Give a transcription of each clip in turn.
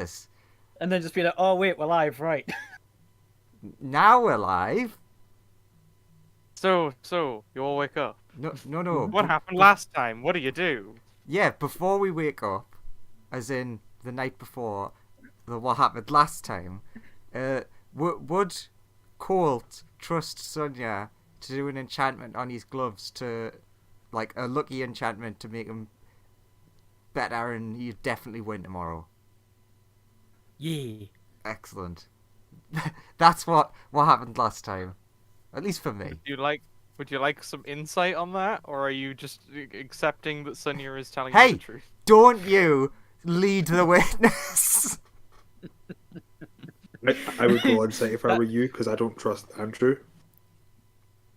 Yes. And then just be like, oh wait, we're live, right? Now we're live. So you all wake up. No. What happened last time? What do you do? Yeah, before we wake up, as in the night before, what happened last time, would Colt trust Sonia to do an enchantment on his gloves to, like, a lucky enchantment to make him better and he'd definitely win tomorrow? Yeah. Excellent. That's what happened last time. At least for me. Would you like some insight on that, or are you just accepting that Sonia is telling you Hey, the truth? don't you lead the witness. I would go and say if I were you, because I don't trust Andrew.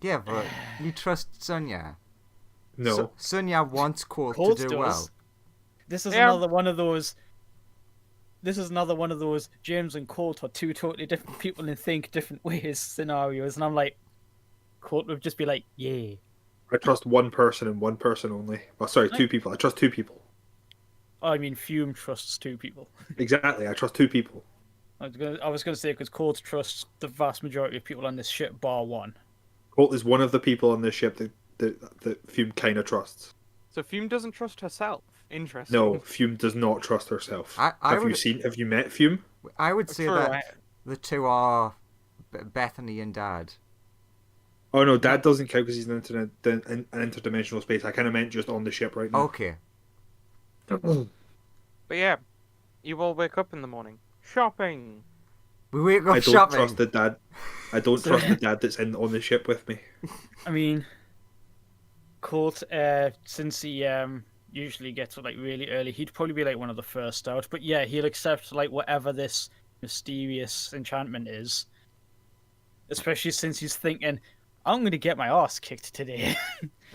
Yeah, but you trust Sonia. No. Sonia wants Colt Colt to do does. well. This is Yeah. another one of those. This is another one of those James and Colt are two totally different people and think different ways scenarios, and I'm like, Colt would just be like, yeah. I trust one person and one person only. Well, sorry, two people. I trust two people. I mean, Fume trusts two people. Exactly, I trust two people. I was gonna say because Colt trusts the vast majority of people on this ship, bar one. Colt is one of the people on this ship that Fume kind of trusts. So Fume doesn't trust herself. Interesting. No, Fume does not trust herself. Have you met Fume? I would say True, that the two are Bethany and Dad. Oh no, Dad doesn't count because he's in an interdimensional space. I kind of meant just on the ship right now. Okay. But yeah, you all wake up in the morning. Shopping. We wake up I don't shopping. trust the dad. I don't trust the dad that's on the ship with me. I mean, Colt, since he usually gets up like really early, he'd probably be like one of the first out. But yeah, he'll accept like whatever this mysterious enchantment is. Especially since he's thinking, I'm gonna get my ass kicked today.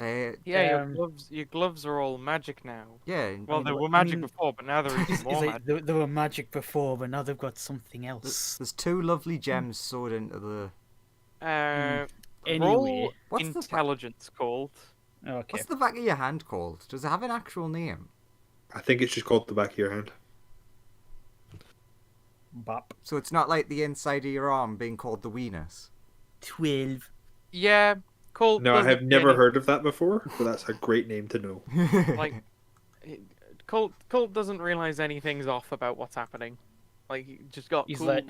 Yeah, Um, your gloves are all magic now. Yeah. Well, they were magic before, but now they're even more like, magic. they were magic before, but now they've got something else. There's two lovely gems sewed into the. Anyway, Roll What's the intelligence called. okay. What's the back of your hand called? Does it have an actual name? I think it's just called the back of your hand. Bop. So it's not like the inside of your arm being called the weenus. 12. Yeah, Colt. No, I doesn't have never really- heard of that before, but that's a great name to know. Like, Colt doesn't realize anything's off about what's happening. Like, he just got He's cool.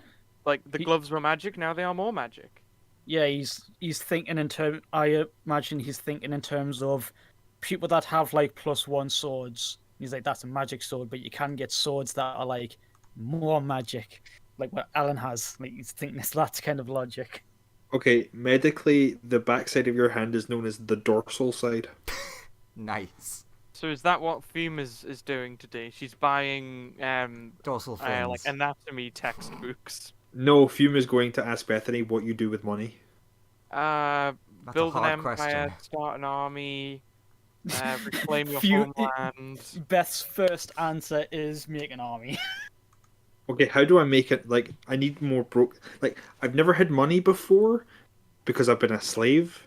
Like the he- gloves were magic, now they are more magic. Yeah, he's thinking in terms. I imagine he's thinking in terms of people that have like +1 swords. He's like, that's a magic sword, but you can get swords that are like more magic, like what Alan has. Like he's thinking it's that kind of logic. Okay, medically, the backside of your hand is known as the dorsal side. Nice. So is that what Fume is doing today? She's buying Dorsal fins. like anatomy textbooks. No, Fume is going to ask Bethany what you do with money. That's Build a an hard empire, question. start an army, reclaim your Fume- homeland. Beth's first answer is make an army. Okay, how do I make it, like, I need more broke... Like, I've never had money before because I've been a slave.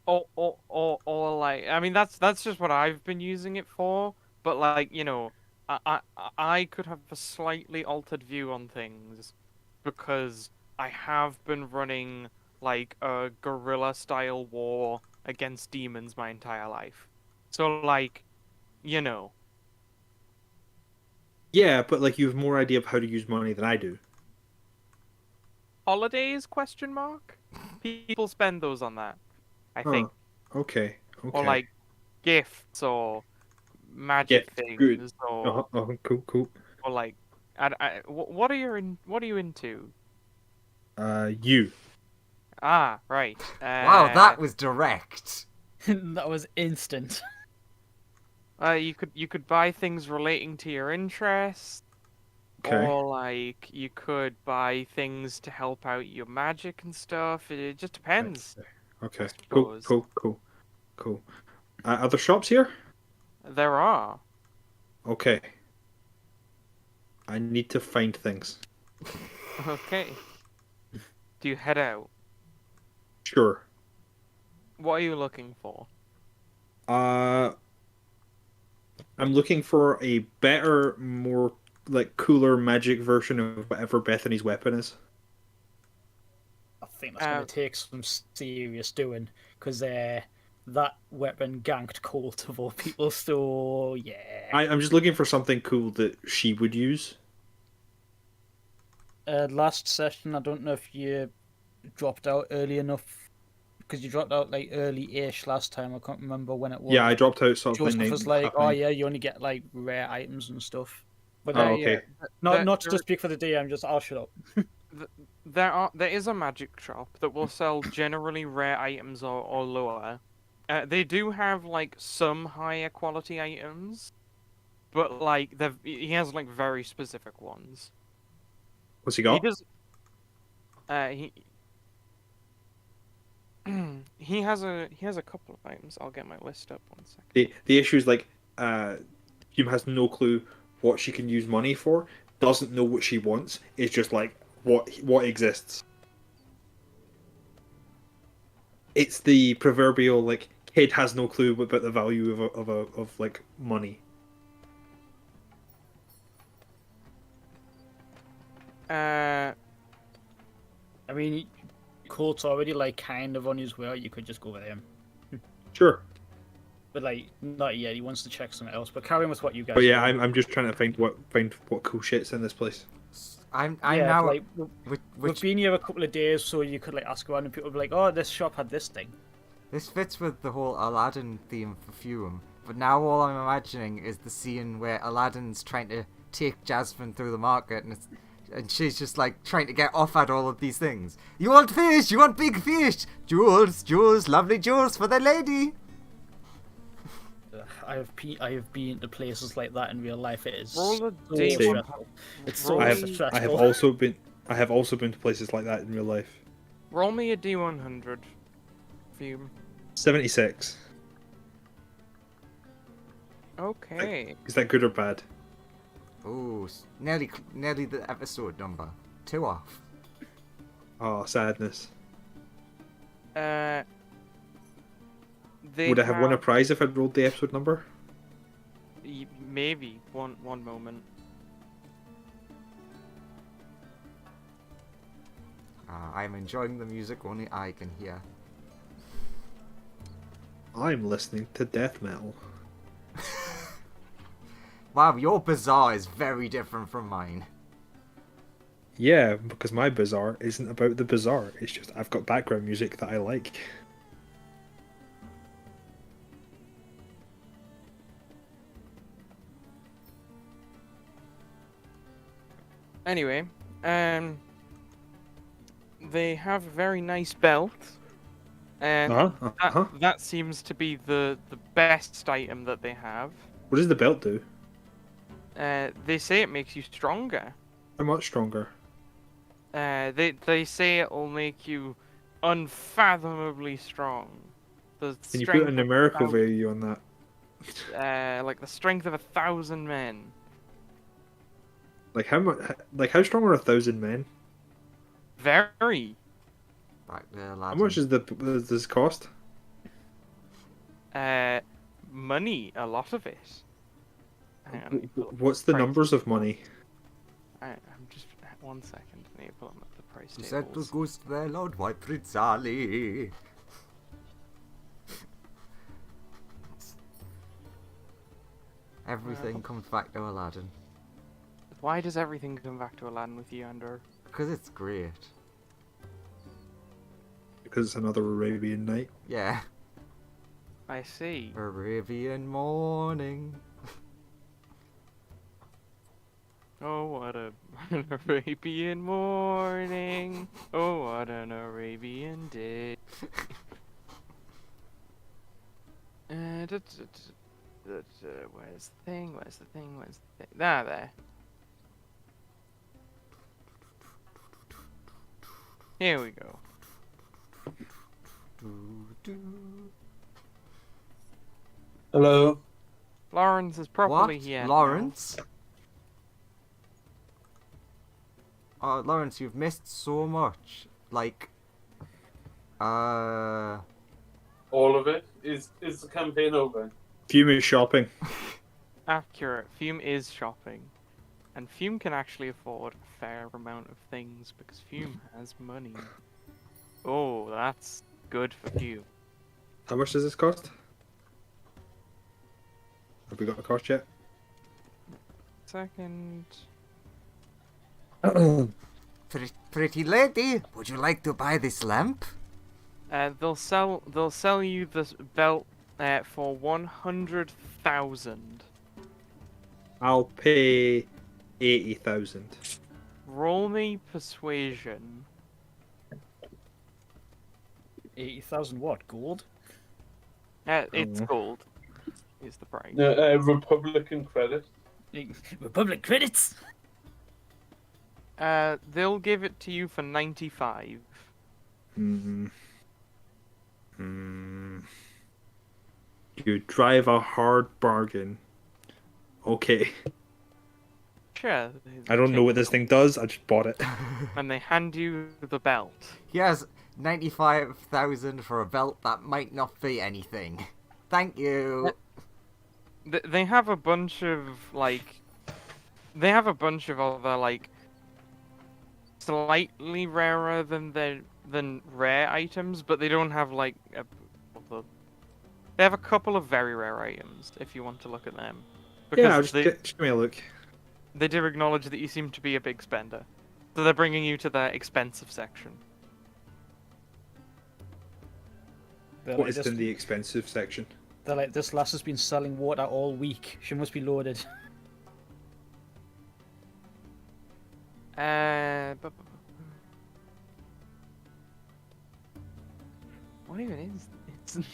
Or like, I mean, that's just what I've been using it for. But like, you know, I could have a slightly altered view on things because I have been running like a guerrilla style war against demons my entire life. So like, you know, Yeah, but, like, you have more idea of how to use money than I do. holidays question mark? People spend those on that, I Huh. think. Okay. Or like gifts or magic Gifts, good. things or Cool. or like what are you into? You. Ah, right. Wow, that was direct. That was instant. You could buy things relating to your interests, Okay. or like you could buy things to help out your magic and stuff. It just depends. Okay. I Cool. suppose. Cool. Are there shops here? There are. Okay. I need to find things. Okay. Do you head out? Sure. What are you looking for? I'm looking for a better, more like cooler magic version of whatever Bethany's weapon is? I think that's going to take some serious doing because that weapon ganked Colt of all people. So yeah. I'm just looking for something cool that she would use. Last session, I don't know if you dropped out early enough because you dropped out like early-ish last time. I can't remember when it was. Yeah, I dropped out sort of Joseph like was like, half "Oh nine. yeah, you only get like rare items and stuff." But Oh, okay. not to speak for the DM, just I'll shut up. There is a magic shop that will sell generally rare items or lower. They do have like some higher quality items, but like he has like very specific ones. What's he He got? does. He has a couple of items. I'll get my list up 1 second. The issue is like Hume has no clue what she can use money for, doesn't know what she wants. It's just like what exists. It's the proverbial like kid has no clue about the value of like money. I mean, Colt's already like kind of on his way. You could just go with him, Sure. but like not yet. He wants to check something else. But carry on with what you guys. But yeah, do. I'm just trying to find what cool shit's in this place. I'm Yeah, now. like Which we've been here a couple of days, so you could like ask around, and people would be like, "Oh, this shop had this thing." this fits with the whole Aladdin theme for Fume, but now all I'm imagining is the scene where Aladdin's trying to take Jasmine through the market, and she's just like trying to get offered all of these things. You want fish? You want big fish? Jewels, jewels, lovely jewels for the lady. I have been to places like that in real life. It is Roll a so D100. stressful. It's so Roll I stressful. have also been to places like that in real life. Roll me a D100. Fume. 76. Okay. Is that good or bad? Ooh, nearly the episode number. 2 off. Oh, sadness. They Would I have won a prize if I'd rolled the episode number? Maybe. One moment. I'm enjoying the music only I can hear. I'm listening to death metal. Wow, your bazaar is very different from mine. Yeah, because my bazaar isn't about the bazaar. It's just I've got background music that I like. Anyway, they have a very nice belt, and that seems to be the best item that they have. What does the belt do? They say it makes you stronger. How much stronger? They say it will make you unfathomably strong. Can you put a numerical 1,000 value on that? like the strength of 1,000 men. Like how much? Like how strong are 1,000 men? Very. Back there, How lads. much does this cost? Money, a lot of it. Hang on, let me pull up What's the price. numbers of money? I'm just 1 second. Let me pull up the price Du sagst, du tables. gehst väl laut White Prince Ali. Everything comes back to Aladdin. Why does everything come back to Aladdin with you, Andrew? Because it's great. Because it's another Arabian night. Yeah. I see. Arabian morning. Oh, what an Arabian morning. Oh, what an Arabian day. Where's the thing? Where's the thing? Where's the thing? Ah, there. Here we go. Hello. Lawrence is properly What? here. now. Lawrence? Oh, Lawrence, you've missed so much. Like, All of it? Is the campaign over? Fume is shopping. Accurate. Fume is shopping. And Fume can actually afford a fair amount of things because Fume has money. Oh, that's good for Fume. How much does this cost? Have we got a cost yet? Second. Pretty lady, would you like to buy this lamp? They'll sell you this belt for 100,000. I'll pay 80,000. Roll me persuasion. 80,000 what? Gold? It's Oh. gold. Is the price. No, Republican credit. Republic credits? They'll give it to you for 95. Hmm. Hmm. You drive a hard bargain. Okay. Sure. I don't know what this thing does. I just bought it. And they hand you the belt. He has 95,000 for a belt that might not be anything. Thank you. They have a bunch of like. They have a bunch of other like. Slightly rarer than rare items, but they don't have like. They have a couple of very rare items if you want to look at them. Yeah, Because just give me a look. they do acknowledge that you seem to be a big spender. So they're bringing you to the expensive section. They're What like, is in the expensive section? they're like, this lass has been selling water all week. She must be loaded. What even is it?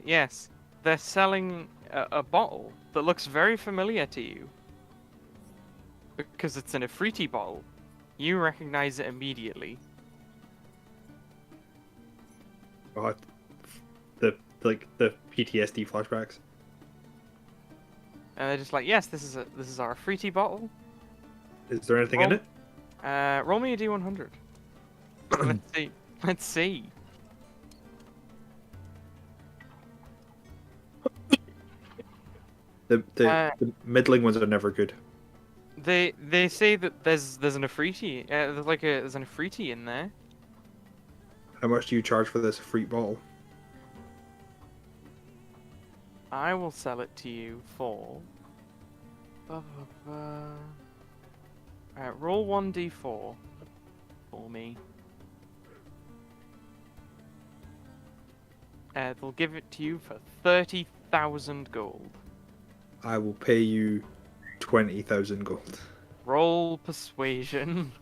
Yes. They're selling a bottle that looks very familiar to you. Because it's an Ifriti bottle. You recognize it immediately. God. The PTSD flashbacks. And they're just like, yes, this is our Ifriti bottle. Is there anything in it? Roll me a D100. Let's see. Let's see. The middling ones are never good. They say that there's an Ifriti. There's an Ifriti in there. How much do you charge for this fruit bottle? I will sell it to you for. Roll 1d4 for me. They'll give it to you for 30,000 gold. I will pay you 20,000 gold. Roll persuasion.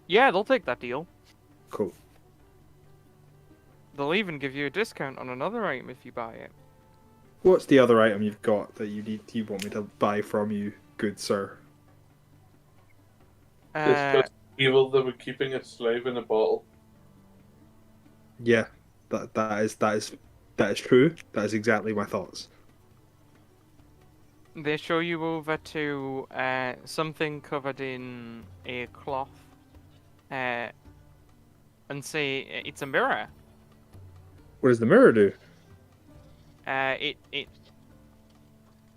Yeah, they'll take that deal. Cool. They'll even give you a discount on another item if you buy it. What's the other item you've got that you want me to buy from you, good sir? It's just evil that we're keeping a slave in a bottle. Yeah, that is true. That is exactly my thoughts. They show you over to something covered in a cloth, and say it's a mirror. What does the mirror do? It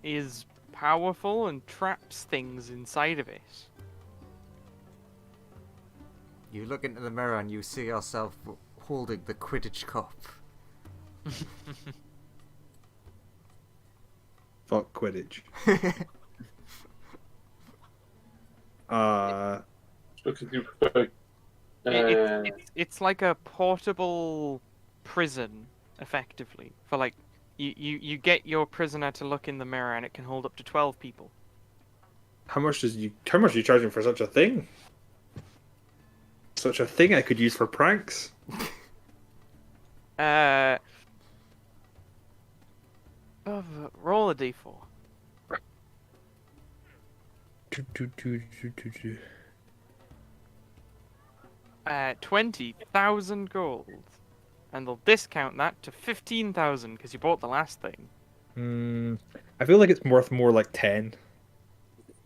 is powerful and traps things inside of it. You look into the mirror and you see yourself holding the Quidditch cup. Fuck Quidditch. Because you prefer. It's like a portable prison, effectively. For like, you get your prisoner to look in the mirror and it can hold up to 12 people. How much are you charging for such a thing? Such a thing I could use for pranks. Roll a d4. 20,000 gold. And they'll discount that to 15,000 because you bought the last thing. I feel like it's worth more like 10.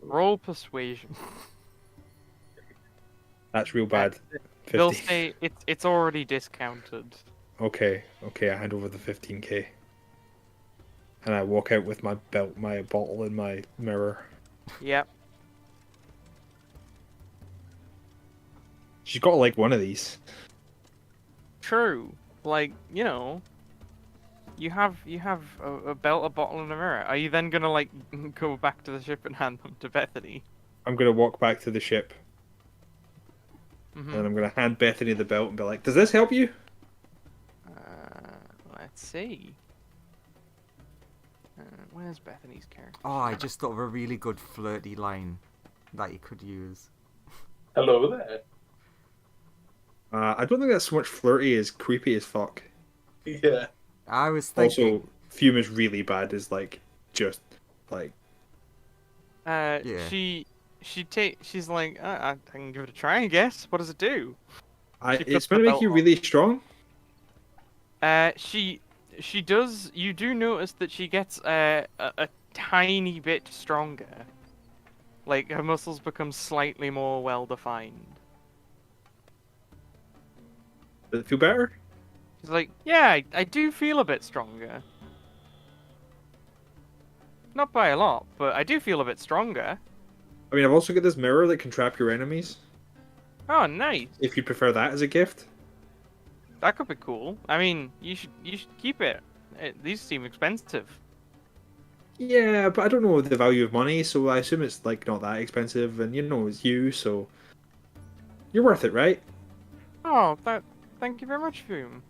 Roll persuasion. That's real Uh, bad. They'll 50. say it's already discounted. Okay, I hand over the 15k. And I walk out with my belt, my bottle, and my mirror. Yep. She's got to like one of these. True. Like, you know, you have a belt, a bottle, and a mirror. Are you then gonna like go back to the ship and hand them to Bethany? I'm gonna walk back to the ship, Mm-hmm. and I'm gonna hand Bethany the belt and be like, "Does this help you?" Let's see. Where's Bethany's character? Oh, I just thought of a really good flirty line that you could use. Hello there. I don't think that's so much flirty as creepy as fuck. Yeah. I was thinking. Also, Fume is really bad. Is like just like Yeah. She's like, I can give it a try, I guess. What does it do? She puts it's the gonna make belt you on. really strong. She does. You do notice that she gets a tiny bit stronger. Like her muscles become slightly more well defined. Does it feel better? She's like, yeah, I do feel a bit stronger. Not by a lot, but I do feel a bit stronger. I mean, I've also got this mirror that can trap your enemies. Oh, nice. If you prefer that as a gift. That could be cool. I mean, you should keep it. These seem expensive. Yeah, but I don't know the value of money, so I assume it's like not that expensive, and you know it's you, so you're worth it, right? Oh, thank you very much, Foom.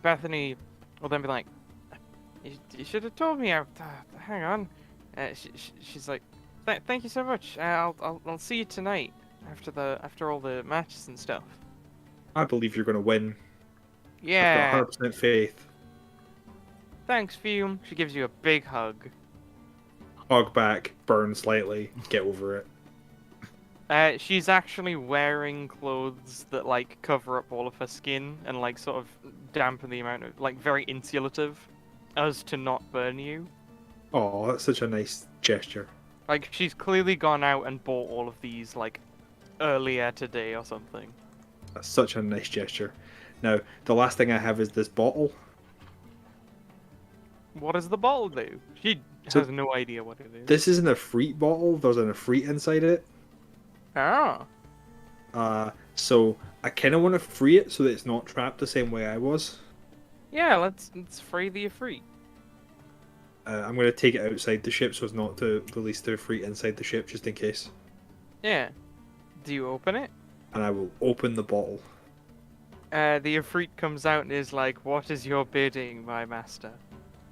Bethany will then be like, you should have told me. Hang on. She's like, thank you so much. I'll see you tonight after all the matches and stuff. I believe you're gonna win. Yeah. I've got 100% faith. Thanks, Fume. She gives you a big hug. Hog back, burn slightly, get over it. She's actually wearing clothes that like cover up all of her skin and like sort of dampen the amount of like very insulative, as to not burn you. Oh, that's such a nice gesture. Like she's clearly gone out and bought all of these like earlier today or something. That's such a nice gesture. Now, the last thing I have is this bottle. What does the bottle do? She So- has no idea what it is. This isn't a Efreet bottle, there's an Efreet inside it. Ah. So I kind of want to free it so that it's not trapped the same way I was. Yeah, let's free the Efreet. I'm going to take it outside the ship so as not to release the Efreet inside the ship just in case. Yeah. Do you open it? And I will open the bottle. The Efreet comes out and is like, "What is your bidding, my master?"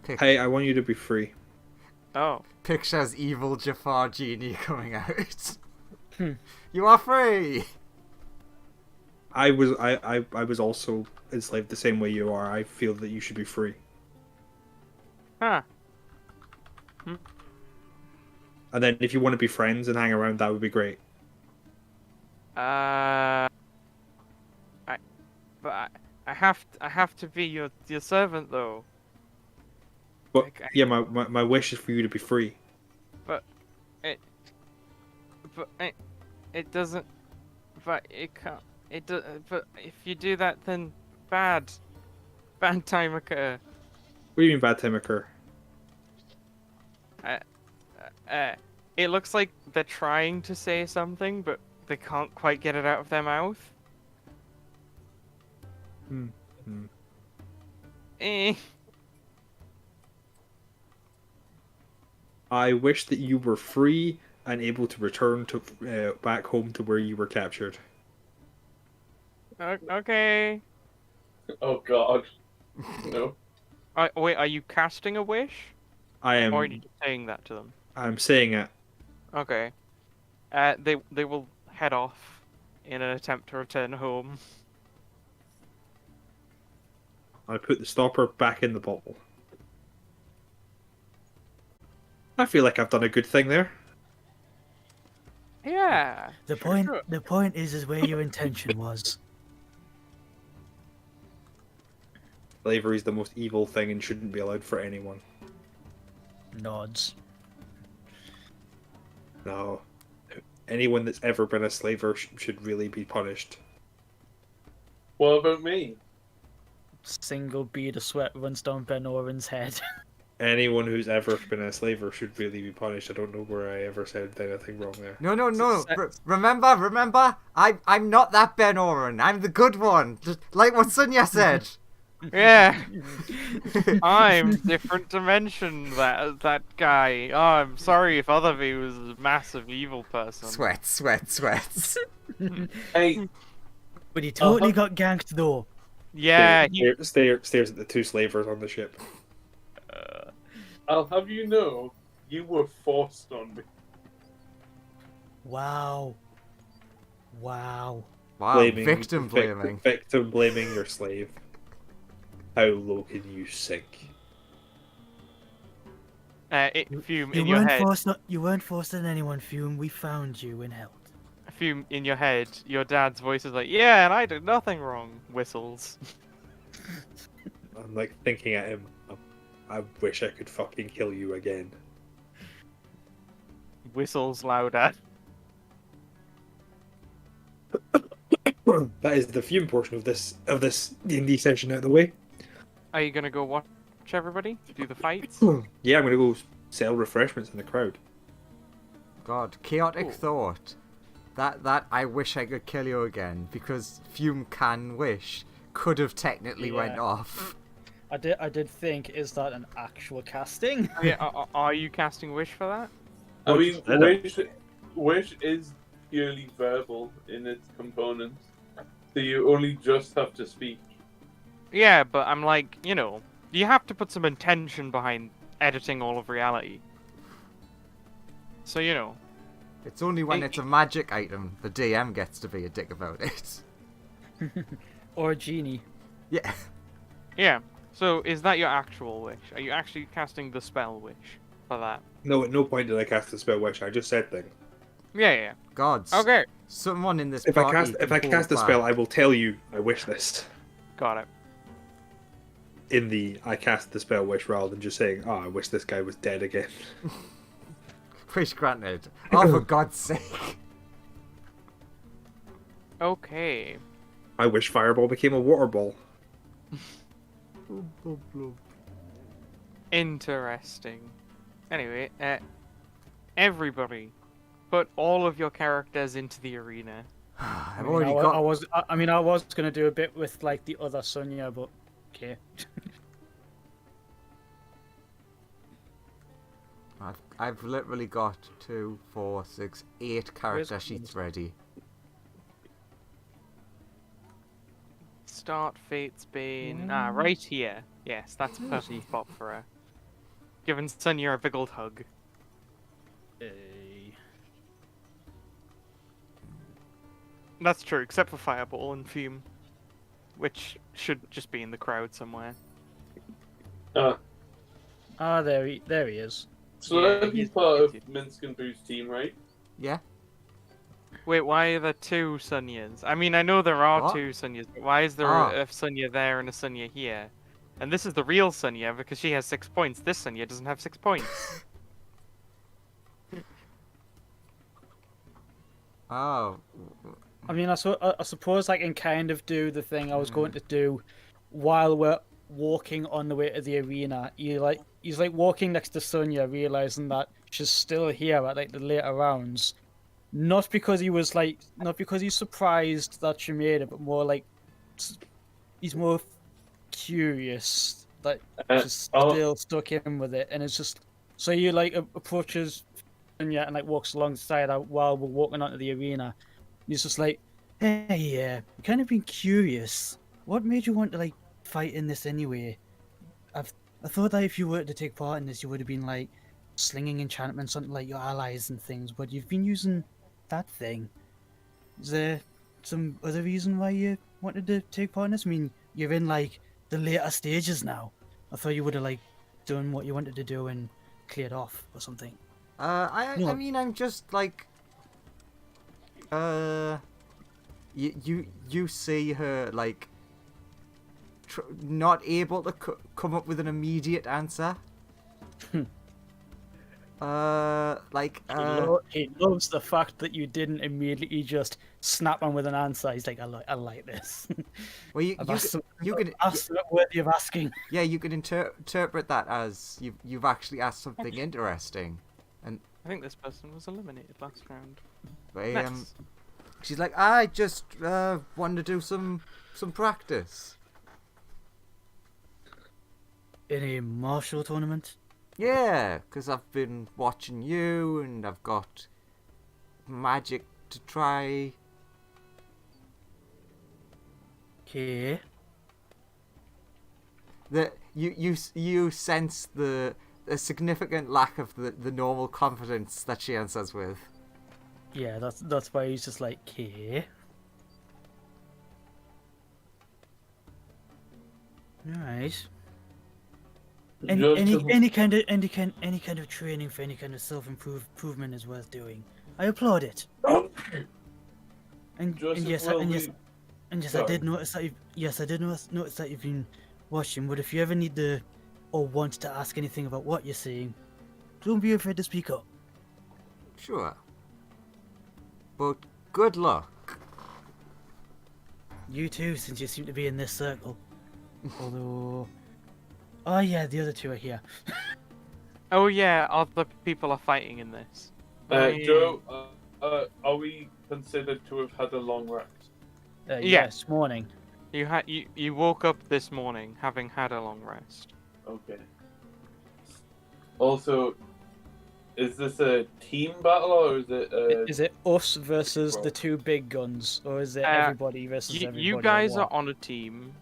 Hey, I want you to be free. Oh. Pictures evil Jafar genie coming out. You are free. I was also enslaved the same way you are. I feel that you should be free. Huh. And then if you want to be friends and hang around, that would be great. I have to be your servant though. But Okay. yeah, my wish is for you to be free. It doesn't. But it can't. It do, But if you do that, then bad time occur. What do you mean bad time occur? It looks like they're trying to say something, but they can't quite get it out of their mouth. Eh. I wish that you were free and able to return to back home to where you were captured. Okay. Oh god. No. Wait, are you casting a wish? I am. Or are you just saying that to them? I'm saying it. Okay. They will head off in an attempt to return home. I put the stopper back in the bottle. I feel like I've done a good thing there. Yeah. The point is where your intention was. Slavery is the most evil thing and shouldn't be allowed for anyone. Nods. No. Anyone that's ever been a slaver should really be punished. What about me? Single bead of sweat runs down Ben Oren's head. Anyone who's ever been a slaver should really be punished. I don't know where I ever said anything wrong there. No, no, no. Sex. Remember? I'm not that Ben Oren. I'm the good one. Just like what Sonia said. Yeah. I'm different dimension. That guy. Oh, I'm sorry if other V was a massive evil person. Sweats. Hey, But he totally got ganked though. Yeah. Stares at the two slavers on the ship. I'll have you know, you were forced on me. Wow. Wow. Victim Victim blaming. your slave. How low can you sink? Fume in your head. You weren't forced on anyone, Fume. We found you and helped. Fume in your head. Your dad's voice is like, yeah, and I did nothing wrong. Whistles. I'm like thinking at him. I wish I could fucking kill you again. Whistles louder. That is the fume portion of this D&D session out of the way. Are you gonna go watch everybody do the fights? Yeah, I'm gonna go sell refreshments in the crowd. God, chaotic Ooh. thought. That I wish I could kill you again because Fume can wish could have technically went Yeah. off. I did think, is that an actual casting? Are you casting wish for that? I mean, I know. wish is purely verbal in its components. So you only just have to speak. Yeah, but I'm like, you have to put some intention behind editing all of reality. So, It's only when it's a magic item the DM gets to be a dick about it. Or a genie? Yeah. Yeah. So, is that your actual wish? Are you actually casting the spell wish for that? No, at no point did I cast the spell wish. I just said thing. Yeah. Gods. Okay. Someone in this If I party can cast the hold spell, back. I will tell you I wish this. Got it. In the I cast the spell wish rather than just saying, I wish this guy was dead again. Wish granted. Oh, for God's sake. Okay. I wish Fireball became a water ball. Interesting. Anyway, everybody, put all of your characters into the arena. I've I already got. I was gonna do a bit with like the other Sonya, but okay. I've literally got 2, 4, 6, 8 character sheets ready. Start Fate's Bane. Right here. Yes, that's a perfect spot for her. Giving Sonya a big old hug. That's true, except for Fireball and Fume, which should just be in the crowd somewhere. There he is. So Yeah, that'd be he's part of muted. Minsk and Boo's team, right? Yeah. Wait, why are there two Sonyas? I mean, I know there are What? two Sonyas, but why is there a Sonya there and a Sonya here? And this is the real Sonya because she has 6 points. This Sonya doesn't have 6 points. Oh. I mean, I suppose I can kind of do the thing I was going to do while we're walking on the way to the arena. He's like walking next to Sonya, realizing that she's still here at like the later rounds. Not because he's surprised that she made it, but more like he's more curious that she's still stuck in with it, and it's just so he like approaches Sonya and like walks alongside her while we're walking onto the arena. He's just like, hey, I've kind of been curious. What made you want to like fight in this anyway? I thought that if you were to take part in this, you would have been like slinging enchantments on like your allies and things, but you've been using that thing. Is there some other reason why you wanted to take part in this? I mean, you're in like the later stages now. I thought you would have like done what you wanted to do and cleared off or something. I mean, I'm just like. You see her like not able to come up with an immediate answer. He loves the fact that you didn't immediately just snap on with an answer. He's like, I like this. Well, you can asked something worthy of asking. yeah, you can interpret that as you've actually asked something interesting, and I think this person was eliminated last round. but, she's like, I just wanted to do some practice. In a martial tournament? Yeah, because I've been watching you, and I've got magic to try. Okay. You sense a significant lack of the normal confidence that she answers with. Yeah, that's why he's just like, okay. Alright. Any kind of training for any kind of improvement is worth doing. I applaud it. And yes, I did notice that you've been watching. But if you ever need to or want to ask anything about what you're seeing, don't be afraid to speak up. Sure. But good luck. You too, since you seem to be in this circle. Although, oh yeah, the other two are here. Oh yeah, other people are fighting in this. Joe, are we considered to have had a long rest? Yes, morning. You woke up this morning having had a long rest. Okay. Also, is this a team battle or is it? Is it us versus the two big guns, or is it everybody versus everybody? You guys are on a team.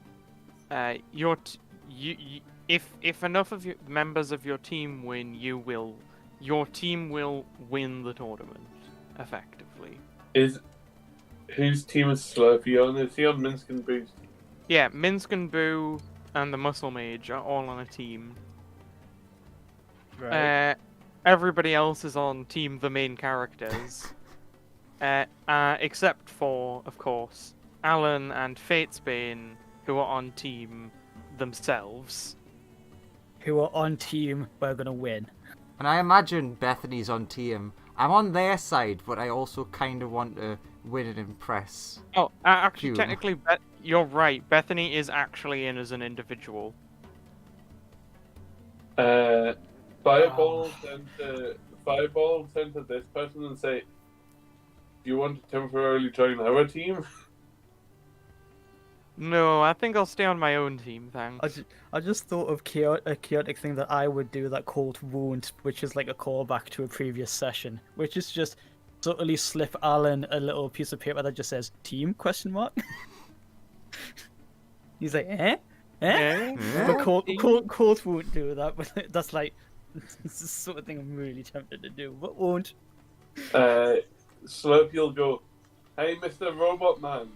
If enough of your members of your team win, your team will win the tournament, effectively. Whose team is Slurpee on? Is he on Minsk and Boo's team? Yeah, Minsk and Boo and the Muscle Mage are all on a team. Right. Everybody else is on team the main characters. Except for, of course, Alan and Fatesbane, who are on team themselves. Who are on team, we're gonna win. And I imagine Bethany's on team. I'm on their side, but I also kind of want to win and impress. Oh, actually, Hume. technically, you're right. Bethany is actually in as an individual. Fireball send to this person and say, "You want to temporarily join our team?" No, I think I'll stay on my own team, thanks. I just thought of a chaotic thing that I would do that called Wound, which is like a callback to a previous session, which is just subtly slip Alan a little piece of paper that just says "team?" ? He's like, eh? But Colt won't do that, but that's like it's the sort of thing I'm really tempted to do, but won't. Slurpee will go, "Hey, Mr. Robot Man."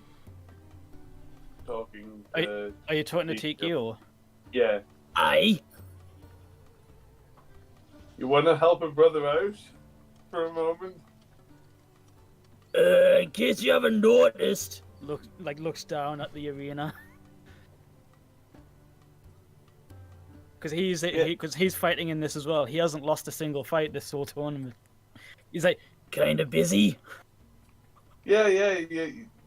Talking. Are you talking to TQ? Yeah. Aye. You want to help a brother out for a moment? In case you haven't noticed. Looks down at the arena. Because he's fighting in this as well. He hasn't lost a single fight this whole tournament. He's like, kind of busy. Yeah.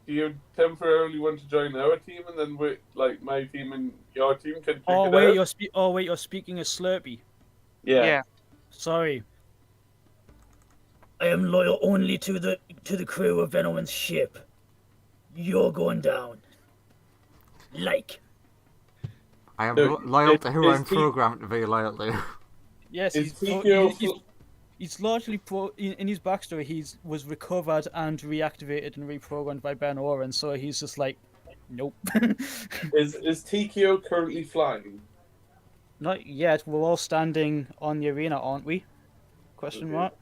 You temporarily want to join our team, and then my team and your team can. You're speaking as Slurpee. Yeah. Sorry. I am loyal only to the crew of Venoman's ship. You're going down. I am loyal to who I'm programmed to be loyal to. Yes, he's largely in his backstory. He was recovered and reactivated and reprogrammed by Ben Oren, so he's just like, nope. Is TKO currently flying? Not yet. We're all standing on the arena, aren't we? Question mark.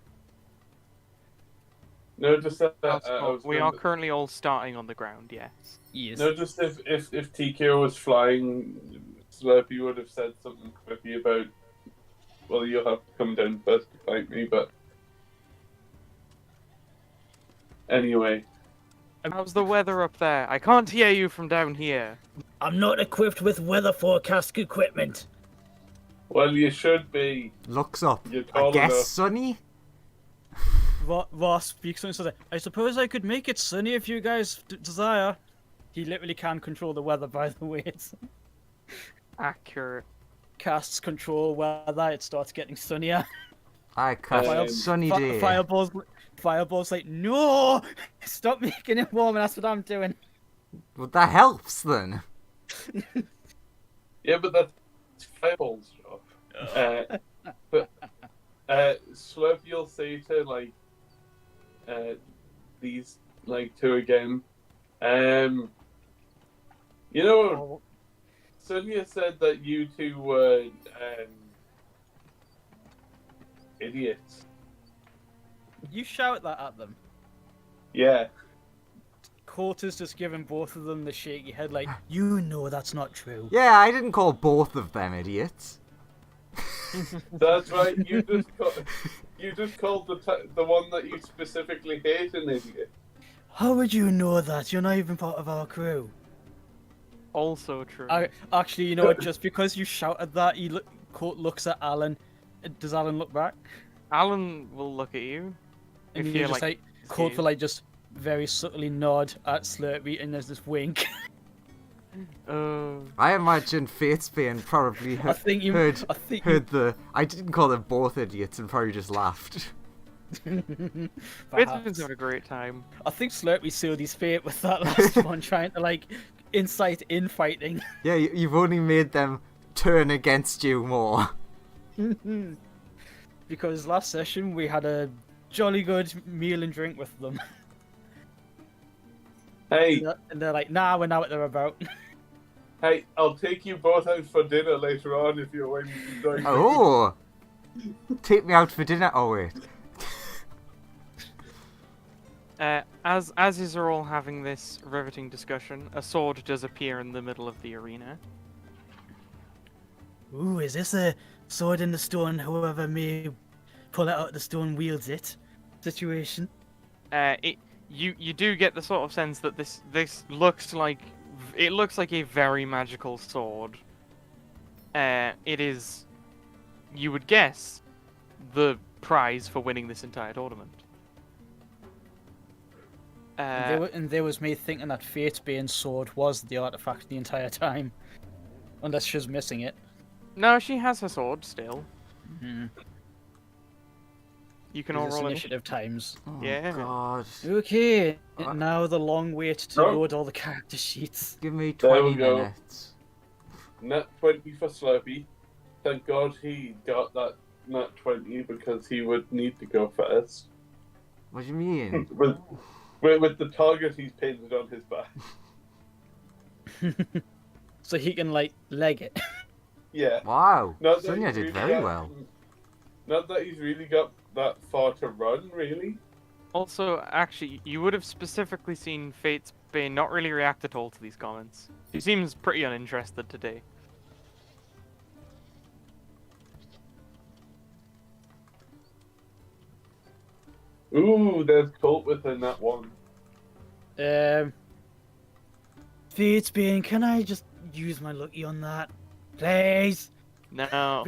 No, just we are currently all starting on the ground. Yes. Yes. No, just if TKO was flying, Slurpee would have said something quippy about. Well, you'll have to come down first to fight me, but anyway, How's the weather up there? I can't hear you from down here. I'm not equipped with weather forecast equipment. Well, you should be. Looks up. You're I tall guess enough. sunny? Ross speaks and says, I suppose I could make it sunny if you guys desire. He literally can control the weather, by the way. It's Accurate. casts control weather, it starts getting sunnier. I cast Um, sunny day. Fireball's like, no! Stop making it warm, and that's what I'm doing. Well, that helps then. Yeah, but that's fireballs, job. But Slurpee will say to like these like two again. You know, Oh, Sonia said that you two were idiots. you shout that at them. Yeah. Quarter's just giving both of them the shaky head, like, you know that's not true. Yeah, I didn't call both of them idiots. That's right. You just called the one that you specifically hate an idiot. How would you know that? You're not even part of our crew. Also true. Actually, you know what? Just because you shouted that, Court looks at Alan. Does Alan look back? Alan will look at you. And If you you're just like, Court will like just very subtly nod at Slurpee, and there's this wink. I imagine Fatesbane probably I think you. heard I think the. I didn't call them both idiots and probably just laughed. you. It's Perhaps. having a great time. I think Slurpee sealed his fate with that last one, trying to like incite infighting. Yeah, you've only made them turn against you more. Because last session we had a jolly good meal and drink with them. Hey, And they're like, nah, we're not what they're about. hey, I'll take you both out for dinner later on if you're willing to join me. Oh! Take me out for dinner. Oh, wait. As is are all having this riveting discussion, a sword does appear in the middle of the arena. Ooh, is this a sword in the stone, whoever may pull it out of the stone wields it situation? You do get the sort of sense that this looks like a very magical sword. It is, you would guess, the prize for winning this entire tournament. And there was me thinking that Fatebane's sword was the artifact the entire time. Unless she's missing it. No, she has her sword still. Mm-hmm. You can all roll initiative times. Oh, Yeah. God. Okay, Uh, now the long wait to Oh. load all the character sheets. Give me There 20 we go. minutes. Nat 20 for Slurpee. Thank God he got that Nat 20 because he would need to go first. What do you mean? with the target he's painted on his back. So he can, like, leg it. Yeah. Wow. Not that Sonia he's did really very got- well. Not that he's really got that far to run, really. Also, actually, you would have specifically seen Fate's Bane not really react at all to these comments. She seems pretty uninterested today. Ooh, there's Colt within that one. Fatebane, can I just use my lucky on that? Please? No,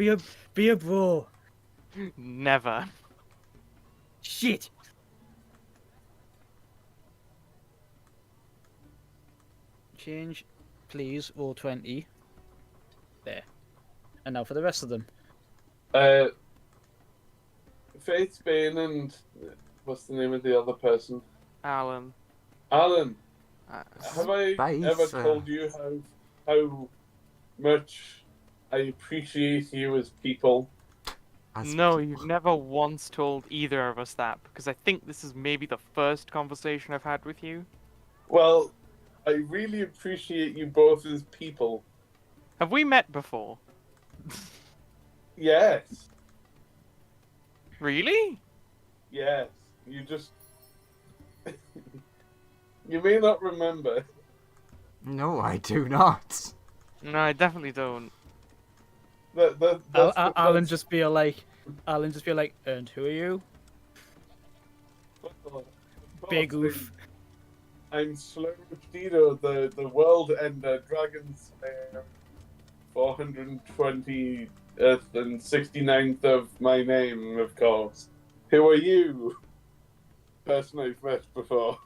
Be a bro. never. Shit. Change, please, all 20. There. And now for the rest of them. Faith Spain and what's the name of the other person? Alan. Alan. Uh, Have I Space, ever told you how much I appreciate you as people? As No, people. you've never once told either of us that, because I think this is maybe the first conversation I've had with you. Well, I really appreciate you both as people. Have we met before? Yes. Really? Yes. You just. You may not remember. No, I do not. No, I definitely don't. That's Alan just be like, and who are you? Big oof. I'm Slurptino, the world ender, Dragon Slayer, 420th and 69th of my name, of course. Who are you? Person I've met before.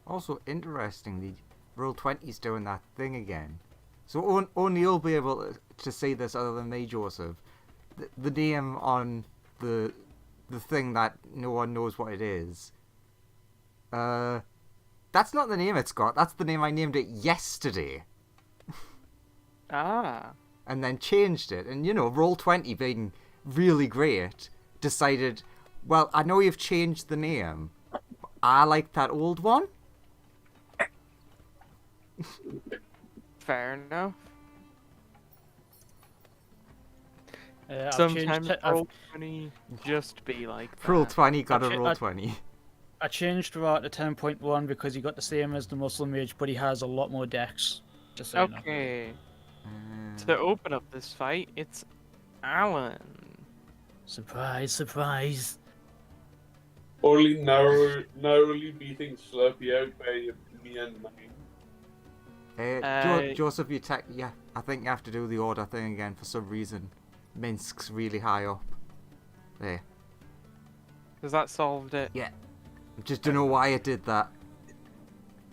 Also, interestingly, Roll20's doing that thing again. So only you'll be able to see this other than me, Joseph. The name on the thing that no one knows what it is. That's not the name it's got. That's the name I named it yesterday. Ah. And then changed it. And, Roll20 being really great, decided, well, I know you've changed the name. I like that old one. Fair enough. I've Sometimes changed. Roll20 just be like that. Roll20 got a Actually, Roll20. I changed Rat to 10.1 because he got the same as the Muscle Mage, but he has a lot more dex. Just so you know. Okay. To open up this fight, it's Alan. Surprise, surprise. Only narrowly beating Slurpee out by me and mine. Joseph, I think you have to do the order thing again for some reason. Minsk's really high up. There. Has that solved it? Yeah. I just don't know why it did that.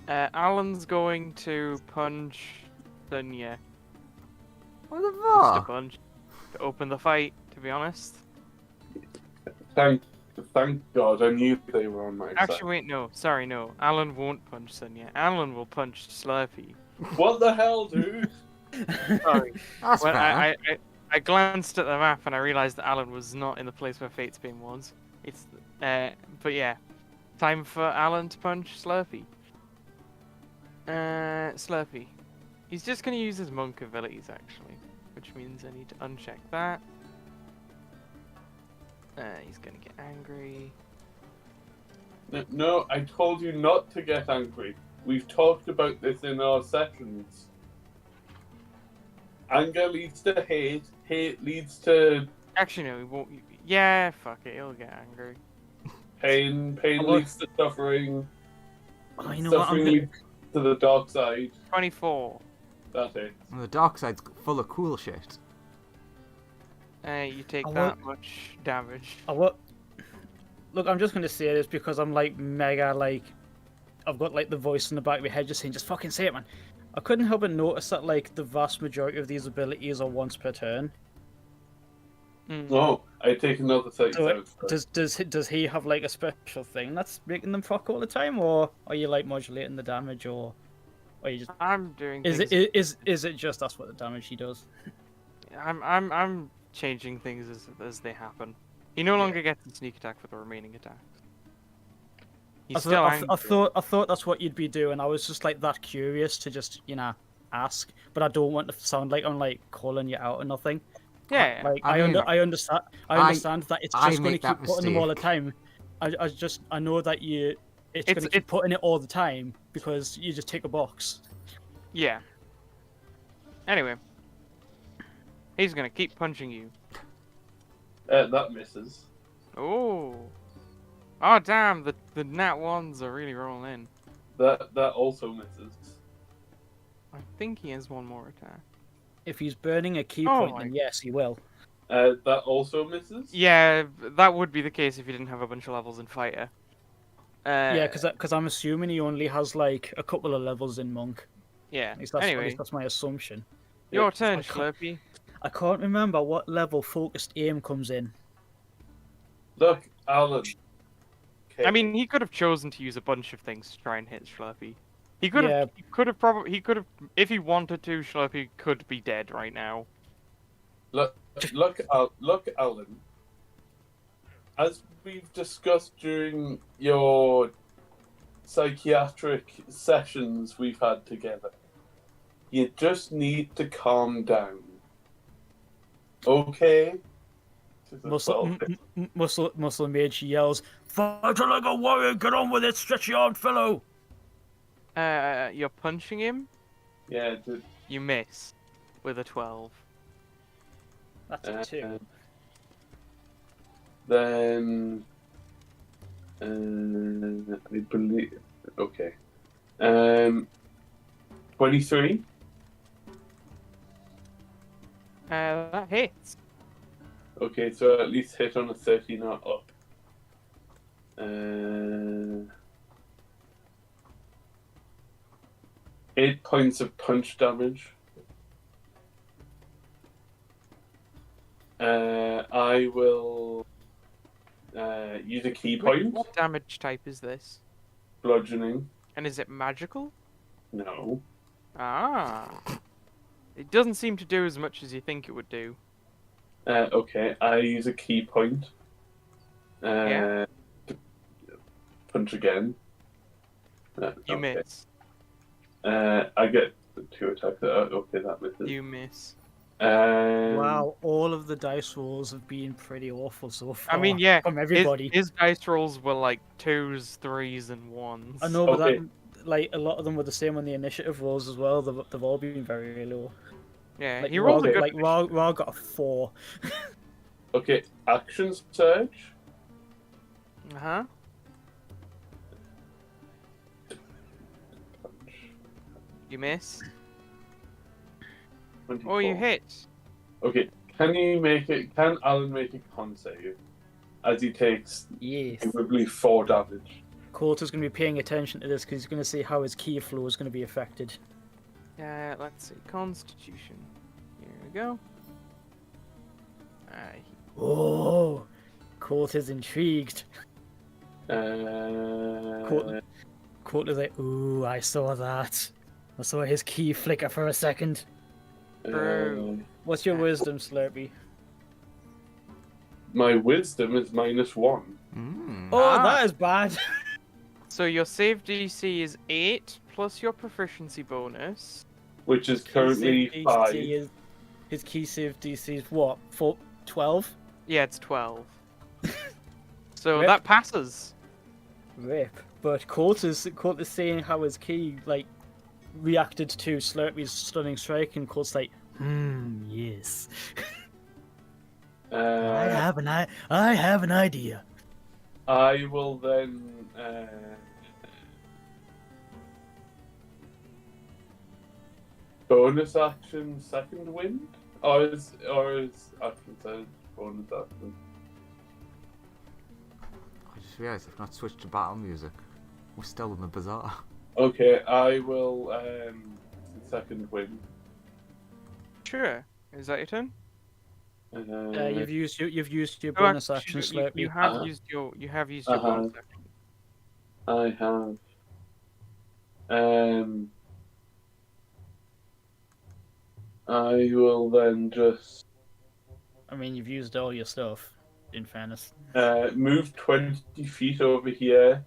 Alan's going to punch Dunya. What the Just a fuck? punch to open the fight, to be honest. Thank God, I knew they were on my side. Actually, wait, no. Sorry, no. Alan won't punch Dunya. Alan will punch Slurpee. What the hell, dude? Sorry. That's Well, fair. I glanced at the map and I realised that Alan was not in the place where Fate's Beam was. But yeah. Time for Alan to punch Slurpee. Slurpee. He's just going to use his monk abilities, actually. Which means I need to uncheck that. He's going to get angry. No, I told you not to get angry. We've talked about this in our sessions. Anger leads to hate. Hate leads to Actually, no, he won't. Yeah, fuck it. He'll get angry. pain. Pain leads to suffering. Oh, you know what? Suffering leads to the dark side. 24. That's it. And the dark side's full of cool shit. You take I that much damage. Look, I'm just gonna say this because I'm like mega like, I've got like the voice in the back of my head just saying, just fucking say it, man. I couldn't help but notice that like the vast majority of these abilities are once per turn. No, I take another 30 So seconds. does he have like a special thing that's making them fuck all the time, or are you like modulating the damage, or are you just? I'm doing. Is things... it just that's what the damage he does? I'm changing things as they happen. He no longer gets the sneak attack for the remaining attacks. He's still angry. I thought that's what you'd be doing. I was just like that curious to just ask, but I don't want to sound like I'm like calling you out or nothing. Yeah. Like I understand that it's I just going to make that keep putting them all the mistake. time. I know that it's going to keep putting it all the time because you just tick a box. Yeah. Anyway. He's gonna keep punching you. That misses. Oh. Oh damn, the nat ones are really rolling in. That also misses. I think he has one more attack. If he's burning a key Oh point, my- then yes, he will. That also misses. Yeah, that would be the case if you didn't have a bunch of levels in fighter. Yeah, because I'm assuming he only has like a couple of levels in monk. Yeah. At least that's Anyway, my assumption. your turn, I can't- Slurpee. I can't remember what level focused aim comes in. Look, Alan. I mean, he could have chosen to use a bunch of things to try and hit Slurpee. He could Yeah. have. If he wanted to, Slurpee could be dead right now. Look, Alan. As we've discussed during your psychiatric sessions we've had together, you just need to calm down. Okay? Muscle Mage yells, "Fight like a warrior! Get on with it, stretchy armed fellow!" You're punching him. Yeah, You miss with a 12. That's a 2. then I believe. Okay. 23. That hits. Okay, so at least hit on a 13 or up. 8 points of punch damage. I will use a key point. What damage type is this? Bludgeoning. And is it magical? No. Ah. It doesn't seem to do as much as you think it would do. Okay, I use a key point. Yeah. To punch again. You Okay. miss. I get 2 attacks. Okay, that misses. You miss. Wow, all of the dice rolls have been pretty awful so far. I mean, yeah, from everybody. His dice rolls were like 2s, 3s, and 1s. I know, but Okay. that, like, a lot of them were the same on the initiative rolls as well. They've all been very low. Yeah, Like, he rolled a okay. good. Like, Ra got a 4. Okay, action surge. Uh huh. You miss. 24. Oh, you hit. Okay, can Alan make a con save? As he takes Yes. probably 4 damage. Coulter's going to be paying attention to this because he's going to see how his key flow is going to be affected. Let's see. Constitution. Here we go. Oh, Coulter's intrigued. Uh, Coulter's like, ooh, I saw that. I saw his key flicker for a second. Bro. What's your wisdom, Slurpee? My wisdom is -1. Oh, that is bad. So your save DC is 8 plus your proficiency bonus. Which is currently Key save 5. DC is- his key save DC is what? 12? Yeah, it's 12. So Rip. that passes. Rip. But Coulter's seeing how his key, like, reacted to Slurpee's stunning strike, and Coulter's like, yes. I have an idea. I will then bonus action second wind, or is action surge bonus action? I just realised I've not switched to battle music. We're still in the bazaar. Okay, I will second wind. Sure. Is that your turn? You've used your Oh, bonus actually, action, you Slurpee. have used your bonus action. I have. I will then just I mean, you've used all your stuff, in fairness. move 20 feet over here.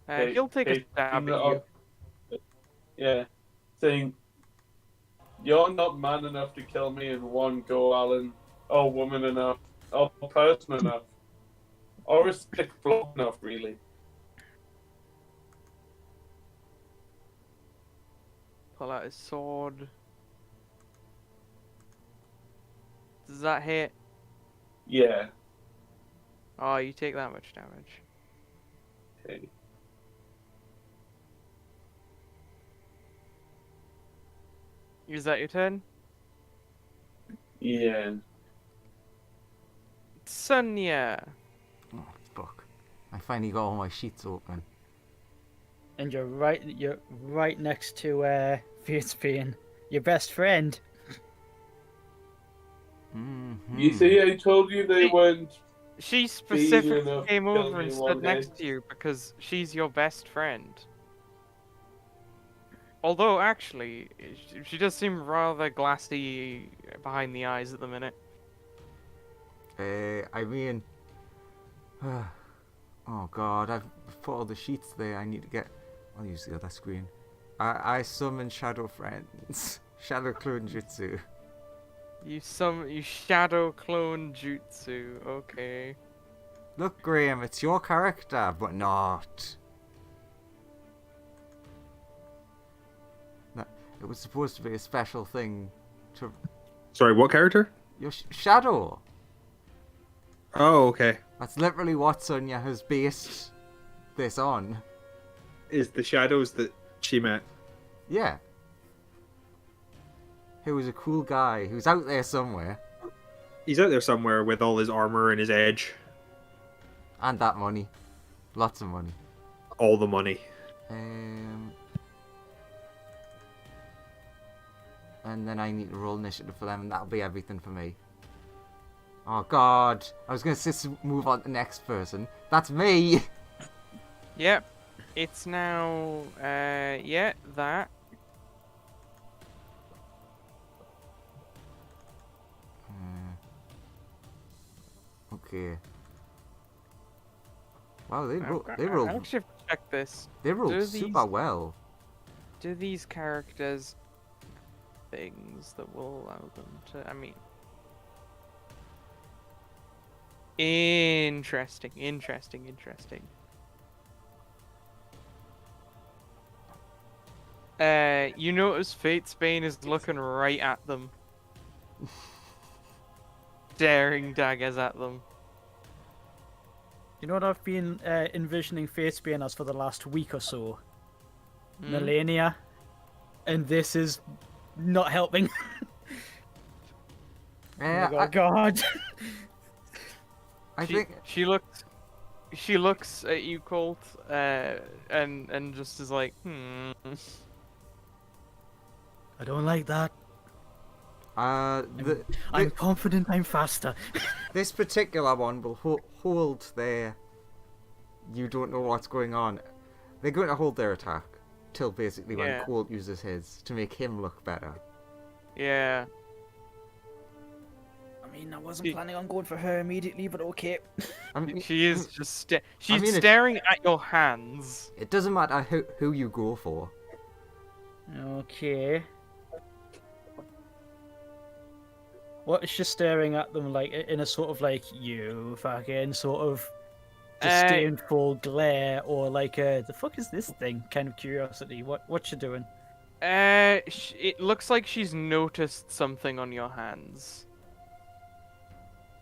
He'll take a stab at you. Yeah, saying, "You're not man enough to kill me in one go, Alan. Or woman enough. Or person enough. Or a stick block enough, really." Pull out his sword. Does that hit? Yeah. Oh, you take that much damage. Okay. Is that your turn? Yeah. Sonia. Oh, fuck. I finally got all my sheets open. And you're right next to Fiercebean, your best friend. You see, I told you they weren't. She specifically enough came to kill over me and in one stood next hit. to you because she's your best friend. Although, actually, she does seem rather glassy behind the eyes at the minute. I mean... oh god, I've put all the sheets there. I need to get... I'll use the other screen. I summon Shadow Friends. Shadow Clone Jutsu. You shadow clone jutsu. Okay. Look, Graham, it's your character, but not. No, it was supposed to be a special thing to... Sorry, what character? Your Shadow! Oh, okay. That's literally what Sonia has based this on. Is the shadows that she met. Yeah. He was a cool guy who's out there somewhere. He's out there somewhere with all his armor and his edge. And that money. Lots of money. All the money. And then I need to roll initiative for them, and that'll be everything for me. Oh god. I was going to move on to the next person. That's me! Yep. It's now, yeah, that. Okay. Wow, they I rolled actually have to check this. they rolled do super these- well. Do these characters things that will allow them to, I mean... Interesting. You notice Fatesbane is looking right at them. Staring daggers at them. You know what I've been envisioning Fatesbane as for the last week or so? Hmm? Melania. And this is not helping. Yeah, Oh my god. I She, think she looks at you, Colt, and just is like, I don't like that. I'm confident I'm faster. this particular one will hold their. You don't know what's going on. They're going to hold their attack till basically when Yeah. Colt uses his to make him look better. yeah. I mean, I wasn't planning on going for her immediately, but okay. I mean, She is just she's mean, staring at your hands. it doesn't matter who you go for. Okay. What is she staring at them like in a sort of like you fucking sort of disdainful glare or like the fuck is this thing kind of curiosity? What's she doing? It looks like she's noticed something on your hands.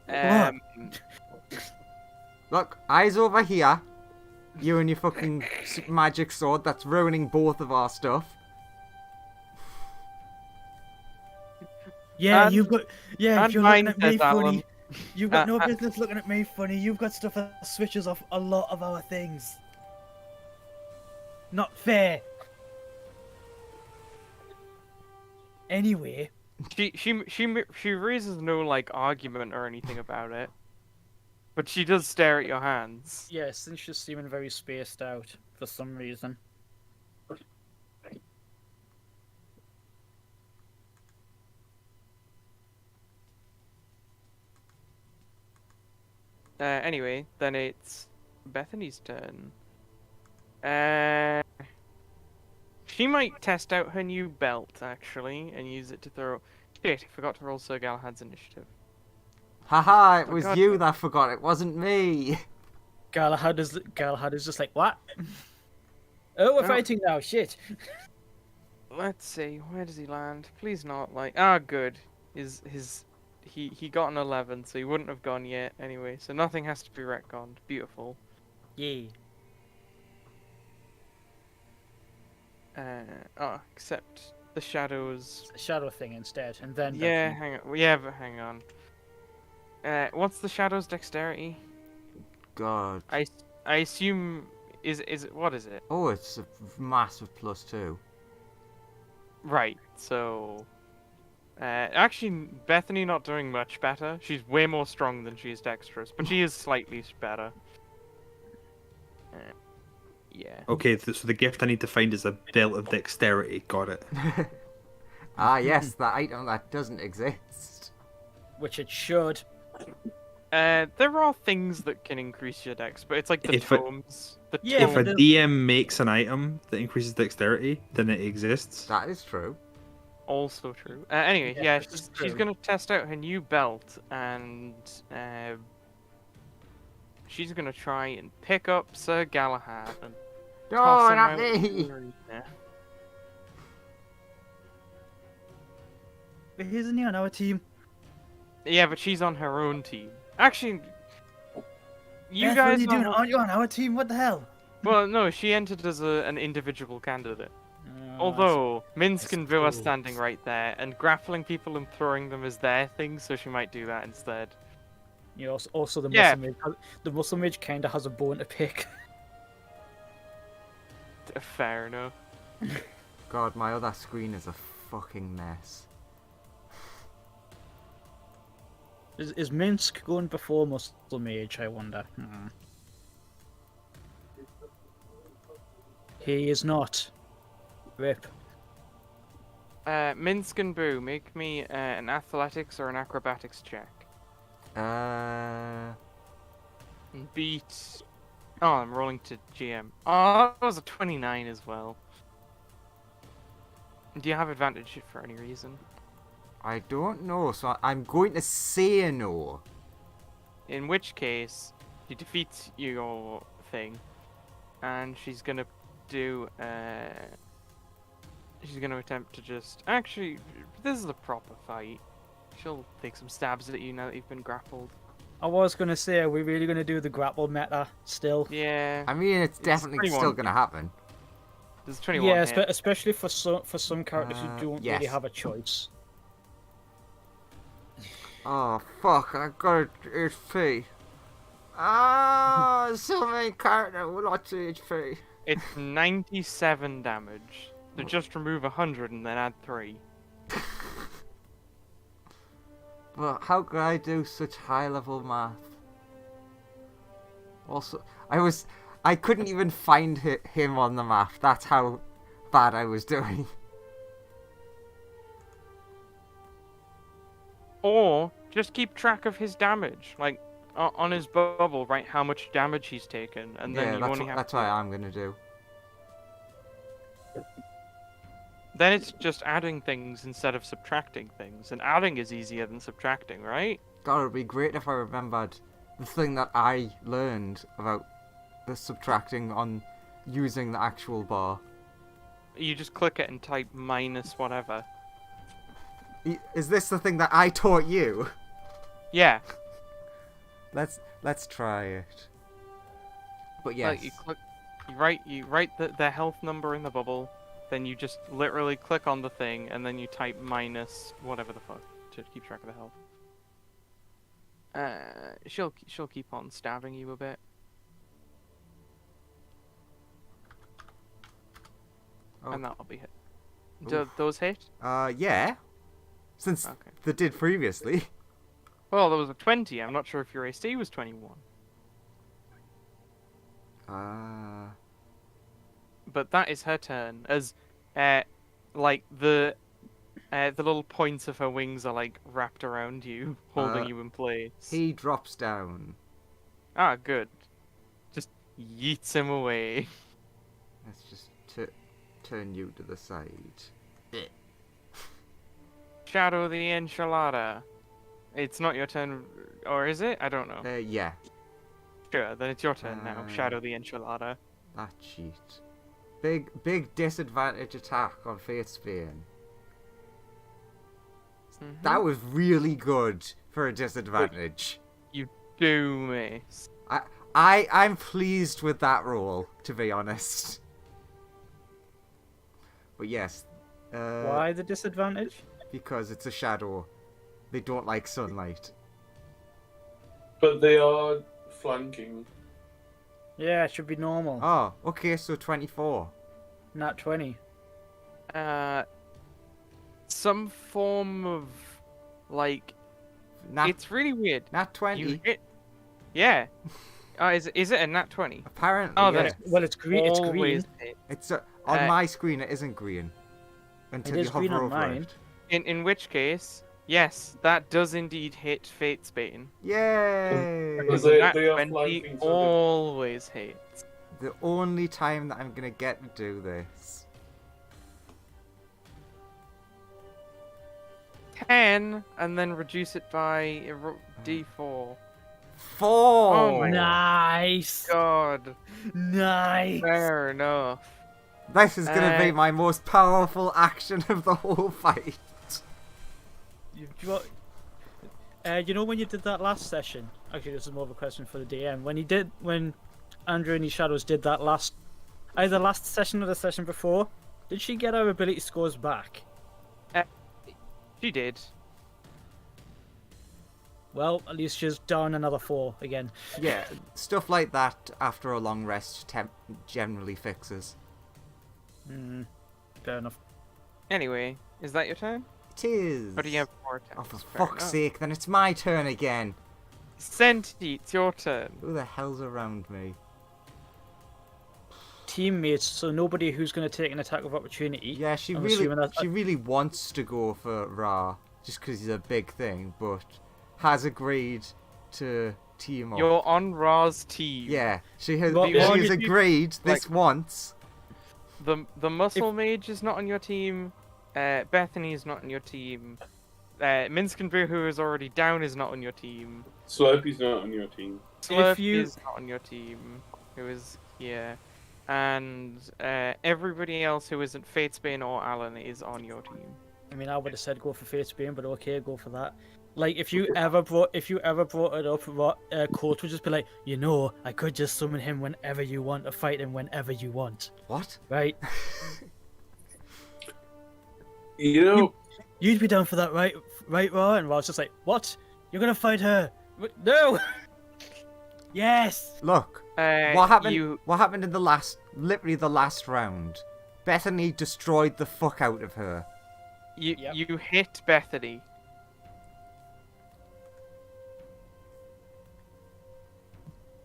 What? Look, eyes over here. You and your fucking magic sword that's ruining both of our stuff. Yeah, And- you've got and if you're looking mine at me says Alan. funny. You've got no Uh, business looking at me funny. You've got stuff that switches off a lot of our things. Not fair. Anyway, She raises no like argument or anything about it, but she does stare at your hands. yeah, since she's seeming very spaced out for some reason. Anyway, then it's Bethany's turn. She might test out her new belt actually and use it to throw. Shit, I forgot to roll Sir Galahad's initiative. Haha, it was God. you that forgot, it wasn't me. Galahad is just like, what? Oh, we're No. fighting now. Shit. Let's see, where does he land? Please not like. Ah, good. He got an 11, so he wouldn't have gone yet anyway. So nothing has to be retconned. Beautiful. Yeah. Except the shadows. A shadow thing instead, and then Yeah, Bethany. hang on. Yeah, but hang on. What's the shadow's dexterity? God. I assume is it what is it? Oh, it's a massive +2. Right. So, actually, Bethany not doing much better. She's way more strong than she is dexterous, but she is slightly better. Yeah. Okay, so the gift I need to find is a belt of dexterity. Got it. Ah, yes, that item that doesn't exist. Which it should. There are things that can increase your dex, but it's like the If it- tomes. The Yeah, If a well, DM makes an item that increases dexterity, then it exists. That is true. Also true. Anyway, Yeah, yeah, this is she's true. gonna test out her new belt, and she's gonna try and pick up Sir Galahad and No, toss him not out in me! the arena. But isn't he on our team? Yeah, but she's on her own team. Actually, You Beth, guys what are you doing? are- Aren't you on our team? What the hell? Well, no, she entered as an individual candidate. Oh, Although Minsk I and Vu are suppose. standing right there, and grappling people and throwing them is their thing, so she might do that instead. you know, also the Yeah. muscle mage kind of has a bone to pick. Fair enough. God, my other screen is a fucking mess. Is Minsk going before muscle mage? I wonder. He is not. Rip. Minsk and Boo, make me an athletics or an acrobatics check. Beat. Oh, I'm rolling to GM. Oh, that was a 29 as well. Do you have advantage for any reason? I don't know, so I'm going to say no. In which case, you defeat your thing, and she's gonna do. She's gonna attempt to just. Actually, this is a proper fight. She'll take some stabs at you now that you've been grappled. I was gonna say, are we really gonna do the grapple meta still? Yeah. I mean, it's definitely 21. still going to happen. There's 21 Yeah, hit. especially for some characters who don't really yes. have a choice. Oh, fuck, I got HP. Ah, so many characters with lots of HP. It's 97 damage. So just remove 100 and then add 3. But how could I do such high level math? Also, I couldn't even find him on the map. That's how bad I was doing. Or just keep track of his damage, like on his bubble, write how much damage he's taken, and then Yeah, you that's only what, have that's to. what I'm gonna do. Then it's just adding things instead of subtracting things, and adding is easier than subtracting, right? God, it'd be great if I remembered the thing that I learned about the subtracting on using the actual bar. You just click it and type minus whatever. Is this the thing that I taught you? Yeah, Let's try it. But yes. like you write the health number in the bubble, then you just literally click on the thing, and then you type minus whatever the fuck to keep track of the health. She'll keep on stabbing you a bit. Oh. And that'll be hit. Oof. Do those hit? Yeah. Since Okay. they did previously. Well, there was a 20. I'm not sure if your AC was 21. But that is her turn. As, like the little points of her wings are like wrapped around you, holding you in place. He drops down. Ah, good. Just yeets him away. Let's just turn you to the side. Shadow the enchilada. It's not your turn, or is it? I don't know. Yeah, Sure, then it's your turn now. Shadow the enchilada. that cheat. Big disadvantage attack on Fate's Bane. Mhm. That was really good for a disadvantage. You do miss. I'm pleased with that roll, to be honest. But yes. Why the disadvantage? Because it's a shadow. They don't like sunlight. But they are flanking. Yeah, it should be normal. Oh, okay, so 24. Not 20. Some form of like it's really weird. Nat 20. You hit. Yeah. Is it a nat 20? Apparently, Oh, yeah. then Well, it's green. It's green. Always hit. It's on Uh, my screen. It isn't green until It you is green hover on over mine. it. In which case, yes, that does indeed hit Fate's Bane. Yay! Because The they- nat they are 20 flanking, so they- always hits. The only time that I'm gonna get to do this. 10, and then reduce it by D4. 4. Oh my Nice. God. Nice. Fair enough. This is gonna be Uh, my most powerful action of the whole fight. You've got... You know when you did that last session? Actually, this is more of a question for the DM. When Andrew and his shadows did that either last session or the session before, did she get her ability scores back? She did. Well, at least she's down another 4 again. Yeah, stuff like that after a long rest generally fixes. Fair enough. Anyway, is that your turn? It is. Or do you have more Oh, attacks? for Fair fuck's enough. sake, then it's my turn again. Senti, it's your turn. Who the hell's around me? Teammates, so nobody who's going to take an attack of opportunity. Yeah, she I'm really, assuming that- she really wants to go for Ra, just because he's a big thing, but has agreed to team up. You're on Ra's team. Yeah, she has. Well, she why has did you- agreed this once. The muscle mage is not on your team. Bethany is not on your team. Minsk and Boo, who is already down, is not on your team. Slurpy's not on your team. Slurp you- is not on your team. Who is here? And everybody else who isn't Fatesbane or Alan is on your team. I mean, I would have said go for Fatesbane, but okay, go for that. Like, if you ever brought it up, Colt would just be like, I could just summon him whenever you want, or fight him whenever you want, What? right? You know, You'd be down for that, right, Ra? And Ra's just like, what? You're gonna fight her? No! Yes! Look, what happened? You What happened in literally the last round? Bethany destroyed the fuck out of her. Yep. you hit Bethany.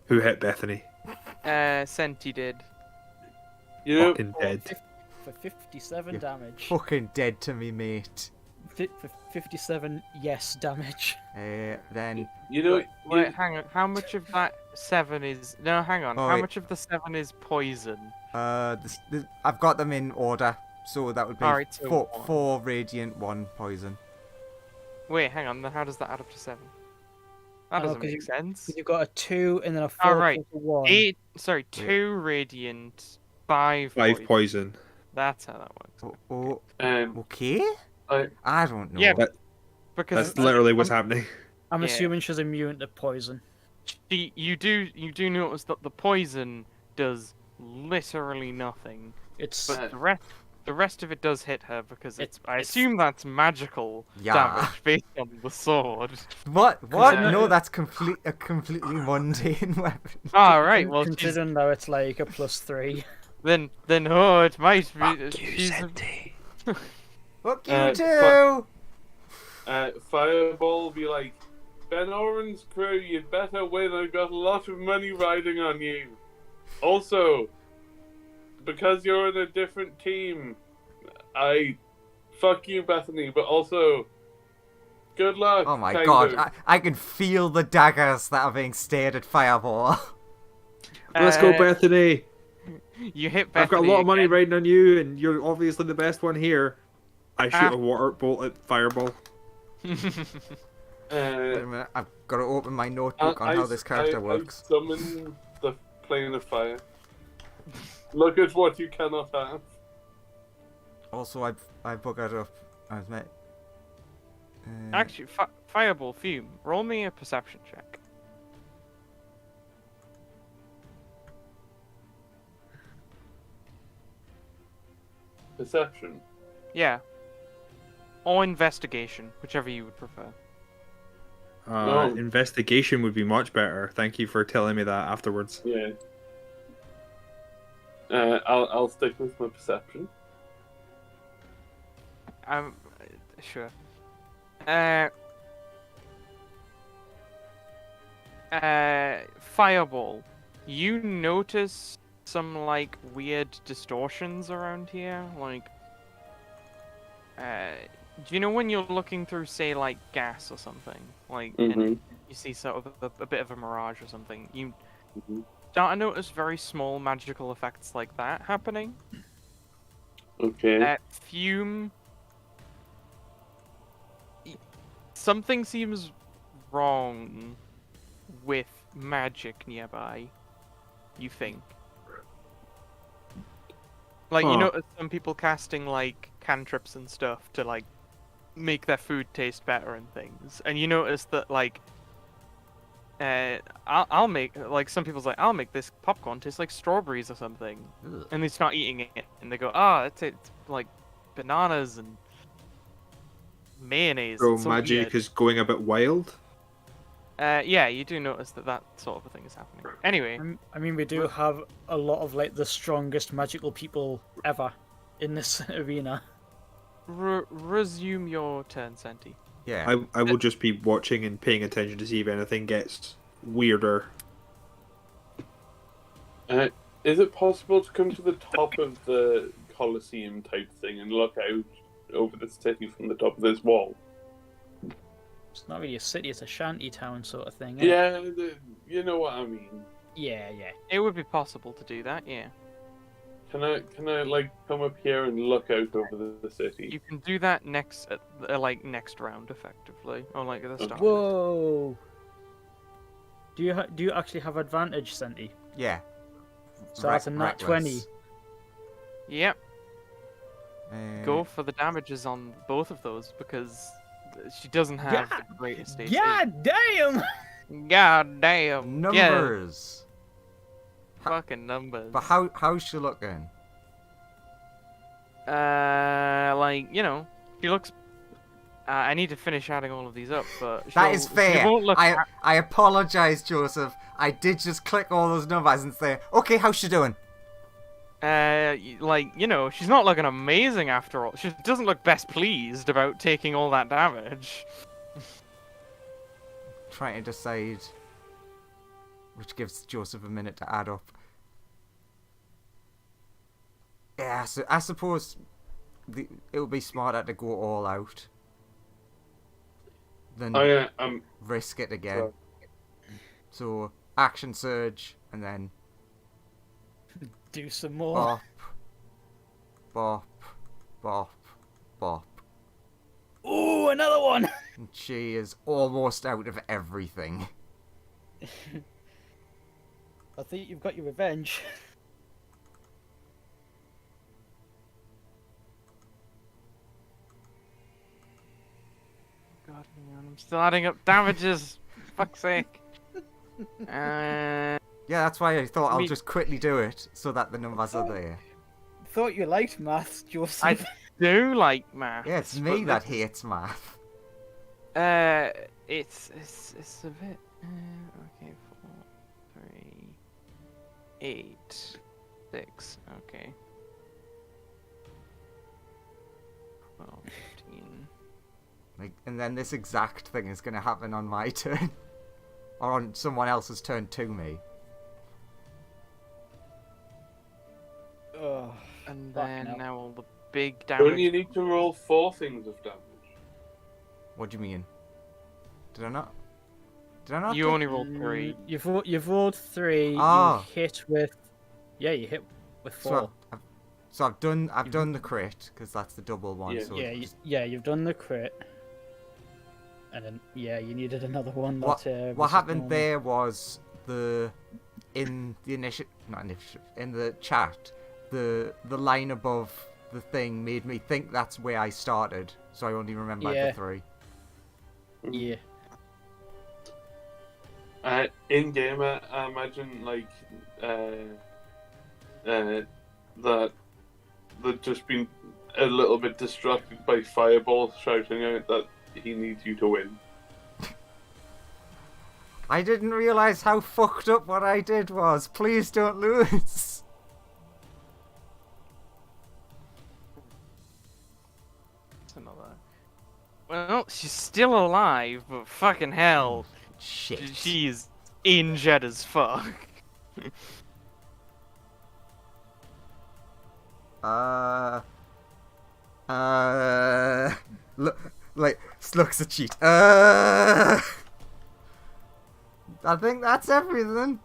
Who hit Bethany? Senti did. you know, Fucking dead. For 57 Yeah. damage. Fucking dead to me, mate. For 57 yes damage. Then you know, Wait, hang on. How much of that 7 is? No, hang on. Oh, How wait. much of the 7 is poison? I've got them in order, so that would be Alright, so one. 4 radiant, 1 poison. Wait, hang on. Then how does that add up to 7? That Oh, doesn't 'cause make you- sense. You've got a 2 and then a 4 Alright. plus a 1. 2 radiant, 5 5 poison. That's how that works. Oh, um, okay. I- I don't know. Yeah, That- Because That's literally what's happening. I'm Yeah. assuming she's immune to poison. you do notice that the poison does literally nothing, It's but the rest of it does hit her because I It's- assume that's magical Yeah. damage based on the sword. What? Consider- No, that's a completely mundane weapon. All right, well she's, considering now it's like a +3. then it might be. She's a- Fuck you Uh, too. Fireball will be like, Ben Oren's crew, you'd better win. I've got a lot of money riding on you. Also, because you're in a different team, fuck you, Bethany, but also, good luck. Oh my kind god, of. I can feel the daggers that are being stared at Fireball. Let's go, Uh, Bethany. You hit Bethany. I've got a lot of money again. riding on you, and you're obviously the best one here. I shoot Ah. a water bolt at Fireball. Wait a minute, I've got to open my notebook on how this character works. I summon the plane of fire. Look at what you cannot have. Also, I buggered up. I was met. Actually, Fireball Fume, roll me a perception check. Perception. Yeah. Or investigation, whichever you would prefer. No. Investigation would be much better. Thank you for telling me that afterwards. Yeah. I'll stick with my perception. Sure. Fireball. You notice some like weird distortions around here, like. Do you know when you're looking through, say, like gas or something, like, and Mm-hmm. you see sort of a bit of a mirage or something? You Mhm. start to notice very small magical effects like that happening. Okay. Fume. Something seems wrong with magic nearby. You think? Like you Huh. notice some people casting like cantrips and stuff to like make their food taste better and things. And you notice that like I'll make like some people's like I'll make this popcorn taste like strawberries or something, Ugh. and they start eating it and they go, ah, it's like bananas and mayonnaise. So It's so magic weird. is going a bit wild. Yeah, you do notice that sort of a thing is happening. Anyway, I mean, we do have a lot of like the strongest magical people ever in this arena. resume your turn, Senti. Yeah. I will just be watching and paying attention to see if anything gets weirder. Is it possible to come to the top of the Colosseum type thing and look out over the city from the top of this wall? It's not really a city; it's a shanty town sort of thing. Isn't it? Yeah, you know what I mean. Yeah. It would be possible to do that, yeah. Can I like come up here and look out over the city? You can do that next next round, effectively, or like at the start. Whoa! Do you actually have advantage, Senti? Yeah. So that's a nat 20. Yep. Uh, Go for the damages on both of those because she doesn't have the greatest AC. God damn! God damn. Yeah, numbers. fucking numbers. But how's she looking? Like, you know, she looks. I need to finish adding all of these up, but That is she fair. won't look. I apologize, Joseph. I did just click all those numbers and say, okay, how's she doing? Like, you know, she's not looking amazing after all. She doesn't look best pleased about taking all that damage. Trying to decide, which gives Joseph a minute to add up. Yeah, so I suppose it would be smarter to go all out than risk it again. Sorry. So action surge and then Do some more. bop, bop, bop, bop. Ooh, another one! And she is almost out of everything. I think you've got your revenge. God, man, I'm still adding up damages. Fuck's sake. Yeah, that's why I thought I'll Me- just quickly do it so that the numbers are there. Thought you liked maths, Joseph. I do like math. Yeah, it's me that hates math. It's a bit. Okay, 4, 3, 8, 6. Okay. 12, 15. Like, and then this exact thing is going to happen on my turn. Or on someone else's turn to me. Ugh. And Fuck then no. now all the big Don't you damage. need to roll 4 things of damage? What do you mean? Did I not? Did I not? You do- only rolled 3. You've rolled 3. Ah. You hit with. Yeah, you hit with 4. So I've done the crit because that's the double one. Yeah. So You've done the crit. And then you needed another one. What That, what was happened normal. there was in the chat, the line above the thing made me think that's where I started, so I only remembered Yeah. the 3. Yeah. In game, I imagine like that they've just been a little bit distracted by Fireball shouting out that he needs you to win. I didn't realize how fucked up what I did was. Please don't lose. That's another. Well, she's still alive, but fucking hell, Shit. she's injured as fuck. Look, like looks a cheat. I think that's everything.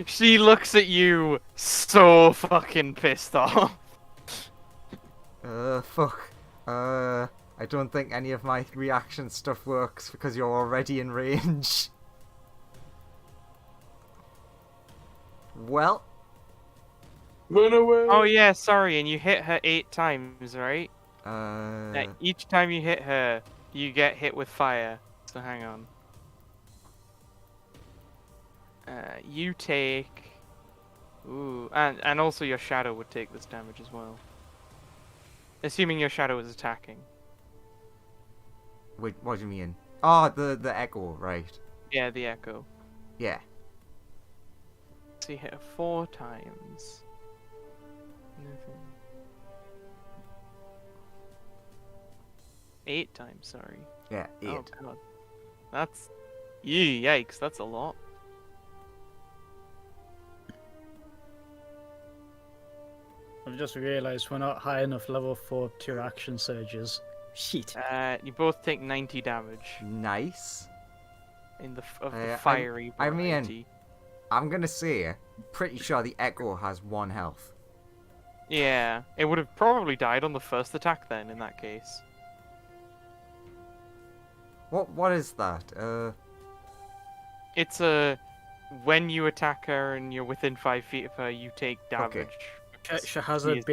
She looks at you so fucking pissed off. Fuck. I don't think any of my reaction stuff works because you're already in range. Well, Run away! Oh yeah, sorry, and you hit her 8 times, right? Each time you hit her, you get hit with fire. So hang on. You take... Ooh, and also your shadow would take this damage as well. Assuming your shadow is attacking. Wait, what do you mean? Oh, the echo, right? Yeah, the echo. Yeah. So you hit her 4 times. Nothing. 8 times, sorry. Yeah, 8. Oh god. That's... Yikes, that's a lot. I've just realised we're not high enough level for 2 action surges. Shit. You both take 90 damage Nice. in of the I'm- fiery I mean- variety. I'm gonna say, pretty sure the echo has 1 health. Yeah, it would have probably died on the first attack then, in that case. What is that? It's a... When you attack her and you're within 5 feet of her, you take damage. She has She a is-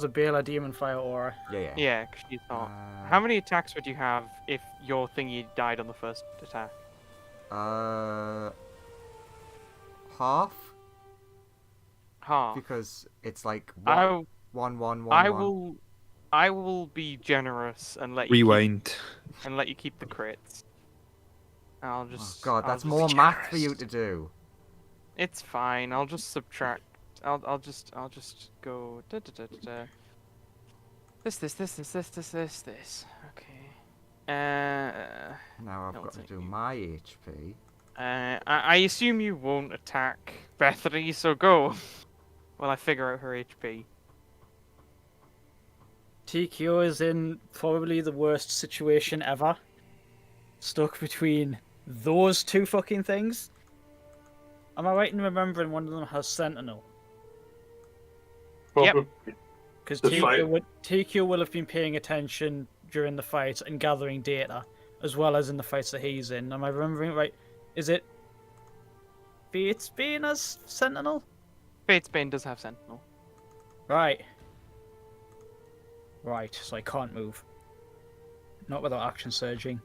Bela demon fire aura. Yeah. Yeah, 'cause she's hot. Uh, How many attacks would you have if your thingy died on the first attack? Half? Half. Because it's like I, 1. I will be generous and let you Rewind. keep the crits. I'll Oh just. god, I'll that's just- more math for you to do. It's fine. I'll just subtract. I'll just go. This. Okay. Now I've No, got to thank do you. my HP. I assume you won't attack Bethany, so go. While I figure out her HP. TQ is in probably the worst situation ever. Stuck between those 2 fucking things. Am I right in remembering one of them has Sentinel? Yep. Probably. Because The fight. TQ will have been paying attention during the fight and gathering data, as well as in the fights that he's in. Am I remembering right? Is it Fate's Bane as Sentinel? Fate's Bane does have Sentinel. Right. Right, so I can't move. Not without action surging.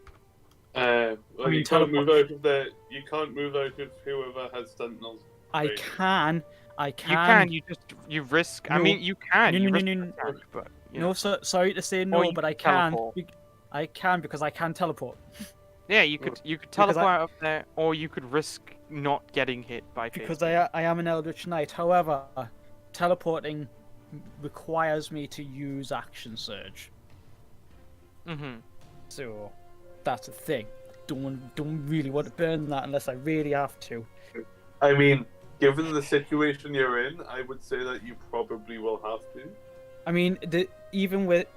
Well, I mean, you can't move teleport- out of the. You can't move out of whoever has sentinels. I Right. can. You can. You risk. I No. mean, you can. No, you no, risk no, an no. attack, but you No, know. sorry to say Or no, you but I can can. teleport. I can because I can teleport. Yeah, you could Because teleport I- out up there, or you could risk not getting hit by Fate's Because Bane. I am an Eldritch Knight. However, teleporting requires me to use action surge. Mhm. So that's a thing. Don't really want to burn that unless I really have to. I mean, given the situation you're in, I would say that you probably will have to. I mean, even with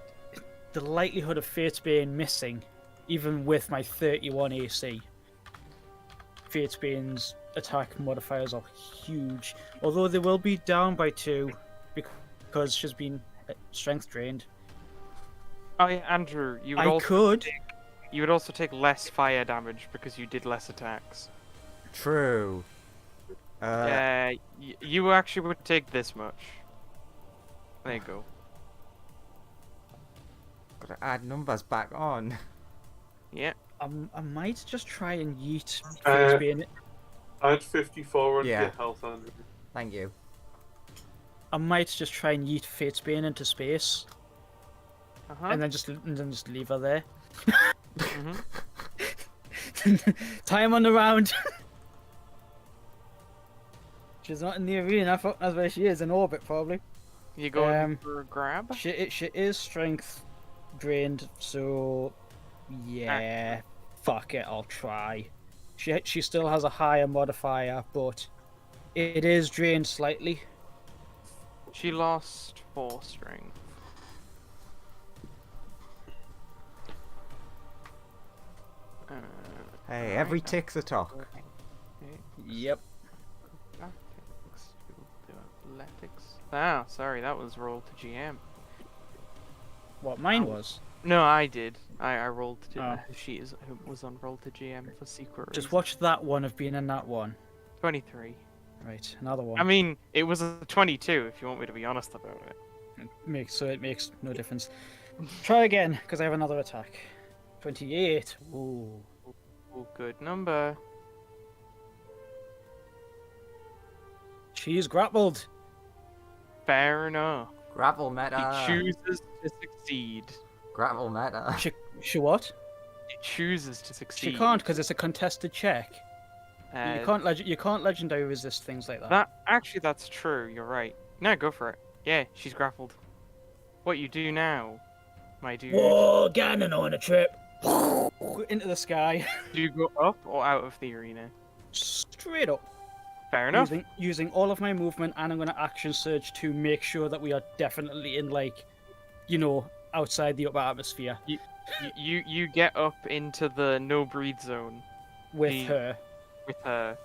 the likelihood of Fate's Bane missing, even with my 31 AC, Fate's Bane's attack modifiers are huge. Although they will be down by 2 because she's been strength drained. Oh yeah, Andrew, you would I also could. you would also take less fire damage because you did less attacks. True. You actually would take this much. There you go. Gotta add numbers back on. Yeah. I might just try and yeet Uh, Fate's Bane. Add 54 and Yeah. get health, Andrew. Thank you. I might just try and yeet Fate's Bane into space, and then just leave her there. Mhm. Time on the round. She's not in the arena. Fuck knows where she is. In orbit, probably. You going for a grab? She is strength drained, so yeah. Fuck it, I'll try. She still has a higher modifier, but it is drained slightly. She lost 4 strength. Hey, every tick's a talk. Yep. Athletics to athletics. Ah, sorry, that was rolled to GM. What mine was. No, I did. I rolled to. Oh. She was on roll to GM for secret. Just reasons. watch that one of being in that one. 23. Right, another one. I mean, it was a 22. If you want me to be honest about it. It makes no difference. Try again, because I have another attack. 28. Ooh. Oh, good number. She's grappled. Fair enough. Gravel He meta. chooses to succeed. Gravel meta. She what? He chooses to succeed. She can't, because it's a contested check. You can't legendary resist things like that. That's true. You're right. No, go for it. Yeah, she's grappled. What you do now, my dude? Whoa, Ganon on a trip. Into the sky. Do you go up or out of the arena? Straight up. Fair enough. Using all of my movement, and I'm going to action surge to make sure that we are definitely in, like, outside the upper atmosphere. You get up into the no breathe zone With her. with her.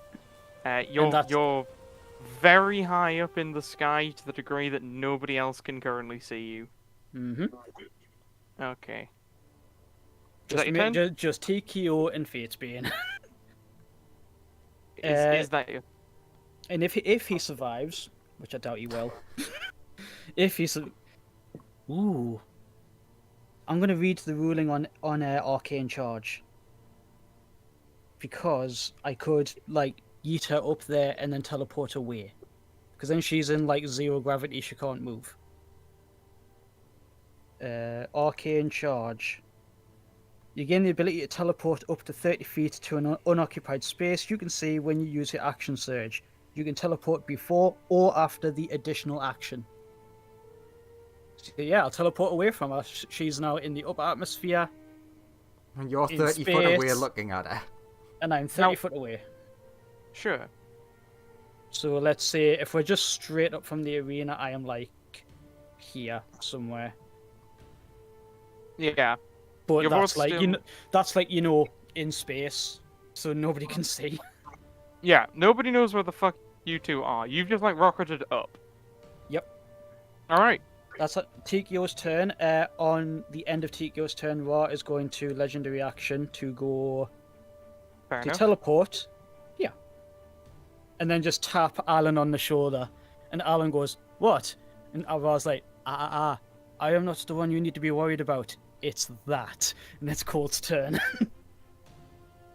that's- You're very high up in the sky to the degree that nobody else can currently see you. Mm-hmm. Okay. Is that your turn? Just TKO and Fatesbane. Is that your... And if he survives, which I doubt he will, if he ooh, I'm gonna read the ruling on Arcane Charge, because I could like yeet her up there and then teleport away, because then she's in like 0 gravity, she can't move. Arcane Charge. You gain the ability to teleport up to 30 feet to an unoccupied space you can see when you use your action surge. You can teleport before or after the additional action. So, yeah, I'll teleport away from her. She's now in the upper atmosphere. And you're In 30 foot away space. looking at her. And I'm 30 Now- foot away. Sure. So let's say if we're just straight up from the arena, I am like here somewhere. Yeah. But You're that's both like still- that's like in space, so nobody can see. Yeah, nobody knows where the fuck you two are. You've just like rocketed up. Yep. Alright. That's Tikio's turn. On the end of Tikio's turn, Ra is going to legendary action to go Fair to enough. teleport. Yeah. And then just tap Alan on the shoulder. And Alan goes, "What?" And Ra's like, I am not the one you need to be worried about. It's that." And it's Colt's turn.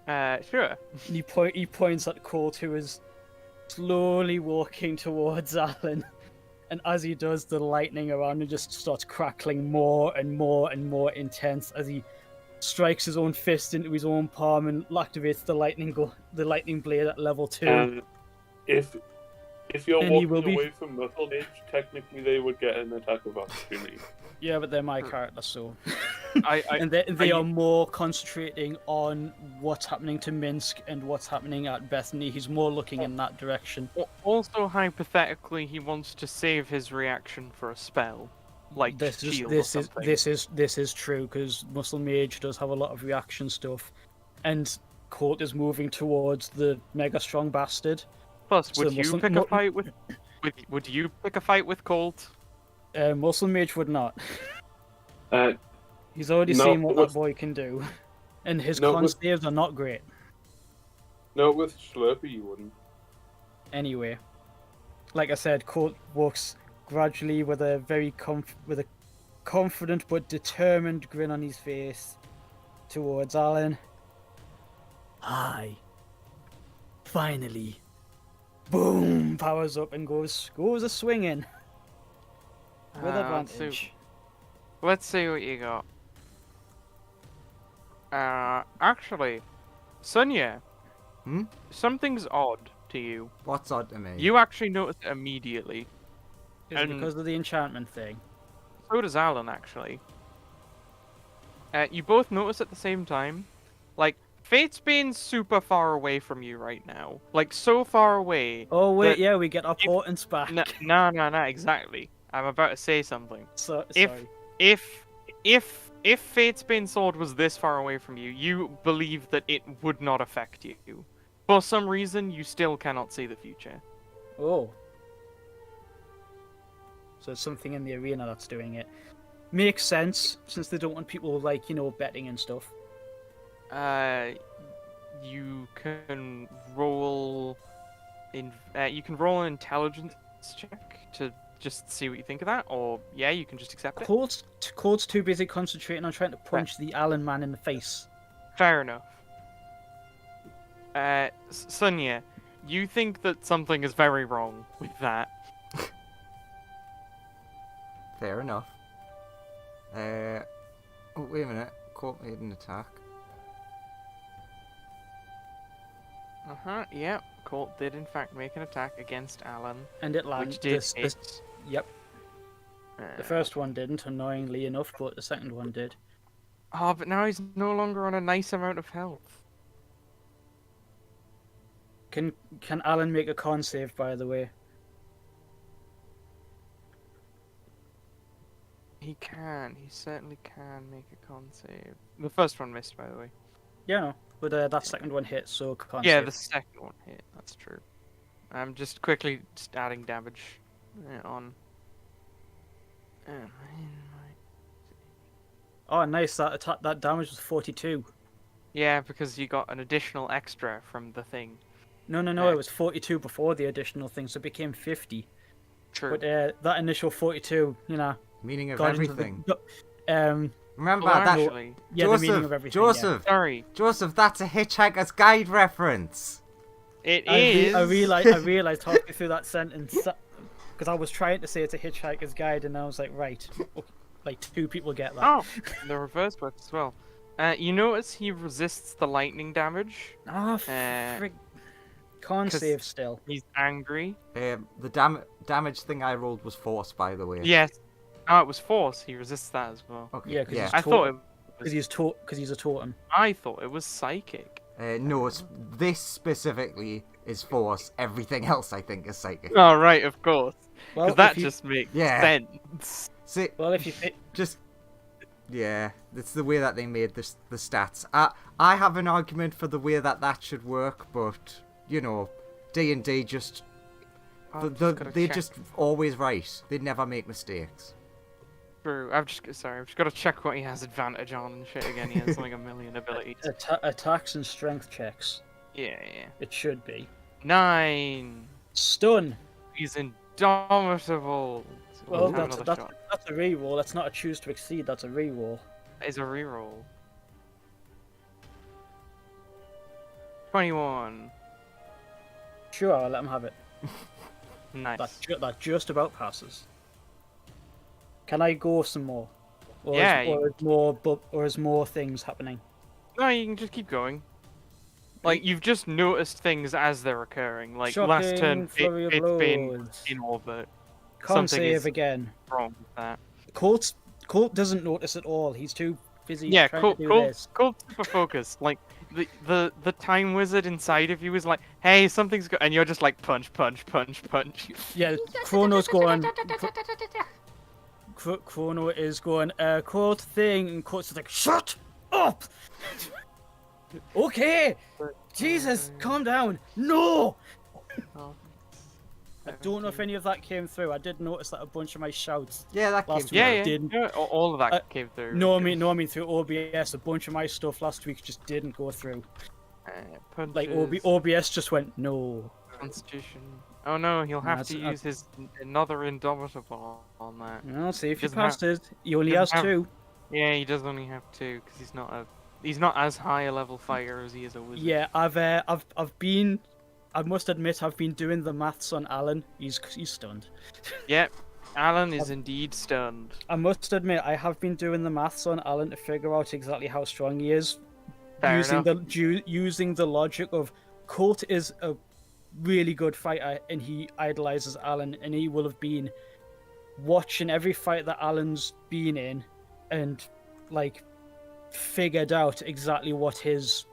Sure. And he points at Colt, who is slowly walking towards Alan. And as he does, the lightning around him just starts crackling more and more and more intense as he strikes his own fist into his own palm and activates the lightning blade at level 2. And if you're And he will walking be- away from Muscle Mage, technically they would get an attack of opportunity. Yeah, but they're my character, so. I And they are you- more concentrating on what's happening to Minsk and what's happening at Bethany. He's more looking in that direction. Also, hypothetically, he wants to save his reaction for a spell, like shield or something. This is true, because Muscle Mage does have a lot of reaction stuff, and Colt is moving towards the mega strong bastard. Plus, so would you Muslim- pick Mu- a fight with? Would you pick a fight with Colt? Muscle Mage would not. Uh, He's already No, seen what with- that boy can do, and his No, con with- saves are not great. no, with Slurpee you wouldn't. Anyway, like I said, Colt walks gradually with a very confident but determined grin on his face towards Alan. Hi. Finally. Boom! Powers up and goes a swinging. With advantage. Let's see what you got. Actually, Sonia. Hmm? Something's odd to you. What's odd to me? You actually notice it immediately. Is it because of the enchantment thing? So does Alan, actually. You both notice at the same time. Like, Fate's been super far away from you right now. Like, so far away. Oh wait, that- yeah, we get our portents back. No, exactly. I'm about to say something. Sorry. If Fate's Bane Sword was this far away from you, you believe that it would not affect you. For some reason, you still cannot see the future. Oh. So it's something in the arena that's doing it. Makes sense, since they don't want people, like, betting and stuff. You can roll an intelligence check to just see what you think of that, or yeah, you can just accept it. Colt's too busy concentrating on trying to punch the Alan man in the face. Fair enough. Sonia, you think that something is very wrong with that? Fair enough. Oh, wait a minute. Colt made an attack. Yeah. Colt did in fact make an attack against Alan, And it landed. which did hit. Yep. The first one didn't, annoyingly enough, but the second one did. Oh, but now he's no longer on a nice amount of health. Can Alan make a con save, by the way? He can. He certainly can make a con save. The first one missed, by the way. Yeah, no. But that second one hit, so con Yeah, save. the second one hit. That's true. I'm just quickly just adding damage on. Oh, nice. That damage was 42. Yeah, because you got an additional extra from the thing. No, it was 42 before the additional thing, so it became 50. True. But that initial 42, Meaning of got into everything. Remember Oh, that? actually, Yeah, the meaning of everything. Joseph, sorry. Joseph, that's a Hitchhiker's Guide reference. It Yeah. is. I realized halfway through that sentence because I was trying to say it's a Hitchhiker's Guide, and I was like, right, okay, like 2 people get that. Oh, the reverse works as well. You notice he resists the lightning damage. Ah, Uh, frick. Con 'cause- save still. He's angry. The damage thing I rolled was force, by the way. Yes. Oh, it was force. He resists that as well. Okay. Yeah, 'cause yeah. he's I thought it was. Because he's a totem. I thought it was psychic. No, this specifically is force. Everything else, I think, is psychic. Oh right, of course. Well, Because that if you, just makes Yeah. sense. See, well, if you fit, just yeah, it's the way that they made the stats. I have an argument for the way that should work, but D&D just they're just always right. They never make mistakes. True. I've just got to check what he has advantage on and shit again. He has like a million abilities. attacks and strength checks. Yeah. It should be 9. stun. He's indomitable. Well, Have that's another shot. a reroll. That's not a choose to exceed. That's a reroll. It's a reroll. 21. Sure, I'll let him have it. Nice. That just about passes. Can I go some more? Or Yeah, is more things happening? No, you can just keep going. Like, you've just noticed things as they're occurring. Like, last turn, Flurry of it's been blows. in orbit. Con something save is- again. Wrong with that. Colt doesn't notice at all. He's too busy Yeah, trying cool, to do cool, this. cool, super focused. Like, the time wizard inside of you is like, hey, something's good, and you're just like, punch, punch, punch, punch. Yeah, Chrono's going. Chrono is going, Colt thing, and Colt's like, shut up! Okay! Jesus, calm down! No! Oh. I don't know if any of that came through. I did notice that a bunch of my shouts. Yeah, that came Last through. Yeah, didn't. all of that came through. No, I mean through OBS. A bunch of my stuff last week just didn't go through. Like punches, OBS just went no. Constitution. Oh no, he'll have to That's- use his another indomitable on that. Well, see if he Doesn't have- passed it. He only has doesn't have- 2. Yeah, he does only have 2 because he's not as high a level fighter as he is a wizard. Yeah, I must admit I've been doing the maths on Alan. He's stunned. Yep. Alan is indeed stunned. I must admit I have been doing the maths on Alan to figure out exactly how strong he is. Fair Using the logic of Colt is a really good fighter and he idolizes Alan, and he will have been watching every fight that Alan's been in and like figured out exactly what his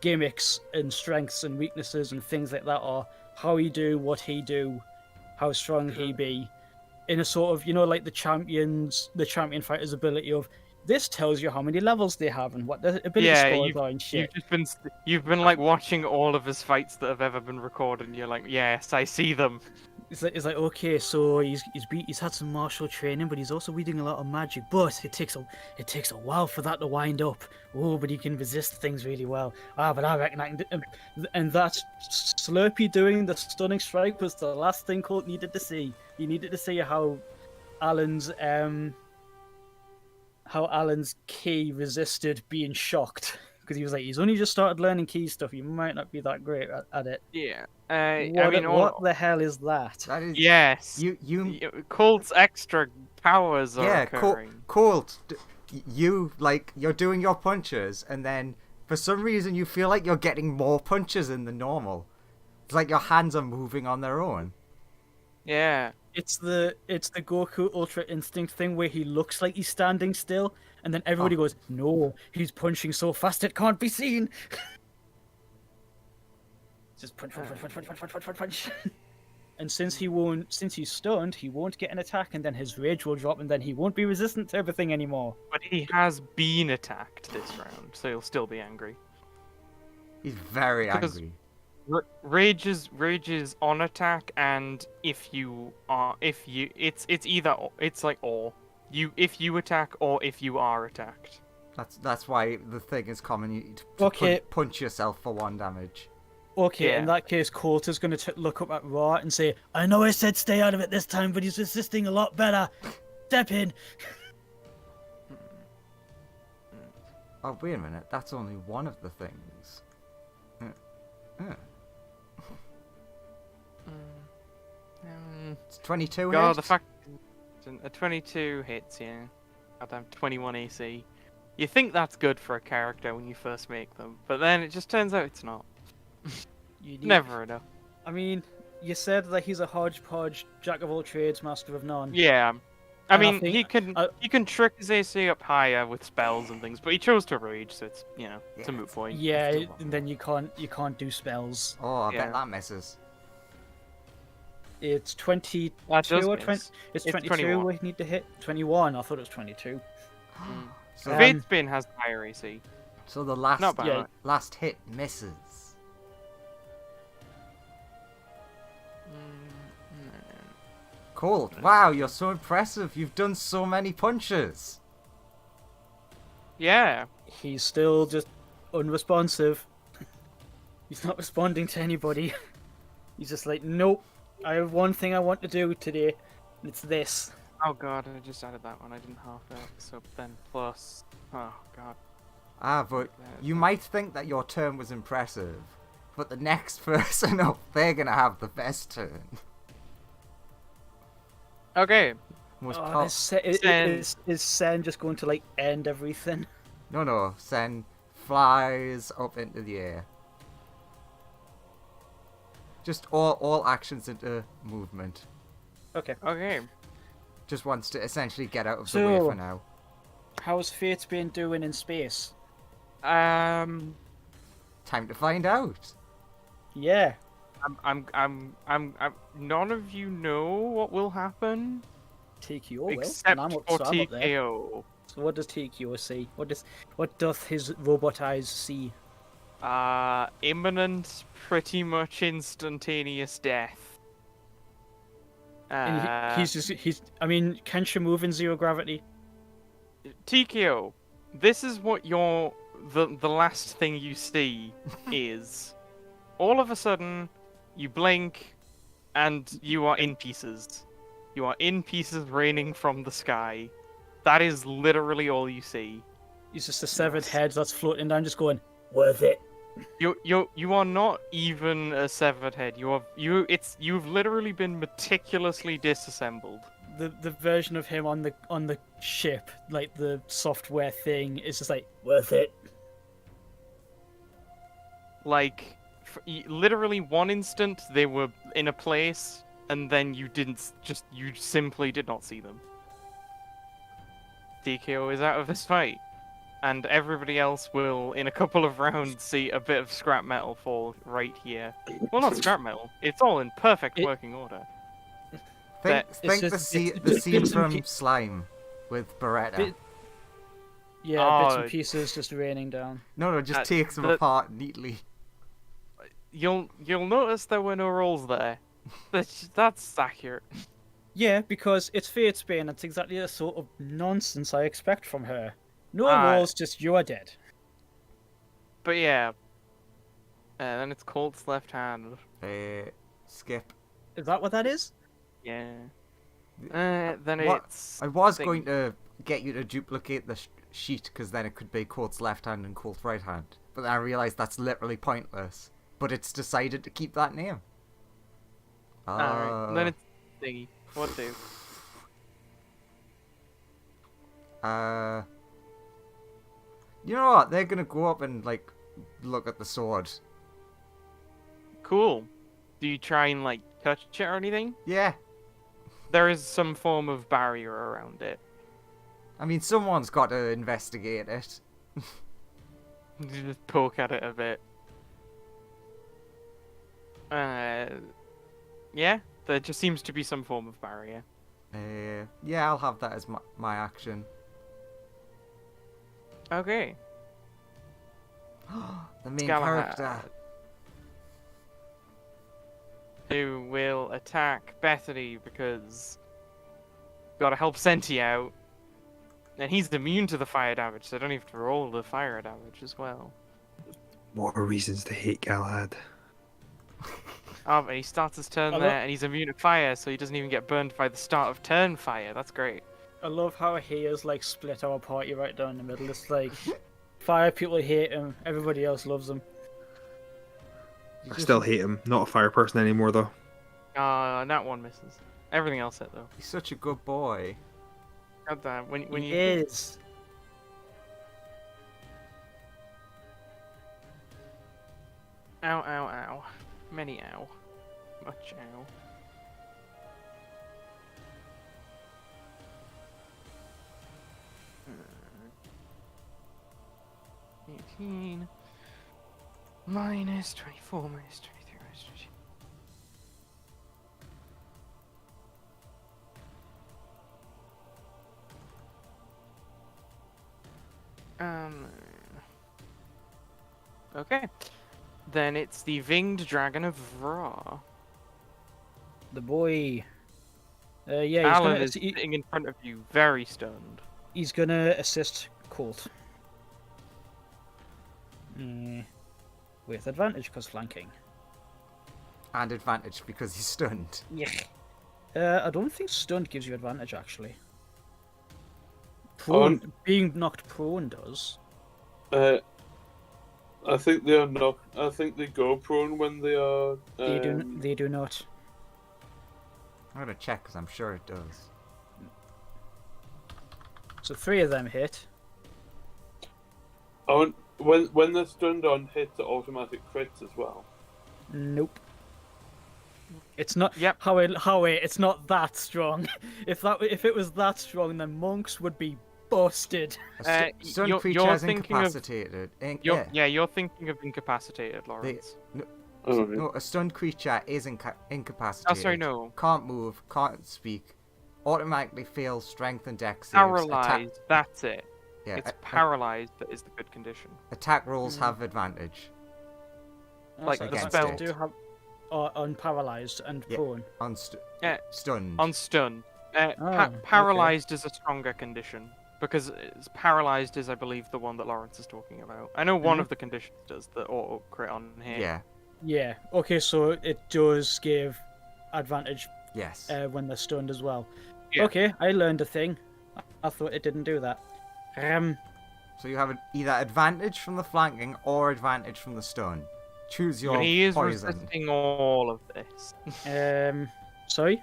gimmicks and strengths and weaknesses and things like that are, how he do what he do, how strong he be, in a sort of like the champion fighter's ability of this tells you how many levels they have and what their ability scores are and shit. You've been like watching all of his fights that have ever been recorded, and you're like, yes, I see them. It's like okay, so he's had some martial training, but he's also reading a lot of magic. But it takes a while for that to wind up. Oh, but he can resist things really well. But I reckon I can. And that Slurpee doing the stunning strike was the last thing Colt needed to see. He needed to see how Alan's key resisted being shocked, because he was like, he's only just started learning key stuff. He might not be that great at it. Yeah. What the hell is that? That is Yes. you. Colt's extra powers are Yeah, occurring. Colt. You you're doing your punches, and then for some reason you feel like you're getting more punches in than normal. It's like your hands are moving on their own. Yeah. It's the Goku Ultra Instinct thing where he looks like he's standing still, and then everybody goes, "No, he's punching so fast it can't be seen." Just punch. And since he's stunned, he won't get an attack, and then his rage will drop, and then he won't be resistant to everything anymore. But he has been attacked this round, so he'll still be angry. He's very Because- angry. Rage is on attack, and it's like or if you attack or if you are attacked. That's why the thing is common. You Okay. punch yourself for 1 damage. Okay, in Yeah. that case, Colt is going to look up at Raw and say, "I know I said stay out of it this time, but he's resisting a lot better. Step in." Oh, wait a minute. That's only one of the things. It's 22 God, hit? the fact a 22 hits, yeah. Goddamn 21 AC. You think that's good for a character when you first make them, but then it just turns out it's not. You need- Never enough. I mean, you said that he's a hodgepodge, jack of all trades, master of none. Yeah. I And I mean, think- he can trick his AC up higher with spells and things, but he chose to rage, so it's it's a moot point. Yeah, Still wrong. and then you can't do spells. Oh, I Yeah. bet that misses. It's 22 That does or miss. 20. It's 22 21. we need to hit. 21. I thought it was 22. So, Um, Fate Spin has higher AC. so the last Not bad. Yeah. last hit misses. Colt, wow, you're so impressive. You've done so many punches. Yeah. He's still just unresponsive. He's not responding to anybody. He's just like, nope. I have one thing I want to do today, and it's this. Oh god, I just added that one. I didn't half it. So then plus. Oh god. Ah, but you might think that your turn was impressive, but the next person up, they're gonna have the best turn. Okay. Most Oh, pro- is Sen just going to like end everything? No, Sen flies up into the air. Just all actions into movement. Okay. Okay. Just wants to essentially get out of the way So- for now. How's Fate been doing in space? Um. Time to find out. Yeah. I'm. None of you know what will happen TQO will. except and I'm for up, so I'm up there. TKO. So what does TQO see? What doth his robot eyes see? Imminent, pretty much instantaneous death. And I mean, can she move in zero gravity? TKO. This is what the last thing you see is. All of a sudden, you blink, and you are in pieces. You are in pieces raining from the sky. That is literally all you see. He's just a severed head that's floating down, just going, worth it. You are not even a severed head. You've literally been meticulously disassembled. The version of him on the ship, like the software thing, is just like, worth it. Like, literally one instant they were in a place, and then you simply did not see them. DKO is out of this fight, and everybody else will, in a couple of rounds, see a bit of scrap metal fall right here. Well, not scrap metal. It's all in perfect working order. Think It's the just- scene it's the just scene bits and from Slime with Beretta. Bit- Yeah, bits Oh. and pieces just raining down. No, just takes them the- apart neatly. You'll notice there were no rolls there. That's accurate. Yeah, because it's Fate's Bane. That's exactly the sort of nonsense I expect from her. No Ah. rules, just you are dead. But yeah. And then it's Colt's left hand. Skip. Is that what that is? Yeah. Then What? it's. I was thing. going to get you to duplicate the sheet because then it could be Colt's left hand and Colt's right hand. But then I realised that's literally pointless. But it's decided to keep that name. Alright. Then it's thingy. What do? You know what? They're gonna go up and like look at the sword. Cool. Do you try and like touch it or anything? Yeah. There is some form of barrier around it. I mean, someone's got to investigate it. You just poke at it a bit. Yeah, there just seems to be some form of barrier. Yeah, I'll have that as my action. Okay. The main Galahad. character. Who will attack Bethany because gotta help Senti out. And he's immune to the fire damage, so I don't have to roll the fire damage as well. What are reasons to hate Galahad? Oh, but he starts his turn there, and he's immune to fire, so he doesn't even get burned by the start of turn fire. That's great. I love how he has like split our party right down the middle. It's like fire people hate him, everybody else loves him. I still hate him. Not a fire person anymore, though. That one misses. Everything else hit though. He's such a good boy. God damn. When He you is. Ow, ow, ow. Many ow. Much ow. Uh, 18 minus 24 minus 23 minus 20. Okay. Then it's the Winged Dragon of Ra. The boy. Yeah, Alan is sitting in front of you, very stunned. he's gonna assist Colt. With advantage because flanking. And advantage because he's stunned. Yeah. I don't think stunned gives you advantage actually. Being knocked prone does. I think they are not. I think they go prone when they are. They do not. I'm gonna check because I'm sure it does. So 3 of them hit. When they're stunned on hit, the automatic crits as well. Nope. It's not. Yep. Howie, it's not that strong. If it was that strong, then monks would be busted. A stunned you're creature is thinking of- incapacitated. You're thinking of incapacitated, Lawrence. No, a stunned creature is incapacitated. Oh, sorry, no. Can't move, can't speak, automatically fails strength and dex saves. Paralyzed, that's it. Yeah, It's paralyzed that is the good condition. attack rolls have advantage. Like So the against spell. it. do have unparalyzed and Yeah. prone. Stunned. On stun. okay. Paralyzed is a stronger condition. Because paralyzed is, I believe, the one that Lawrence is talking about. I know one of the conditions does the auto crit on here. Yeah. Yeah. Okay, so it does give advantage Yes. when they're stunned as well. Yeah. Okay, I learned a thing. I thought it didn't do that. So you have either advantage from the flanking or advantage from the stun. Choose your But he is poison. resisting all of this. Sorry.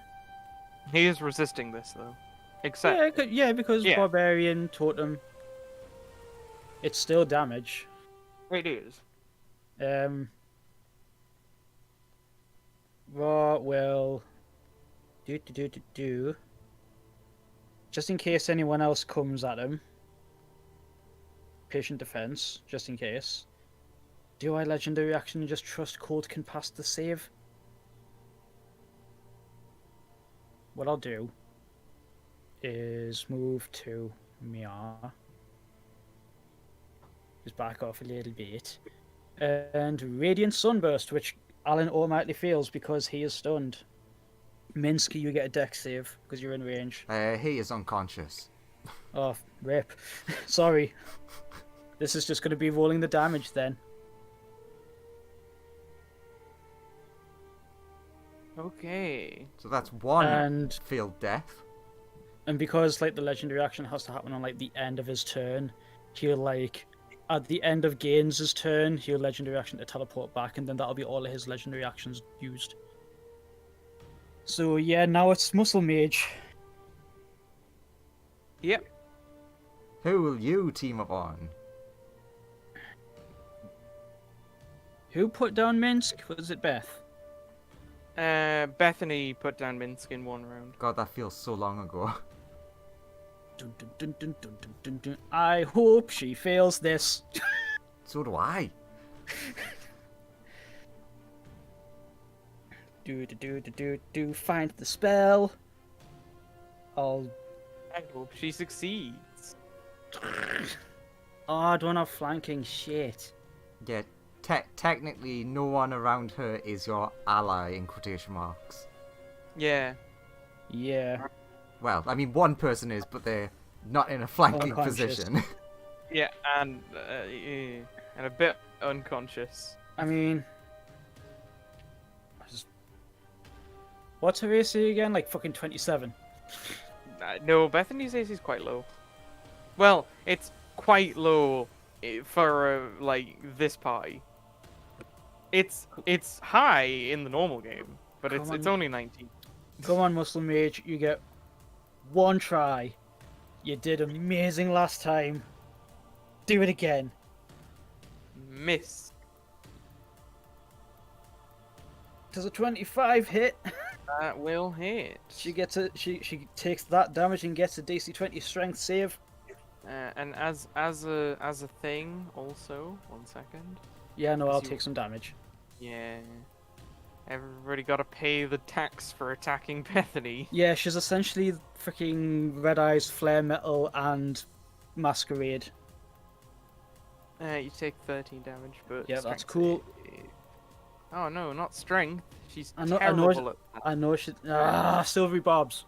He is resisting this, though. Except, Because Yeah. barbarian totem. It's still damage. it is. Raw will do. Just in case anyone else comes at him. Patient defense, just in case. Do I legendary action and just trust Colt can pass the save? What I'll do is move to Mia. Just back off a little bit. And Radiant Sunburst, which Alan automatically fails because he is stunned. Minsky, you get a dex save because you're in range. He is unconscious. Oh, rip. Sorry. This is just going to be rolling the damage then. Okay. So that's one And field death. because like the legendary action has to happen on like the end of his turn, he'll like at the end of Gaines' turn, he'll legendary action to teleport back, and then that'll be all of his legendary actions used. So yeah, now it's Muscle Mage. Yep. Who will you team up on? Who put down Minsk? Was it Beth? Bethany put down Minsk in one round. God, that feels so long ago. Dun, dun, dun, dun, dun, dun, dun, dun. I hope she fails this. So do I. Do. Find the spell. I'll. I hope she succeeds. Oh, I don't have flanking. Shit. Yeah, technically no one around her is your ally, in quotation marks. Yeah. Yeah. Well, I mean one person is, but they're not in a flanking Unconscious. position. Yeah, and a bit unconscious. I mean. What's her AC again? Like fucking 27. No, Bethany's AC is quite low. Well, it's quite low for like this party. It's high in the normal game, but Come it's on. only 19. Come on, Muscle Mage. You get one try. You did amazing last time. Do it again. Miss. Does a 25 hit? That will hit. She gets a she takes that damage and gets a DC 20 strength save. And as a thing, also 1 second. Yeah, no, I'll You- take some damage. Yeah. Everybody got to pay the tax for attacking Bethany. Yeah, she's essentially freaking Red Eyes, Flare Metal, and Masquerade. You take 13 damage, but Yeah, that's strength cool. save. Oh no, not strength. She's I know- terrible at that. I know she. Silvery Bobs.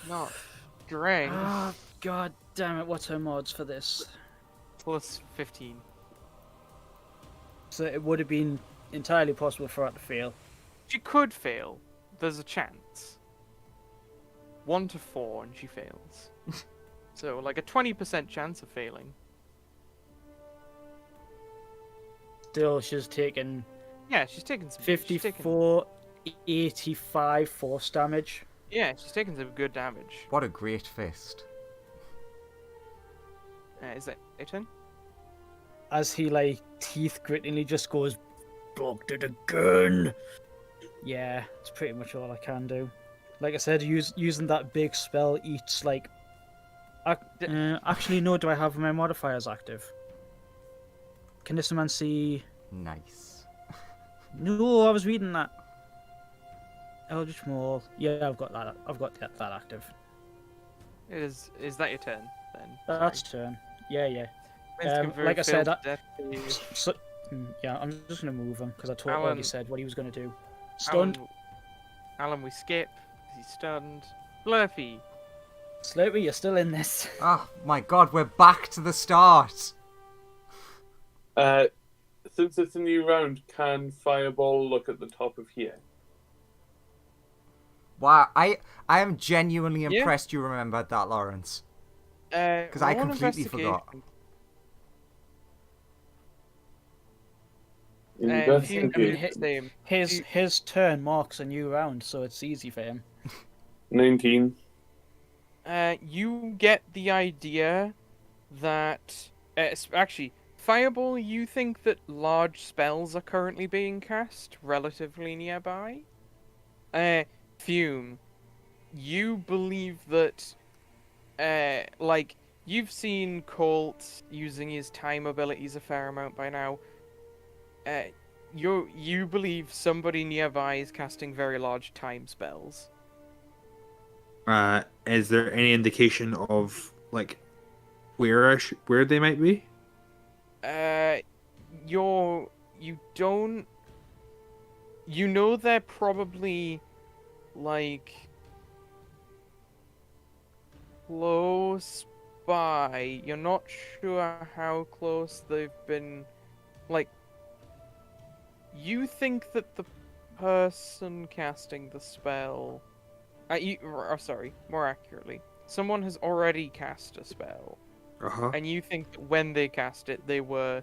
Not strength. Ah, god damn it! What's her mods for this? Plus 15. So it would have been entirely possible for her to fail. She could fail. There's a chance. 1 to 4 and she fails. So like a 20% chance of failing. Still, she's taken Yeah, she's taken some. she's taken- 54, 85 force damage. Yeah, she's taken some good damage. What a great fist. Is that your turn? As he like teeth grittingly just goes, "Blocked it again." Yeah, it's pretty much all I can do. Like I said, using that big spell eats like. Actually, no. Do I have my modifiers active? Kinesiomancy. Nice. No, I was reading that. Eldritch Maul. Yeah, I've got that. I've got that active. Is that your turn then? That's turn. Yeah, yeah. Mine's convert like I said, failed death save. So, yeah, I'm just gonna move him because I told Alan- already said what he was gonna do. Stunned. Alan, we skip. He's stunned. Slurpee. Slurpee, you're still in this. Oh my god, we're back to the start. Since it's a new round, can Fireball look at the top of here? Wow, I am genuinely Yeah. impressed you remembered that, Lawrence. Because I roll completely forgot. investigation. Investigate. Same. His turn marks a new round, so it's easy for him. 19. You get the idea that actually, Fireball. You think that large spells are currently being cast relatively nearby. Fume. You believe that, like you've seen Colt using his time abilities a fair amount by now. You believe somebody nearby is casting very large time spells. Is there any indication of like where they might be? you don't. You know they're probably like close by. You're not sure how close they've been. Like, you think that the person casting the spell. Sorry, more accurately, someone has already cast a spell, Uh-huh. and you think that when they cast it, they were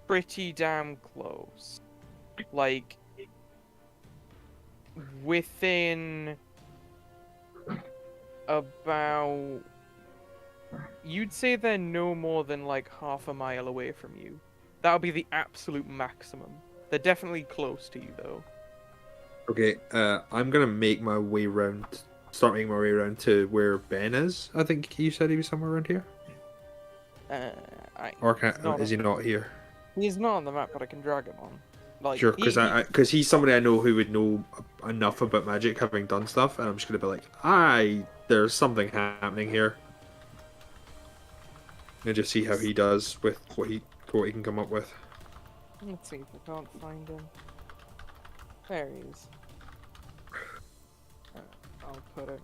pretty damn close. Like, within about. You'd say they're no more than like half a mile away from you. That would be the absolute maximum. They're definitely close to you, though. Okay, I'm gonna start making my way around to where Ben is. I think you said he was somewhere around here. Or is he not here? He's not on the map, but I can drag him on. Like, Sure, because he's somebody I know who would know enough about magic, having done stuff, and I'm just gonna be like, there's something happening here, and just see how he does with what he can come up with. Let's see if we can't find him. There he is. I'll put him.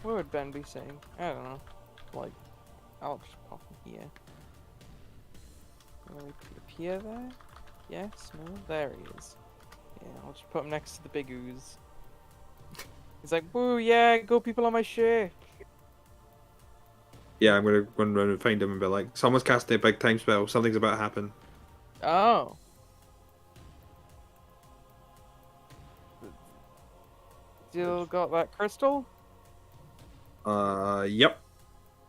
What would Ben be saying? I don't know. Like, I'll just pop him here. Will he appear there? Yes? No? There he is. Yeah, I'll just put him next to the big ooze. He's like, woo, yeah, go people on my ship. Yeah, I'm gonna run around and find him and be like, someone's casting a big time spell. Something's about to happen. Oh. Still got that crystal? Yep.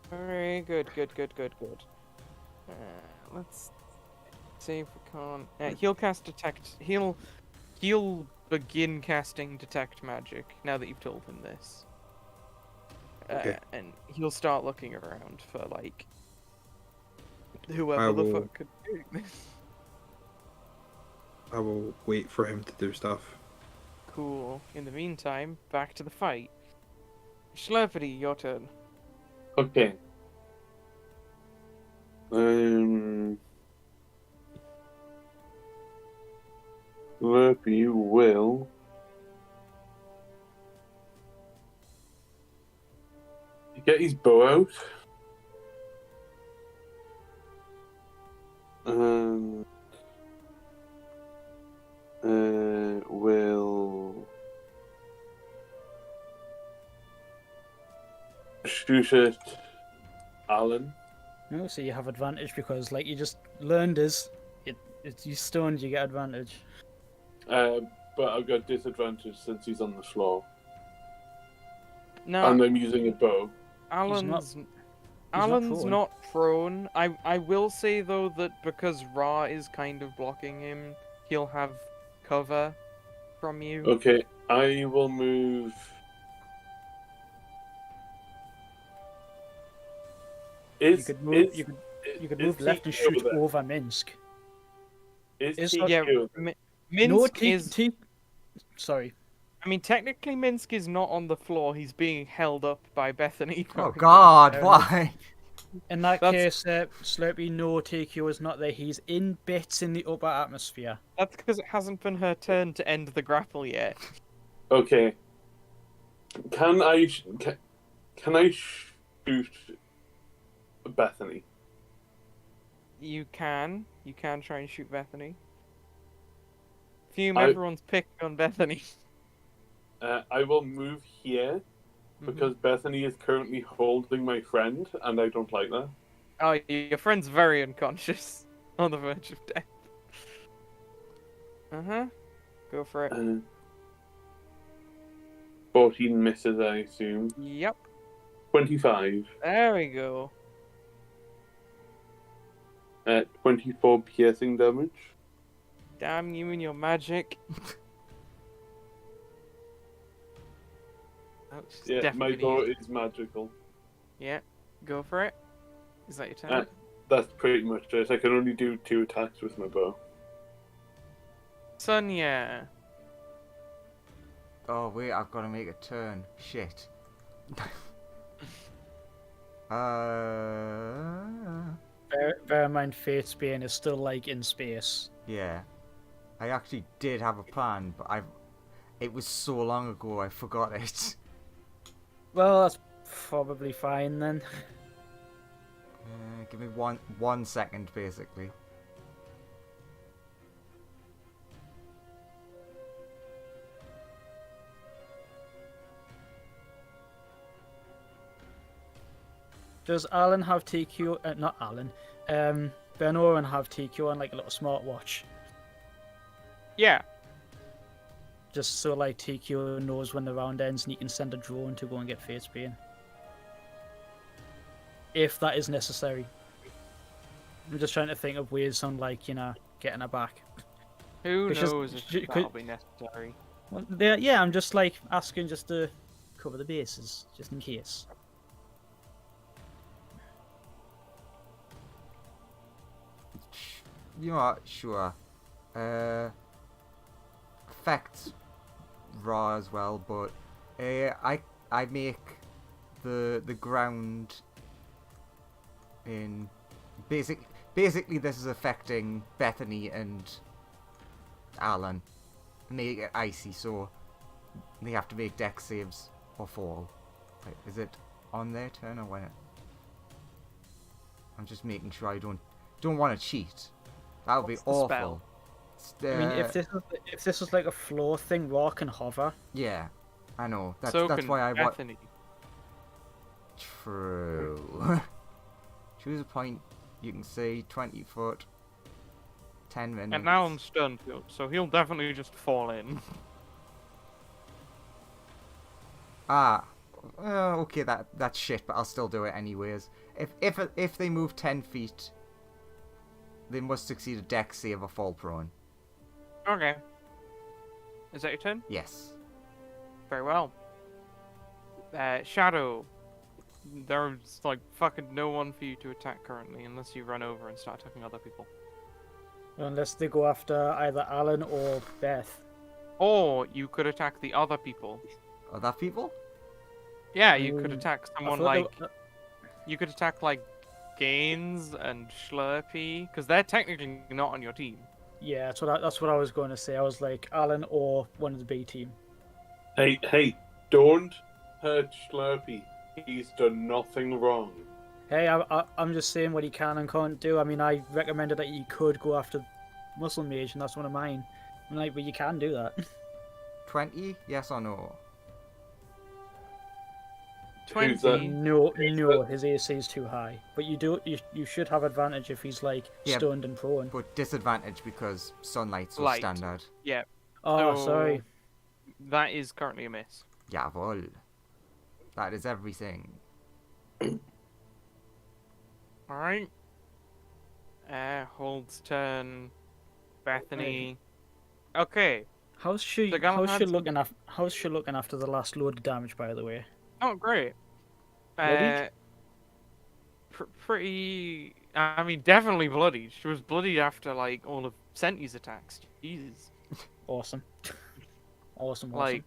Very good. Let's see if we can't. He'll cast detect. He'll begin casting detect magic now that you've told him this. Okay. And he'll start looking around for like whoever the fuck could do this. I will wait for him to do stuff. Cool. In the meantime, back to the fight. Schlerpity, your turn. Okay. Slurpee will get his bow out. Will shoot at Alan. No, so you have advantage because, like, you just learned you stoned, you get advantage. But I've got disadvantage since he's on the floor. No, And I'm using a bow. Alan's prone. not prone. I will say though that because Ra is kind of blocking him, he'll have cover from you. Okay, I will move. You could move left and shoot over over Minsk. there. Is Is TQ Yeah, over there? Minsk is. Sorry. I mean, technically, Minsk is not on the floor. He's being held up by Bethany. Oh God, Um, why? In that That's- case, Slurpee, no, TQ is not there. He's in bits in the upper atmosphere. That's because it hasn't been her turn to end the grapple yet. Okay. Can I shoot Bethany? You can try and shoot Bethany. Fume, I- everyone's picked on Bethany. I will move here because Bethany is currently holding my friend, and I don't like that. Oh, your friend's very unconscious, on the verge of death. Go for it. 14 misses, I assume. Yep. 25. There we go. 24 piercing damage. Damn you and your magic. Oh, she's Yeah, my definitely bow gonna use- is magical. Yeah, go for it. Is that your turn? That's pretty much it. I can only do 2 attacks with my bow. Sonia. Oh wait, I've got to make a turn. Shit. Bear in mind, Fate's Bane is still like in space. Yeah. I actually did have a plan, but it was so long ago I forgot it. Well, that's probably fine then. Give me one second, basically. Does Alan have TQ? Not Alan. Ben Owen have TQ on like a little smartwatch, Yeah. just so like TQ knows when the round ends and he can send a drone to go and get Fate's Bane. If that is necessary. I'm just trying to think of ways on like, getting her back. Who It's just- knows if ju- that'll be necessary? Well, yeah, I'm just like asking just to cover the bases, just in case. You know what? Sure. Affects Raw as well, but I make the ground in basically this is affecting Bethany and Alan. Make it icy, so they have to make deck saves or fall. Wait, is it on their turn or when? I'm just making sure I don't want to cheat. That would be What's the awful. spell? I mean, if this was like a floor thing, Raw can hover. Yeah, I know. That's So that's can why I want. Bethany. True. Choose a point. You can see 20 foot. 10 minutes. And now I'm stunned, so he'll definitely just fall in. Okay, that's shit, but I'll still do it anyways. If they move 10 feet, they must succeed a dex save or fall prone. Okay. Is that your turn? Yes. Very well. Shadow. There's like fucking no one for you to attack currently unless you run over and start attacking other people. Unless they go after either Alan or Beth. Or you could attack the other people. Are that people? Yeah, you could Mm, attack I someone thought like... You could attack like Gaines and Schlurpy, because they're technically not on your team. Yeah, that's what I was going to say. I was like Alan or one of the B team. Hey, don't hurt Slurpee. He's done nothing wrong. Hey, I'm just saying what he can and can't do. I mean, I recommended that you could go after Muscle Mage, and that's one of mine. I'm like, but you can do that. 20? Yes or no? 20. Who's that? No, his AC is too high. But you should have advantage if he's like Yeah. stunned and prone. But disadvantage because sunlight's so Light. standard. Yeah, Oh, so- sorry. that is currently a miss. Jawohl. That is everything. Alright. Hold's turn. Bethany. Okay. How's she The Galahad's- looking after the last load of damage, by the way? Oh, great. Bloodied? Pretty... I mean, definitely bloodied. She was bloodied after, like, all of Senti's attacks. Jesus. Awesome. Awesome. Like...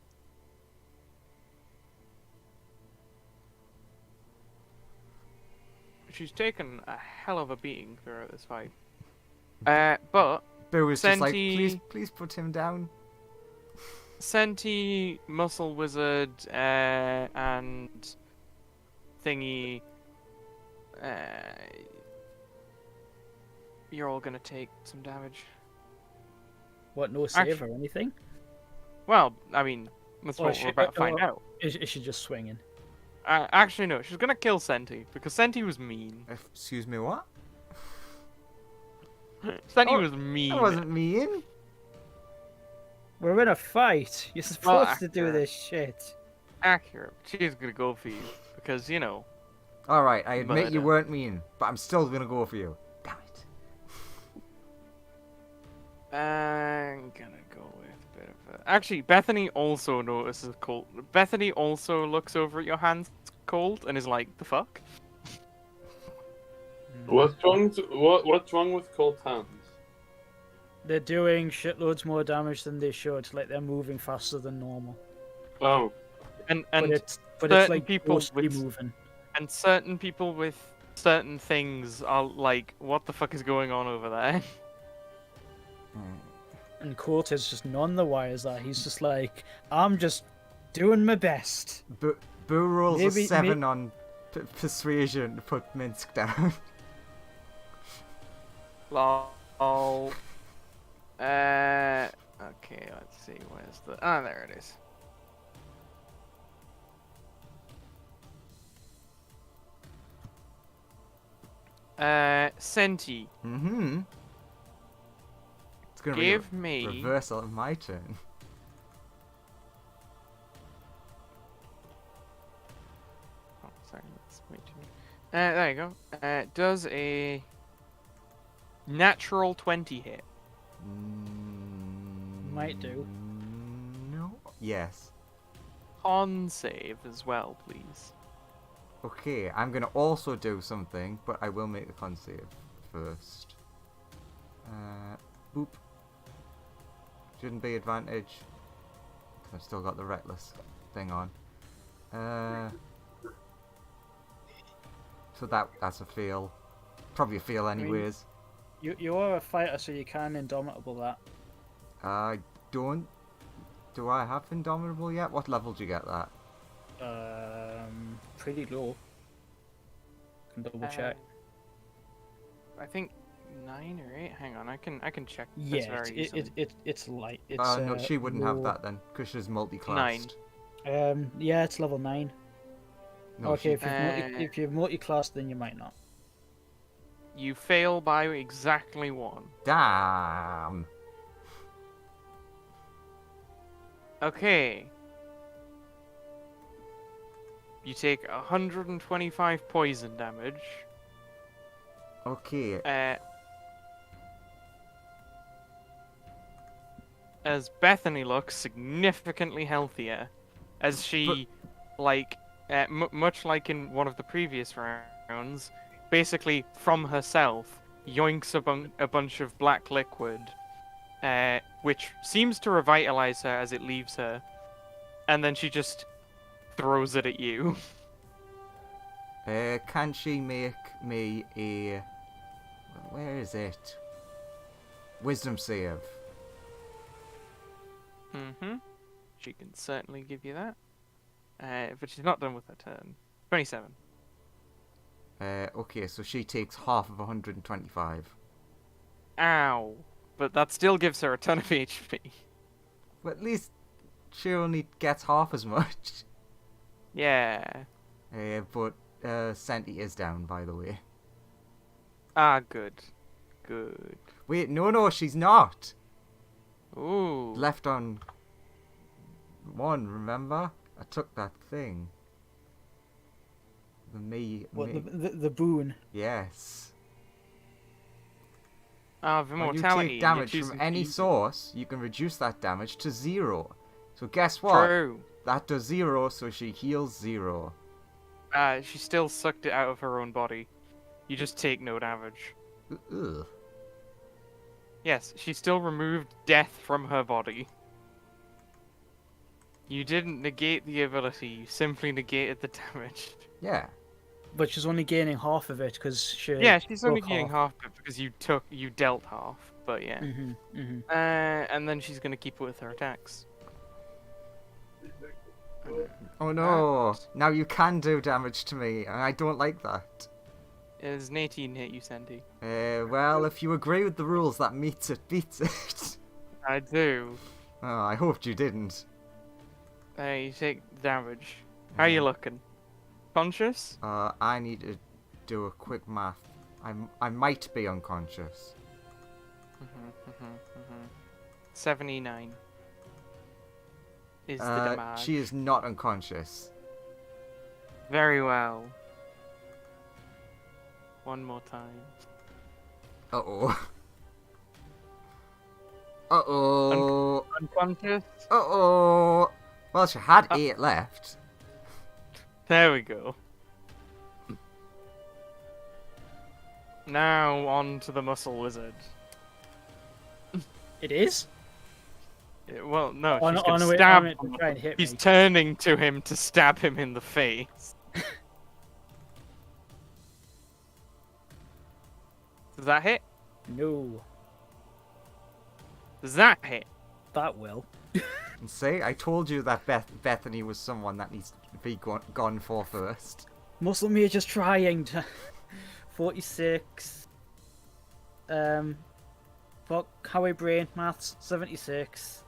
She's taken a hell of a beating throughout this fight. But Boo was just like, Senti- please put him down. Senti, Muscle Wizard, and Thingy, you're all gonna take some damage. What? No save or anything? Well, I mean, that's Oh, what shit, we're about to find oh. out. Is she just swinging? Actually, no, she's gonna kill Senti, because Senti was mean. Excuse me, what? Senti Oh, was mean. That wasn't mean. We're in a fight. You're supposed to do accurate. this shit. Accurate. She's gonna go for you, because, you know, Alright, I admit you Murder. weren't mean, but I'm still gonna go for you. Damn it. I'm gonna go with a bit of a... Actually, Bethany also notices cold. Bethany also looks over at your hands cold and is like, the fuck? What's wrong with cold hands? They're doing shitloads more damage than they should. Like they're moving faster than normal. Oh, And But it's certain like people mostly with- moving. and certain people with certain things are like, what the fuck is going on over there? And Colt is just none the wiser. He's just like, I'm just doing my best. Boo rolls a Maybe- 7 on persuasion to put Minsk down. Lol. Okay, let's see. Where's the? Ah, there it is. Senti, Mm-hmm. It's gonna be give a me. reversal of my turn. Oh, sorry, let's wait. There you go. Does a natural 20 hit? Might do. No. Yes. Con save as well, please. Okay, I'm gonna also do something, but I will make the con save first. Boop. Shouldn't be advantage. I've still got the reckless thing on. So that's a fail. Probably a fail mean- anyways. You are a fighter, so you can indomitable that. I don't. Do I have Indomitable yet? What level do you get that? Pretty low. Can double check. I think 9 or 8. Hang on, I can check this Yeah, very easily. it's light. It's No, she wouldn't have low. that then, because she's multi-classed. Yeah, it's level 9. No, Okay, she- if you've multi-classed, then you might not. You fail by exactly 1. Damn. Okay. You take 125 poison damage. Okay. As Bethany looks significantly healthier, as she, much like in one of the previous rounds, basically from herself yoinks a bunch of black liquid, which seems to revitalize her as it leaves her, and then she just throws it at you. Can she make me a... Where is it? Wisdom save. Mm-hmm. She can certainly give you that. But she's not done with her turn. 27. Okay, so she takes half of 125. Ow. But that still gives her a ton of HP. Well, at least she only gets half as much. Yeah. But Senti is down, by the way. Ah, good. Good. Wait, no, she's not. Ooh. Left on 1, remember? I took that thing. What the boon? Yes. Ah, of When you immortality. take you're damage from choosing any to use it. source, you can reduce that damage to 0. So guess what? True. That does 0, so she heals 0. She still sucked it out of her own body. You just take no damage. Ugh. Yes, she still removed death from her body. You didn't negate the ability, you simply negated the damage. Yeah. But she's only gaining half of it because she. Yeah, she's only took getting half of it because you dealt half, but yeah. And then she's gonna keep it with her attacks. Oh no! Now you can do damage to me, and I don't like that. Is an 18 hit you, Senti? Well, if you agree with the rules, that beats it. I do. Oh, I hoped you didn't. You take damage. How you looking? Conscious? I need to do a quick math. I might be unconscious. 79 is the damage. She is not unconscious. Very well. One more time. Uh-oh. Uh-oh. Unconscious? Uh-oh. Well, she had 8 left. There we go. Now on to the muscle wizard. It is. Well, no, On- she's on gonna a way- stab on it to him. try and hit He's me. turning to him to stab him in the face. Does that hit? No, Does that hit? that will. And see, I told you that Bethany was someone that needs to be gone for first. Muscle Mage is trying to. 46. Fuck, Howie Brain Maths, 76.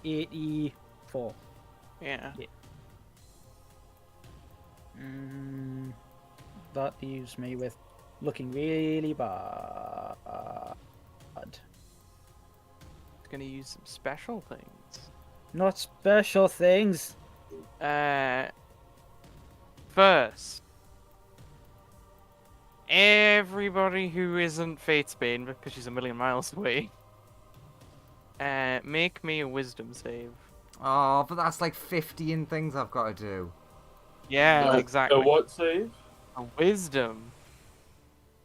84. Yeah. That leaves me with looking really bad. It's gonna use some special things. Not special things. First, everybody who isn't Fatesbane, because she's a million miles away, make me a wisdom save. Oh, but that's like 15 things I've got to do. Yeah, exactly. A what save? A wisdom.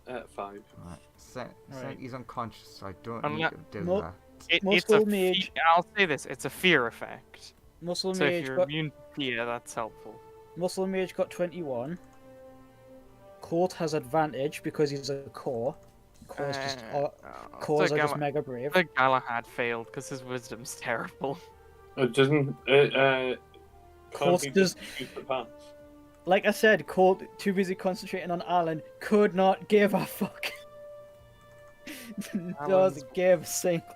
5. Right. Right. He's unconscious, so I don't Unless- need to do Mo- that. It's a Muscle Mage. I'll say this: it's a fear effect. Muscle So if Mage you're got immune to fear, that's helpful. Muscle Mage got 21. Colt has advantage because he's a core. Cores So are just mega brave. The Galahad failed because his wisdom's terrible. It doesn't. Colt can't does. use the pants. Like I said, Colt, too busy concentrating on Alan, could not give a fuck. Doesn't give a single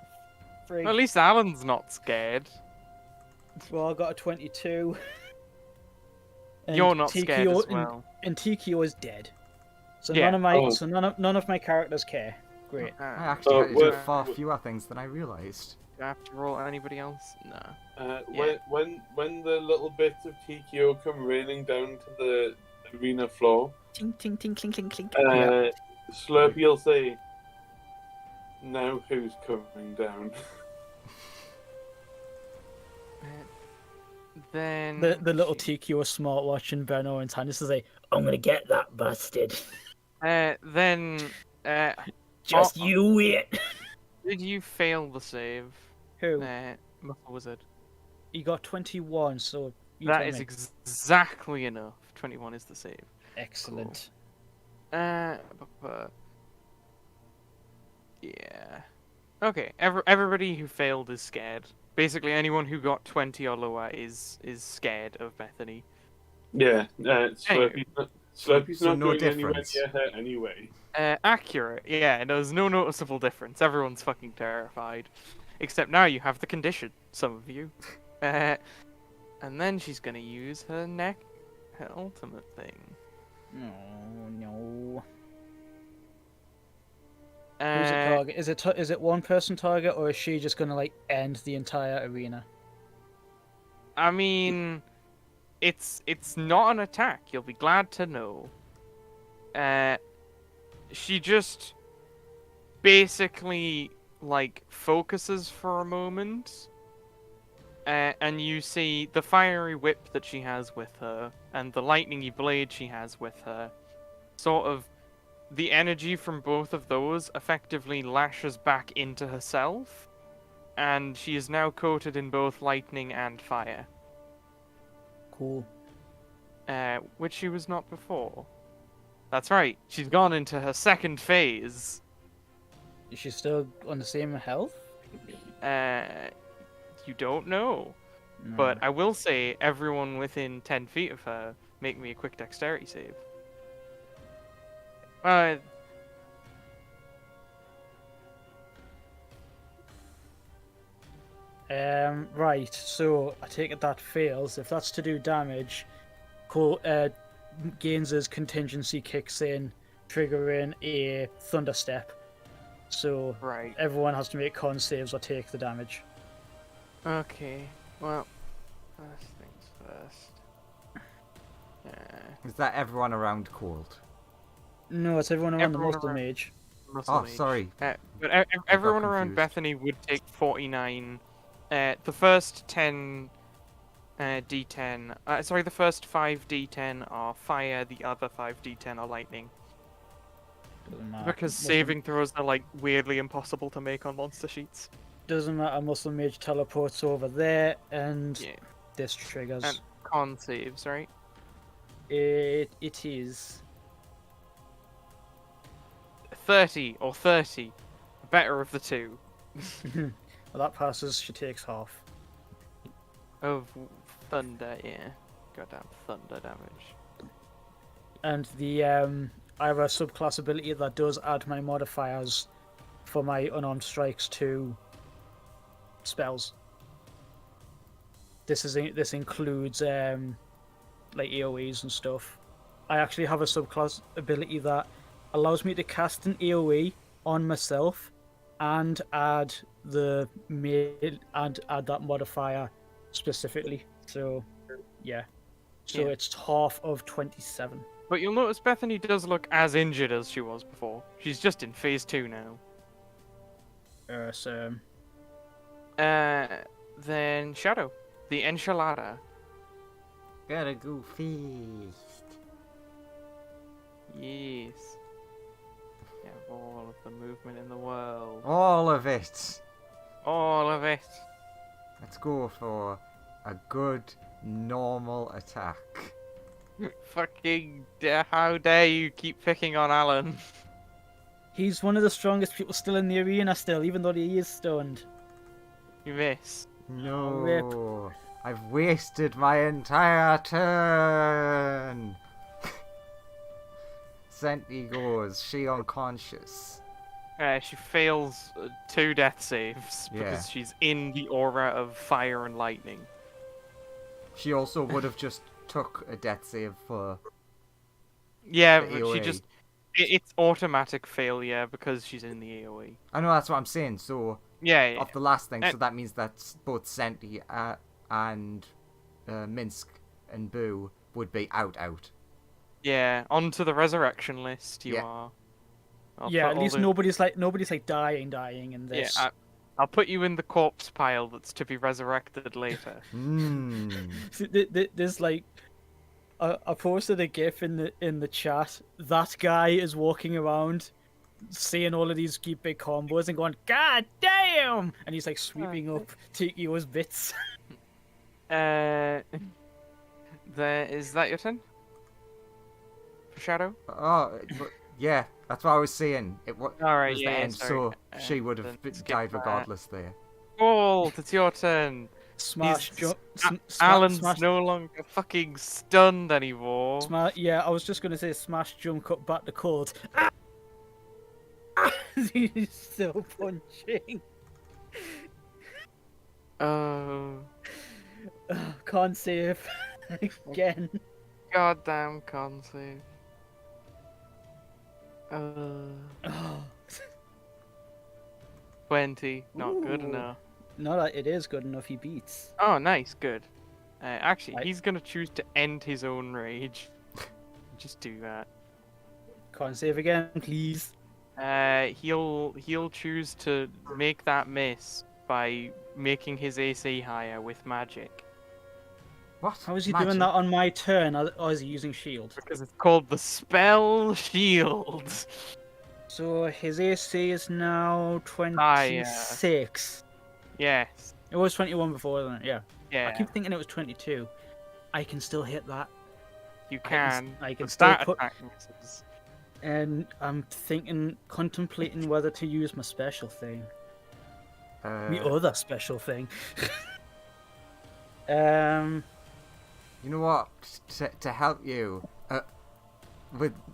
freak. At least Alan's not scared. Well, I got a 22. And You're not scared as TKO well. And TKO is dead. So Yeah. none of my characters care. Great. I Okay. actually had to do well- far fewer things than I realised. Do I have to roll anybody else? No. When the little bits of TKO come raining down to the arena floor, Ting ting ting clink clink clink. Slurpee will say, "Now who's coming down?" Then The little TKO smartwatch in Benno and Tannis is like, I'm gonna get that bastard. then Just Oh. you wait. did you fail the save? Who? Muscle Wizard. He got 21, so you That tell is me. exactly enough. 21 is the save. Excellent. Yeah. Okay. Everybody who failed is scared. Basically, anyone who got 20 or lower is scared of Bethany. Yeah, Slurpee's So not no going difference. anywhere near her anyway. Accurate. Yeah, and there's no noticeable difference. Everyone's fucking terrified. Except now you have the condition, some of you. And then she's gonna use her ultimate thing. No. Who's it Uh, target? Is it one person target, or is she just gonna like end the entire arena? I mean, it's not an attack. You'll be glad to know. She just basically like focuses for a moment, and you see the fiery whip that she has with her and the lightningy blade she has with her. Sort of, the energy from both of those effectively lashes back into herself, and she is now coated in both lightning and fire. Cool. Which she was not before. That's right, she's gone into her second phase. Is she still on the same health? You don't know. No. But I will say, everyone within 10 feet of her, make me a quick dexterity save. Right. So I take it that fails. If that's to do damage, Gaines's contingency kicks in, triggering a thunder step. So Right. everyone has to make con saves or take the damage. Okay. Well, first things first. Is that everyone around Cold? No, it's everyone around Everyone the muscle around- mage. Muscle Oh, Mage. sorry. But everyone around confused. Bethany would take 49. The first 10 D10. Sorry, the first 5 D10 are fire. The other 5 D10 are lightning. Doesn't matter. Because saving throws are like weirdly impossible to make on monster sheets. Doesn't matter. Muscle mage teleports over there, and Yeah. this triggers. And con saves, right? It is 30 or 30. The better of the two. Well, that passes. She takes half. Of thunder, yeah. Goddamn thunder damage. And the I have a subclass ability that does add my modifiers for my unarmed strikes to spells. This includes like AoEs and stuff. I actually have a subclass ability that allows me to cast an AoE on myself and add the add that modifier specifically. So yeah. So Yeah. it's half of 27. But you'll notice Bethany does look as injured as she was before. She's just in phase 2 now. So Then Shadow. The enchilada. Gotta go feast. Yes. You have all of the movement in the world. All of it. All of it. Let's go for a good normal attack. Fucking how dare you keep picking on Alan. he's one of the strongest people still in the arena still, even though he is stunned. You miss. No, I've wasted my entire turn. Senti goes, she unconscious. She fails 2 death saves Yeah. because she's in the aura of fire and lightning. She also would have just took a death save for Yeah, the but she AoE. just... It's automatic failure because she's in the AoE. I know, that's what I'm saying, so Yeah, yeah. of the last thing, so And- that means that both Senti and Minsk and Boo would be out. Yeah, onto the resurrection list you Yeah. are. Yeah, put at all least the- nobody's like dying in Yeah, this. I'll put you in the corpse pile that's to be resurrected later. See, there's like I posted a gif in the chat. That guy is walking around seeing all of these big combos and going, God damn! And he's like sweeping up Tikio's bits. Is that your turn? For Shadow? Oh, but yeah, that's what I was saying. It was Alright, the yeah, end, sorry. so she would Then have skip died that. regardless there. Gold, it's your turn. Smash, He's- jump. Alan's smash, no longer fucking stunned anymore. yeah, I was just gonna say smash, jump, cut back to cold. He's still punching. Can't save again. Goddamn con save. 20, not good Ooh. enough. No, that it is good enough. He beats. Oh, nice, good. Actually, I- he's gonna choose to end his own rage. Just do that. Can't save again, please. He'll choose to make that miss by making his AC higher with magic. What? How is he Magic? doing that on my turn? Or is he using shield? Because it's called the Spell Shield. So his AC is now Ah, yeah. 26. Yes. It was 21 before, wasn't it? Yeah. Yeah. I keep thinking it was 22. I can still hit that. You can. I can but still that put- attack misses. And I'm contemplating whether to use my special thing. My other special thing. You know what? To help you,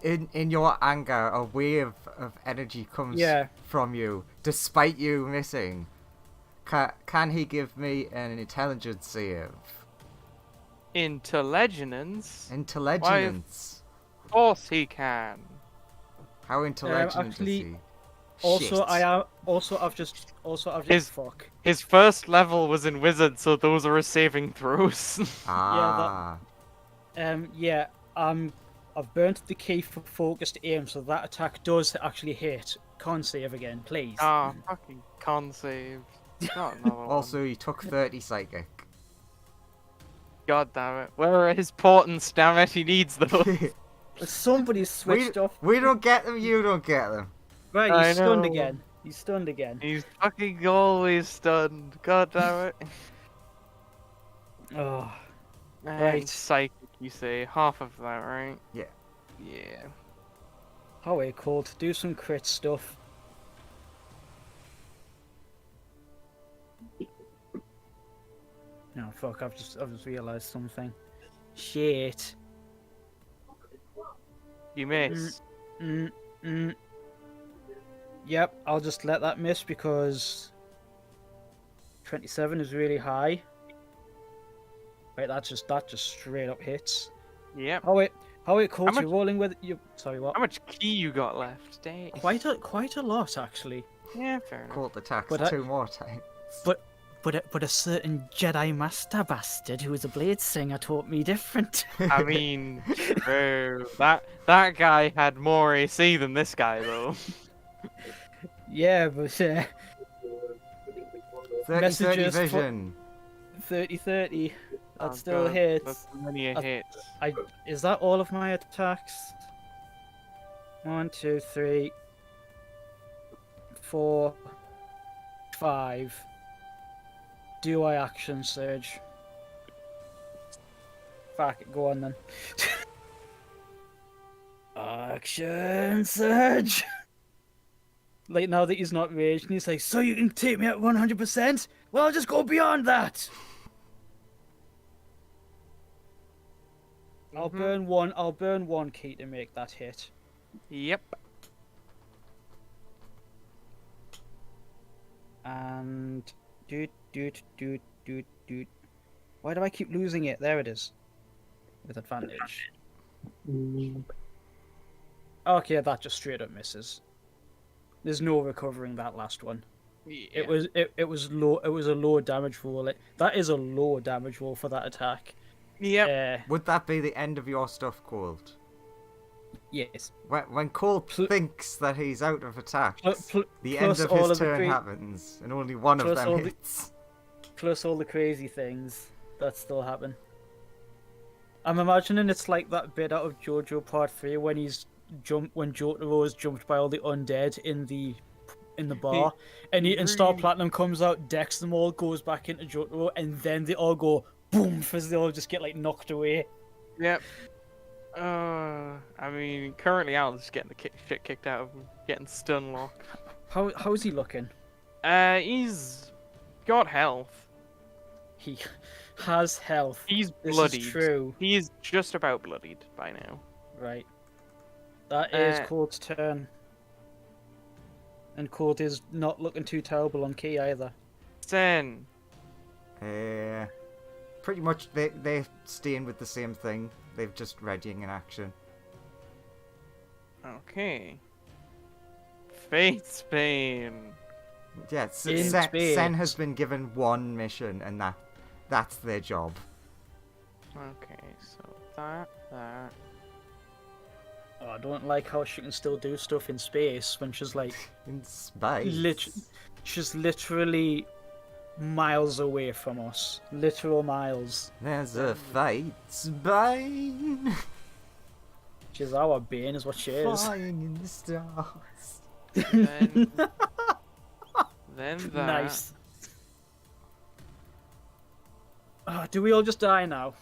in your anger, a wave of energy comes Yeah. from you, despite you missing. Can he give me an intelligence save? Intelligence? Intelligence. Of course he can. How intelligent actually, is he? also, Shit. I've just His- fuck. His first level was in Wizard, so those are his saving throws. Ah. Yeah, I've burnt the key for focused aim, so that attack does actually hit. Can't save again, please. Ah, fucking con save. Not another one. Also, he took 30 psychic. God damn it. Where are his portents, damn it? He needs those. Somebody switched off. We don't get them, you don't get them. Right, I he's stunned know. again. He's stunned again. He's fucking always stunned. God damn it. Oh, And Right. psychic, you say. Half of that, right? Yeah. Yeah. Oh wait, Colt, do some crit stuff. No, fuck, I've just realised something. Shit. You miss. Mm, mm. Yep, I'll just let that miss because 27 is really high. Wait, that just straight up hits. Yep. Oh wait, Colt, much- you're rolling with you. Sorry, what? How much key you got left? Dang. Quite a lot actually. Yeah, fair enough. Colt attacks But I- 2 more times. But a certain Jedi Master bastard who was a blade singer taught me different. I mean, true. That guy had more AC than this guy, though. Yeah, but 30 messages for- vision. 30-30. That Oh, still God, hits. That's many a hit. Is that all of my attacks? 1, 2, 3, 4, 5. Do I action surge? Fuck it, go on then. Action surge! Like now that he's not raged, and he's like, so you can take me at 100%? Well, I'll just go beyond that! I'll burn one key to make that hit. Yep. And doot. Why do I keep losing it? There it is. With advantage. Okay, that just straight up misses. There's no recovering that last one. Yeah. It was low. It was a low damage roll. That is a low damage roll for that attack. Yep. Would that be the end of your stuff, Colt? Yes. When Colt thinks that he's out of attacks, the end plus of all his of the turn cre- happens, and only one of plus them all the- hits. Plus all the crazy things that still happen. I'm imagining it's like that bit out of JoJo Part 3 when when Jotaro is jumped by all the undead in the bar, and Star Platinum comes out, decks them all, goes back into Jotaro, and then they all go boom as they all just get like knocked away. Yep. I mean, currently Alan's getting the shit kicked out of him, getting stun locked. How's he looking? He's got health. He has health. He's This bloodied. is true. He's just about bloodied by now. Right. That is Uh, Colt's turn. And Colt is not looking too terrible on key either. Sen. Pretty much they're staying with the same thing. They've just readying in action. Okay. Fate's Bane. Yeah, In Sen spades. has been given one mission, and that's their job. Okay, so that. Oh, I don't like how she can still do stuff in space when she's like In space. she's literally miles away from us. Literal miles. There's a fight, Bane. She's our Bane is what she is. Flying in the stars. Then, then that. Nice. Do we all just die now?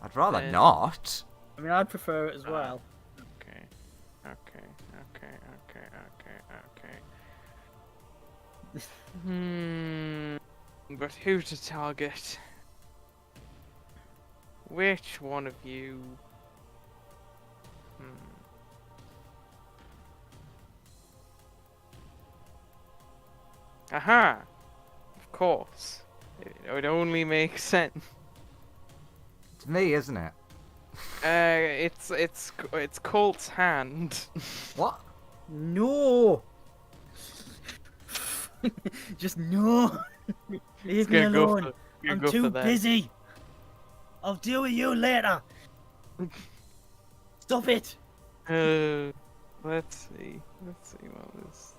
I'd rather Then- not. I mean, I'd prefer it as well. Okay. But who to target? Which one of you? Aha! Of course. It would only make sense. It's me, isn't it? It's Colt's hand. What? No. Just no. Leave me Gonna go alone. for- gonna I'm go for too that. busy. I'll deal with you later. Stop it. Let's see what this thing is.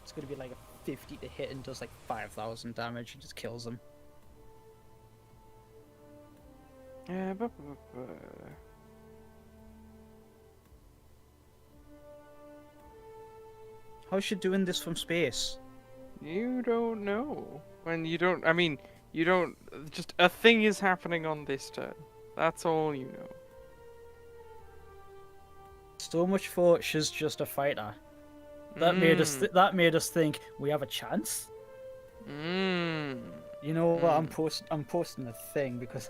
It's gonna be like a 50 to hit and does like 5,000 damage and just kills them. How's she doing this from space? You don't know. When you don't, I mean, you don't, just a thing is happening on this turn. That's all you know. So much for she's just a fighter. That made us think we have a chance. Mm. You know what? I'm posting a thing because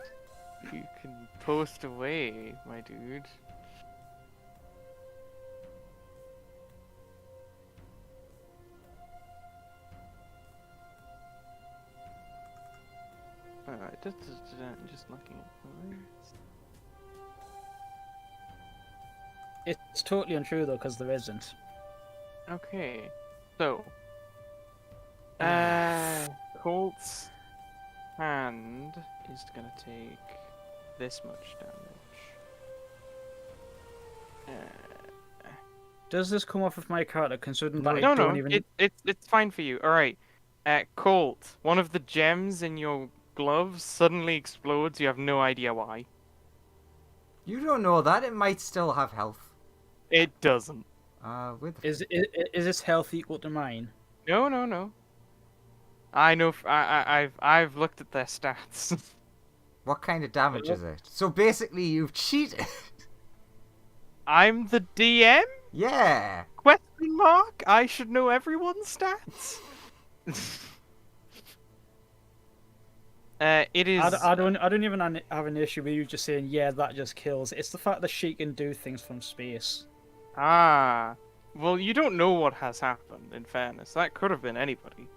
You can post away, my dude. Alright, just looking at the words. it's totally untrue though, because there isn't. Okay, so Colt's hand is gonna take this much damage. Does this come off of my character? Considering that I No, don't no, even. it's fine for you. All right, Colt, one of the gems in your gloves suddenly explodes. You have no idea why. You don't know that. It might still have health. It doesn't. With Is its health equal to mine? No, no, no. I know. I've looked at their stats. what kind of damage is it? So basically, you've cheated. I'm the DM? Yeah. Question mark? I should know everyone's stats. It is. I don't even have an issue with you just saying yeah that just kills. It's the fact that she can do things from space. Ah. Well, you don't know what has happened. In fairness, that could have been anybody.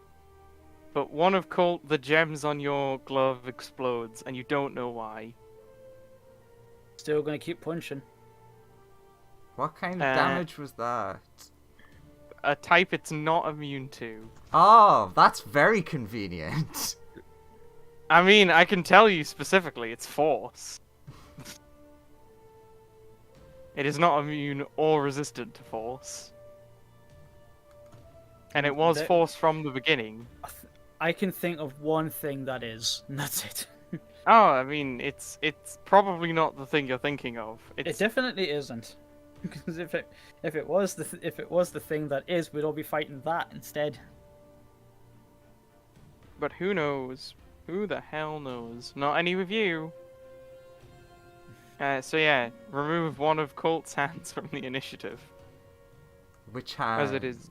But one of the gems on your glove explodes, and you don't know why. Still gonna keep punching. What kind of damage was that? A type it's not immune to. Oh, that's very convenient. I mean, I can tell you specifically, it's force. It is not immune or resistant to force. And it was force from the beginning. I can think of one thing that is, and that's it. Oh, I mean, it's probably not the thing you're thinking of. It definitely isn't. Because if it was the thing that is, we'd all be fighting that instead. But who knows? Who the hell knows? Not any of you. So yeah, remove one of Colt's hands from the initiative. Which hand? As it is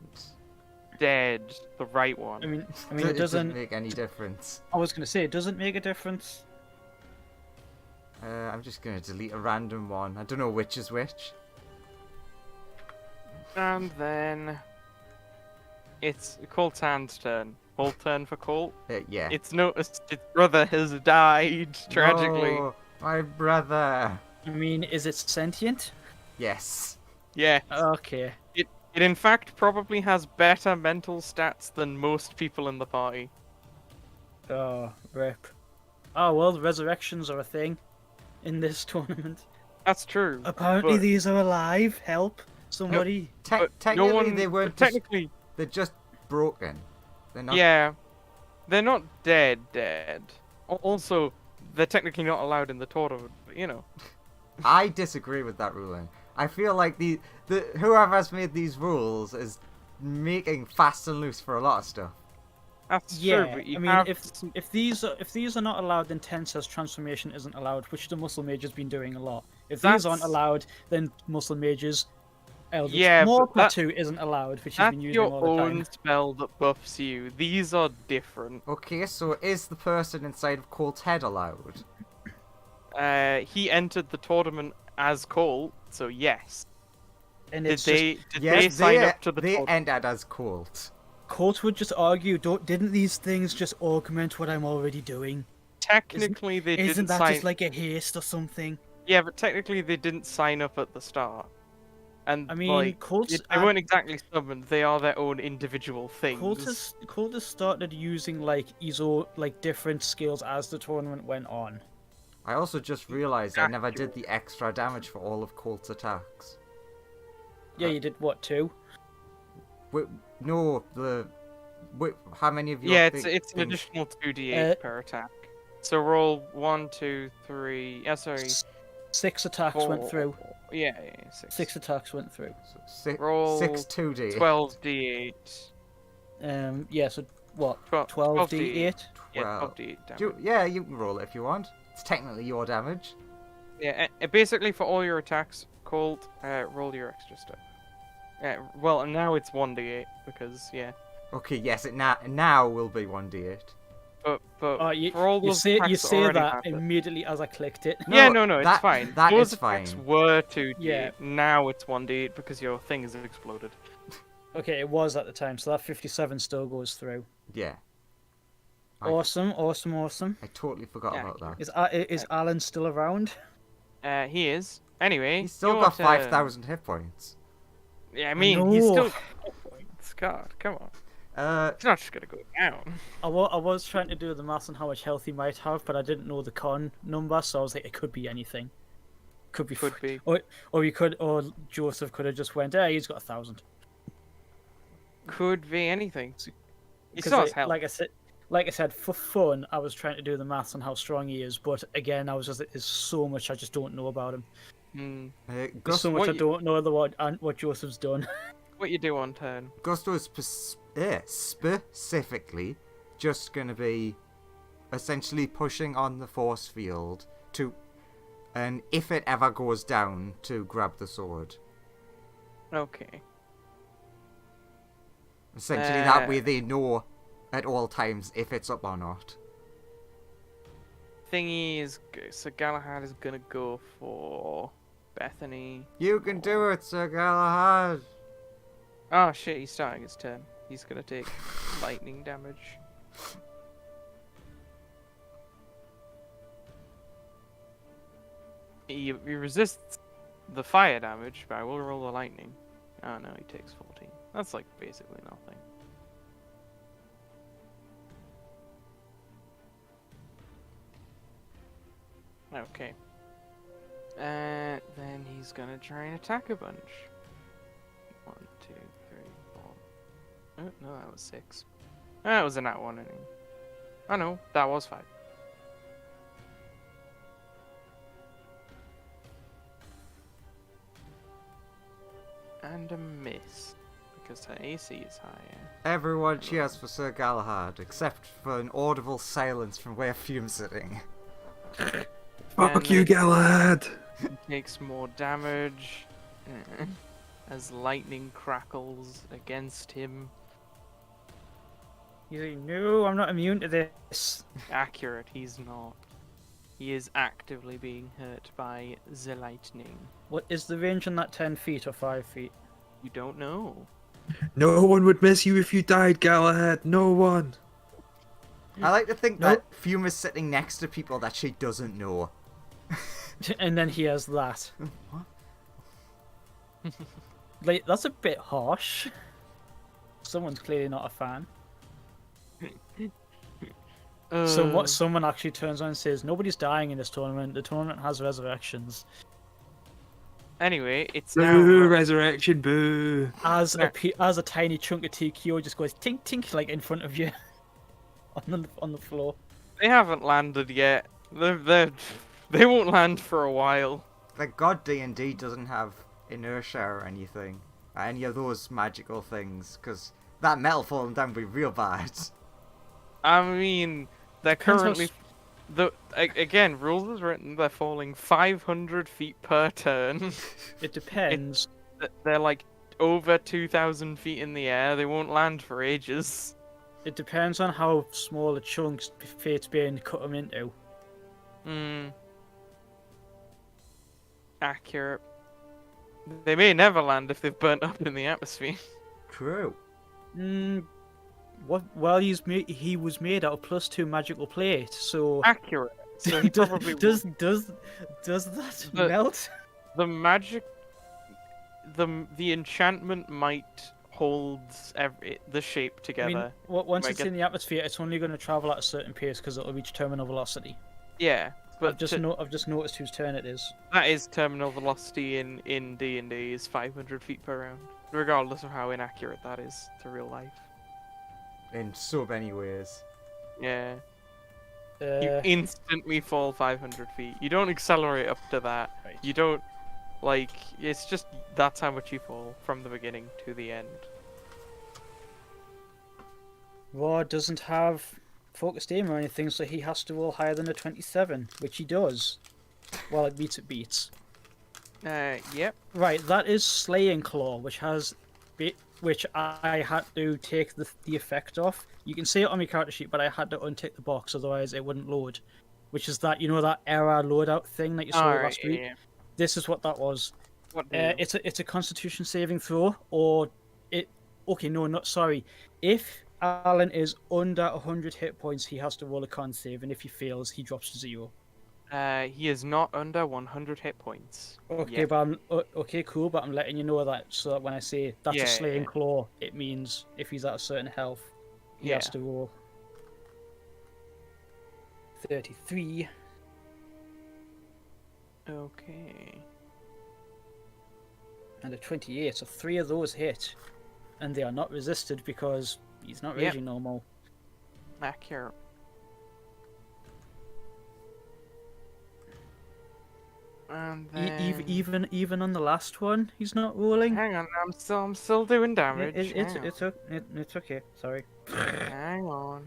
dead, the right one. I mean, it doesn't make any difference. I was gonna say it doesn't make a difference. I'm just gonna delete a random one. I don't know which is which. And then it's Colt's hand's turn. Full turn for Colt. Yeah. It's noticed its brother has died tragically. No, my brother. I mean, is it sentient? Yes. Yeah. Okay. It in fact probably has better mental stats than most people in the party. Oh, rip. Oh well, the resurrections are a thing in this tournament. That's true. Apparently but- these are alive. Help somebody. But Technically, no one, they weren't. technically, They're just broken. They're not. yeah, they're not dead. Also, they're technically not allowed in the tournament. But, you know. I disagree with that ruling. I feel like the whoever has made these rules is making fast and loose for a lot of stuff. That's Yeah, true. But you I mean, have... if these are not allowed, then Tensa's transformation isn't allowed, which the Muscle Mage has been doing a lot. If these aren't allowed, then Muscle Mage's Eldritch Mortar 2 isn't allowed, which he's that's been using your all the time. own spell that buffs you. These are different. Okay, so is the person inside of Colt's head allowed? He entered the tournament as Colt, so yes. And Did it's they Yes, sign up to the they tournament? ended as Colt. Colt would just argue, didn't these things just augment what I'm already doing? Technically, they Isn't didn't that sign. just like a haste or something? Yeah, but technically they didn't sign up at the start. And I mean, like, Colt's they weren't exactly summoned. They are their own individual things. Colt has started using like different skills as the tournament went on. I also just realised I never did the extra damage for all of Colt's attacks. Yeah, you did what, 2? Wait, no, how many of you? Yeah, it's an additional 2d8 per attack. So roll 1, 2, 3. Yeah, sorry. 6 attacks 4. went through. Yeah, 6. 6 attacks went through. Roll 6 2d. 12d8. Yeah, so what? 12 12d8? Yeah, 12. 12d8 damage. Yeah, you can roll it if you want. It's technically your damage. Yeah, basically for all your attacks, Colt, roll your extra stuff. Well, now it's 1d8 because Okay, yes, it now will be 1d8. But Oh, you, for all you those say attacks you say already that happened. immediately as I clicked it. Yeah, No, no, it's that- fine. that Those is attacks fine. were 2d8. Yeah. Now it's 1d8 because your thing has exploded. Okay, it was at the time, so that 57 still goes through. Yeah. Awesome, awesome, awesome. I totally forgot Yeah, about that. Is Alan still around? He is. Anyway, He's still your got turn. 5,000 hit points. Yeah, I mean, he's still. know. God, come on. Uh, It's not just gonna go down. I was trying to do the maths on how much health he might have, but I didn't know the con number, so I was like, it could be anything. Could be. Or Joseph could have just went, hey, he's got 1,000. Could be anything. He Because still has health. like I said, for fun, I was trying to do the maths on how strong he is, but again, I was just, there's so much I just don't know about him. There's Gus, so much what I you- don't know what Joseph's done. What you do on turn? Gusto is specifically just going to be essentially pushing on the force field to, and if it ever goes down, to grab the sword. Okay. Essentially, that way they know at all times if it's up or not. Thingy is so Galahad is gonna go for Bethany. You can do it, Sir Galahad! Oh shit, he's starting his turn. He's gonna take lightning damage. He resists the fire damage, but I will roll the lightning. Oh no, he takes 14. That's like basically nothing. Okay. Then he's gonna try and attack a bunch. 1, 2, 3, 4. Oh, no, that was 6. That was a nat 1 anyway. Oh no, that was 5. And a miss. Because her AC is higher. Everyone cheers for Sir Galahad, except for an audible silence from where Fume's sitting. Fuck And you, then Galahad! he takes more damage. As lightning crackles against him. He's like, no, I'm not immune to this. Accurate, he's not. He is actively being hurt by the lightning. What is the range on that? 10 feet or 5 feet? You don't know. No one would miss you if you died, Galahad. No one. I like to think Nope. that Fume is sitting next to people that she doesn't know. And then he has that. Like, that's a bit harsh. Someone's clearly not a fan. Someone actually turns on and says, nobody's dying in this tournament. The tournament has resurrections. Anyway, it's Boo, now. resurrection, boo. As a tiny chunk of TKO just goes tink tink like in front of you on the floor. They haven't landed yet. They won't land for a while. Like, God D&D doesn't have inertia or anything. Any of those magical things, because that metal falling down would be real bad. I mean, they're Depends how currently. Again, rules is written, they're falling 500 feet per turn. It depends. They're like over 2,000 feet in the air. They won't land for ages. It depends on how small a chunks Fate's Bane cut them into. Accurate. They may never land if they've burnt up in the atmosphere. True. Well, he was made out of +2 magical plate, so Accurate. So he probably does that The- melt? the magic, the enchantment might hold the shape I together. mean, once Might it's get- in the atmosphere, it's only going to travel at a certain pace because it'll reach terminal velocity. Yeah, but I've just noticed whose turn it is. that is terminal velocity in D&D is 500 feet per round, regardless of how inaccurate that is to real life. In so many ways. Yeah, you Uh, instantly fall 500 feet. You don't accelerate up to that. right. You don't, like, it's just that's how much you fall from the beginning to the end. Raw doesn't have focused aim or anything, so he has to roll higher than a 27, which he does. Well, it beats. Yep. Right, that is Slaying Claw, which I had to take the effect off. You can see it on my character sheet, but I had to untick the box, otherwise it wouldn't load. Which is that that error loadout thing that you saw Alright, last week. yeah. This is what that was. What do? It's a Constitution saving throw, or it. Okay, no, not sorry. If Alan is under 100 hit points, he has to roll a con save, and if he fails, he drops to 0. He is not under 100 hit points. Okay, yet. but okay, cool. But I'm letting you know that so that when I say that's Yeah, a Slaying yeah. Claw, it means if he's at a certain health, he Yeah. has to roll 33. Okay. And a 28, so 3 of those hit, and they are not resisted because he's not Yep. raging normal. Accurate. And then... Even on the last one, he's not rolling. Hang on, I'm still doing damage. It's Hang on. it's okay. Sorry. Hang on.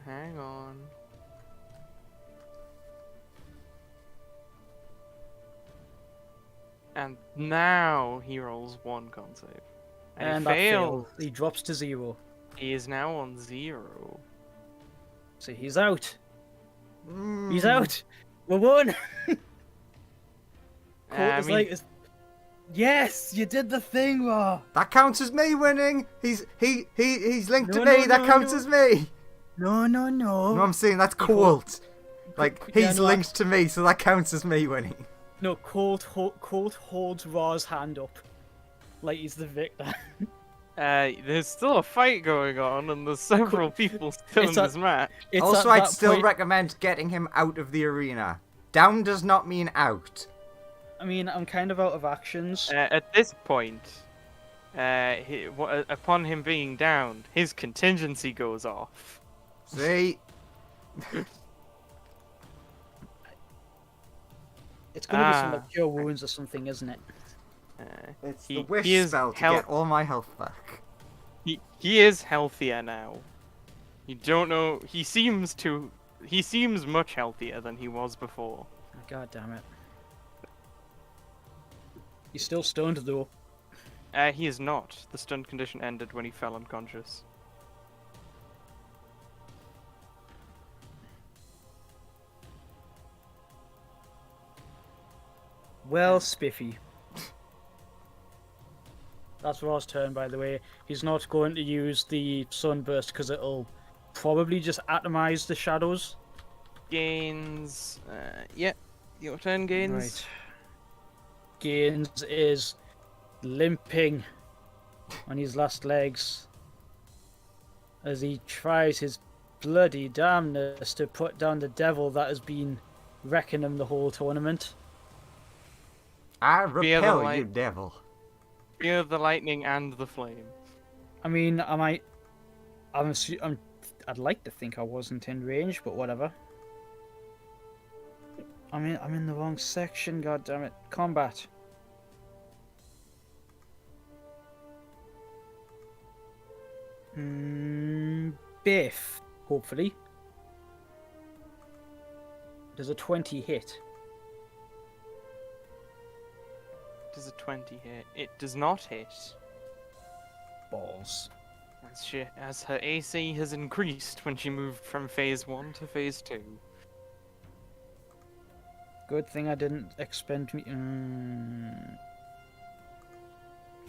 And now he rolls 1 con save. And he that fails. failed. He drops to 0. He is now on 0. So he's out. He's Mm. out. We won. I It's mean, like, yes, you did the thing, Raw. That counts as me winning. He's linked No, to me. no, That no, counts no. as me. No. No, I'm saying that's He Colt. Like Yeah, he's no, linked to me, so that counts as me winning. No, Colt holds Raw's hand up, like he's the victor. there's still a fight going on, and there's several people still in It's a- this match. It's Also, at I'd that still point- recommend getting him out of the arena. Down does not mean out. I mean, I'm kind of out of actions. At this point, upon him being downed, his contingency goes off. See? It's gonna be some Ah. like cure wounds or something, isn't it? It's He- the wish he is spell to hel- get all my health back. He is healthier now. You don't know. He seems much healthier than he was before. God damn it. He's still stoned though. He is not. The stun condition ended when he fell unconscious. Well, Spiffy. That's Raw's turn, by the way. He's not going to use the sunburst because it'll probably just atomize the shadows. Gains. Yep. Your turn, Gains. Right. Gaines is limping on his last legs as he tries his bloody damnness to put down the devil that has been wrecking him the whole tournament. I Fear the repel you, light. devil. Fear the lightning and the flame. I mean, I'd like to think I wasn't in range, but whatever. I'm in the wrong section, God damn it. Combat. Biff, hopefully. Does a 20 hit? Does a 20 hit? It does not hit. Balls. As her AC has increased when she moved from phase 1 to phase 2. Good thing I didn't expend me.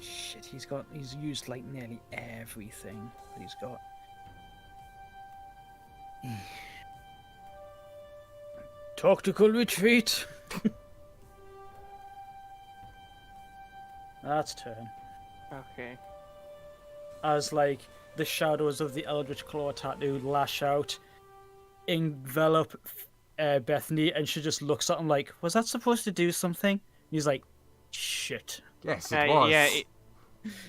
Shit, he's used like nearly everything that he's got. Tactical retreat. That's turn. Okay. As like the shadows of the Eldritch Claw tattoo lash out, envelop Bethany, and she just looks at him like, "Was that supposed to do something?" And he's like, "Shit, Yes, it was. Yeah,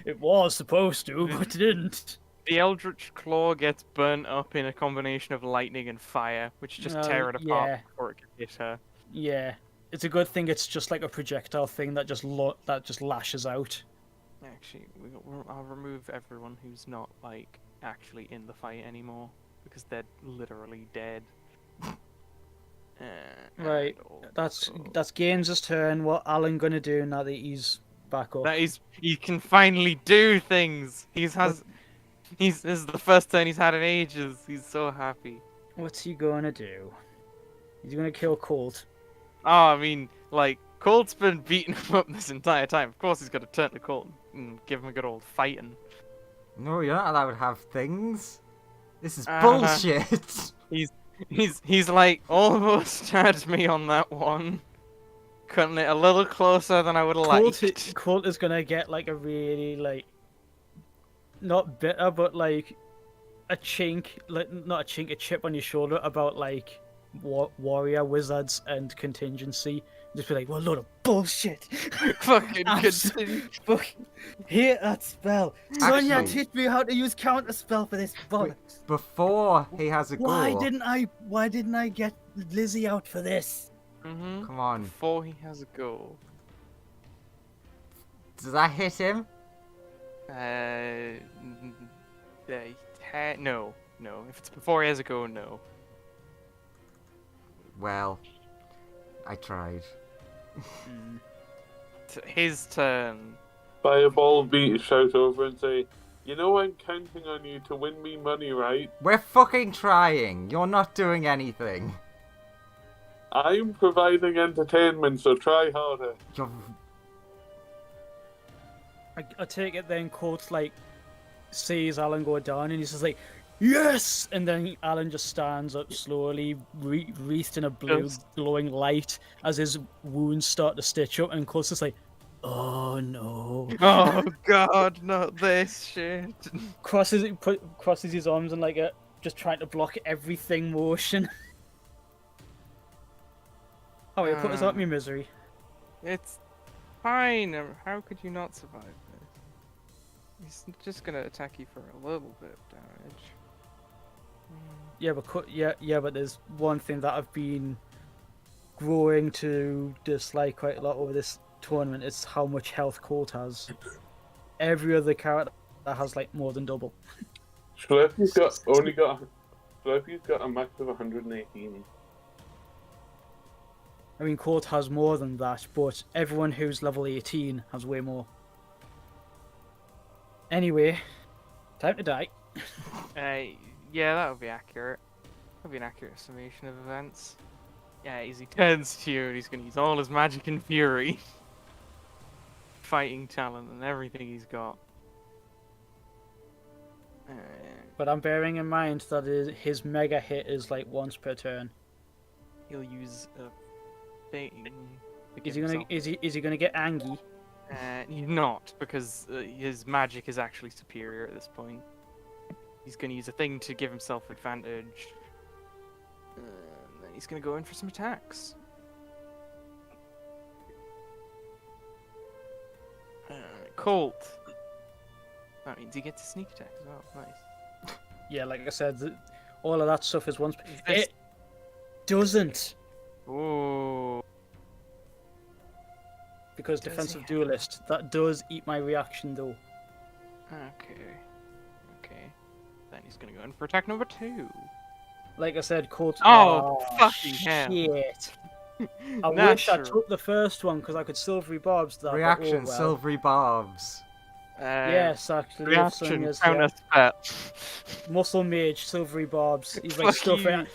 it was supposed to, but it didn't." the Eldritch Claw gets burnt up in a combination of lightning and fire, which just tear it apart yeah. before it can hit her. Yeah, it's a good thing it's just like a projectile thing that just lashes out. Actually, I'll remove everyone who's not, like, actually in the fight anymore, because they're literally dead. Right. That's Gaines' turn. What Alan gonna do now that he's back up? He can finally do things. This is the first turn he's had in ages. He's so happy. What's he gonna do? He's gonna kill Colt. Oh, I mean, like, Colt's been beating him up this entire time. Of course he's got to turn to Colt and give him a good old fighting. No, you're not allowed to have things. This is Uh-huh. bullshit. He's like almost had me on that one. Cutting it a little closer than I would have liked. Colt is gonna get like a really like, not bitter, but like a chink, like not a chink, a chip on your shoulder about like warrior wizards and contingency. Just be like, what a load of bullshit. Fucking Hear that spell. Sonya Actually- teach me how to use counter spell for this bollocks. Before he has a go. Why didn't I get Lizzie out for this? Mm-hmm. Come on. Before he has a go. Does that hit him? No. If it's before he has a go, no. Well, I tried. His turn. Fireball beat shout over and say, "You know I'm counting on you to win me money, right? We're fucking trying. You're not doing anything. I'm providing entertainment, so try harder." You're... I take it then Colt like sees Alan go down and he's just like, yes! And then Alan just stands up slowly, wreathed in a blue glowing light as his wounds start to stitch up, and Colt's just like, oh no. Oh god, not this shit. Crosses his arms and like just trying to block everything motion. Oh wait, put us out of my misery. It's fine. How could you not survive this? He's just gonna attack you for a little bit of damage. Yeah, but there's one thing that I've been growing to dislike quite a lot over this tournament. It's how much health Colt has. Every other character has like more than double. Slurpy's got a max of 118. I mean, Colt has more than that, but everyone who's level 18 has way more. Anyway, time to die. Yeah, that would be accurate. That would be an accurate summation of events. Yeah, as he turns to you and he's gonna use all his magic and fury. Fighting talent and everything he's got. But I'm bearing in mind that his mega hit is like once per turn. He'll use a thing. Is he gonna get angry? He's not, because his magic is actually superior at this point. He's going to use a thing to give himself advantage. And then he's going to go in for some attacks. Colt. That means he gets a sneak attack as well. Nice. Yeah, like I said, all of that stuff is once. This- It doesn't, Ooh. because Does defensive he? duelist that does eat my reaction though. Okay. Then he's going to go in for attack number 2. Like I said, Colt. Oh, fucking hell. shit! I wish I Natural. took the first one because I could silvery barbs that. but Reaction, oh well. silvery barbs. Yes, actually. if Reaction, Sonya's- counter yeah. spell. Muscle mage, silvery barbs. He's like Fuck stuff you. it.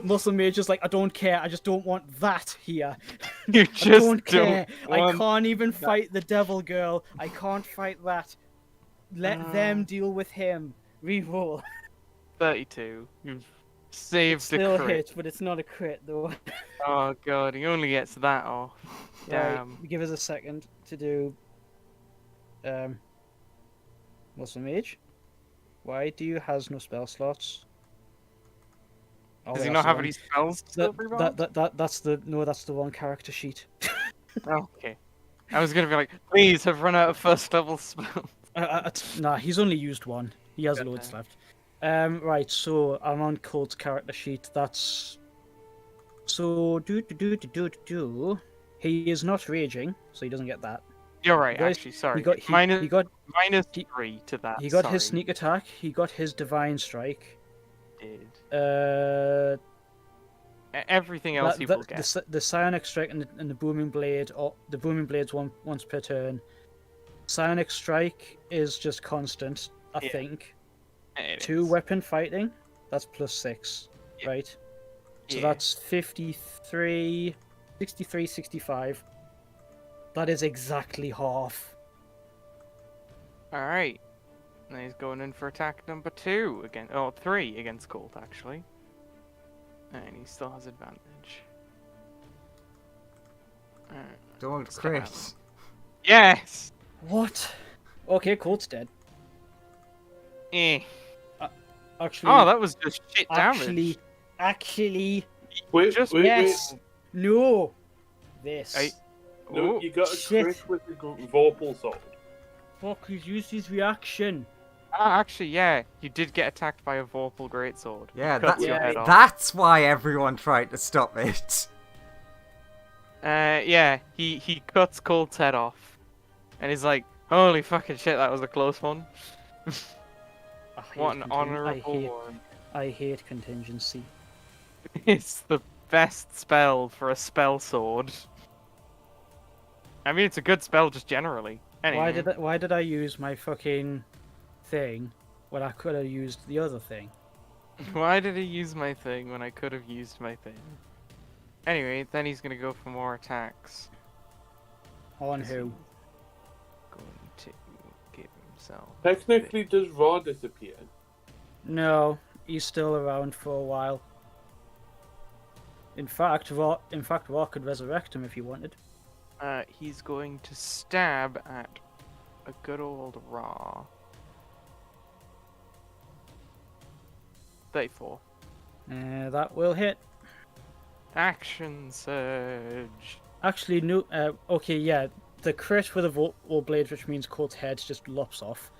Muscle mage is like, I don't care. I just don't want that here. You I just don't care. I want can't even fight the devil girl. I can't fight that. Let them deal with him. Reroll. 32. You've saved Still the crit. hit, but it's not a crit though. Oh god, he only gets that off. Damn. Right, give us a second to do. Muscle mage. Why do you has no spell slots? Oh, Does he wait, not that's have the any wrong- spells? Silvery Bond? That's the wrong character sheet. Okay. I was gonna be like, please have run out of first level spells. Nah, he's only used one. He has Okay. loads left. Right, so I'm on Colt's character sheet. That's so he is not raging, so he doesn't get that. You're right, Guys, actually, sorry. He got Minus he- 3 to that. he got sorry. his sneak attack. He got his divine strike. Did. Everything else he will get. The psionic strike and the booming blade, or the booming blades once per turn. Psionic strike is just constant, I Yeah. think. It 2 is. weapon fighting, that's +6, Yeah. right? So Yeah. that's 53, 63, 65. That is exactly half. Alright. And he's going in for attack number 2 again. Oh, 3 against Colt, actually. And he still has advantage. Don't Stab. crit. Yes! What? Okay, Colt's dead. Eh. Actually, Oh, that was just shit damage. Actually, Wait, Just wait, yes. No. This. I- wait. No, Ooh. you got a Shit. crit with the Vorpal Sword. Fuck, he's used his reaction. Actually, yeah, you did get attacked by a Vorpal Greatsword. Yeah, It cuts that- your yeah, head off. That's why everyone tried to stop it. Yeah, he cuts Colt's head off. And he's like, holy fucking shit, that was a close one. I hate What an contin- honorable one. I hate contingency. It's the best spell for a spell sword. I mean, it's a good spell just generally. Anyway. Why did I use my fucking thing when I could have used the other thing? Why did he use my thing when I could have used my thing? Anyway, then he's gonna go for more attacks. On who? Going to give himself. Technically, does Raw disappear? No, he's still around for a while. In fact, Raw could resurrect him if he wanted. He's going to stab at a good old Raw. 34. That will hit. Action surge. Actually, no. Okay, yeah. The crit with a Vorpal blade, which means Colt's head just lops off.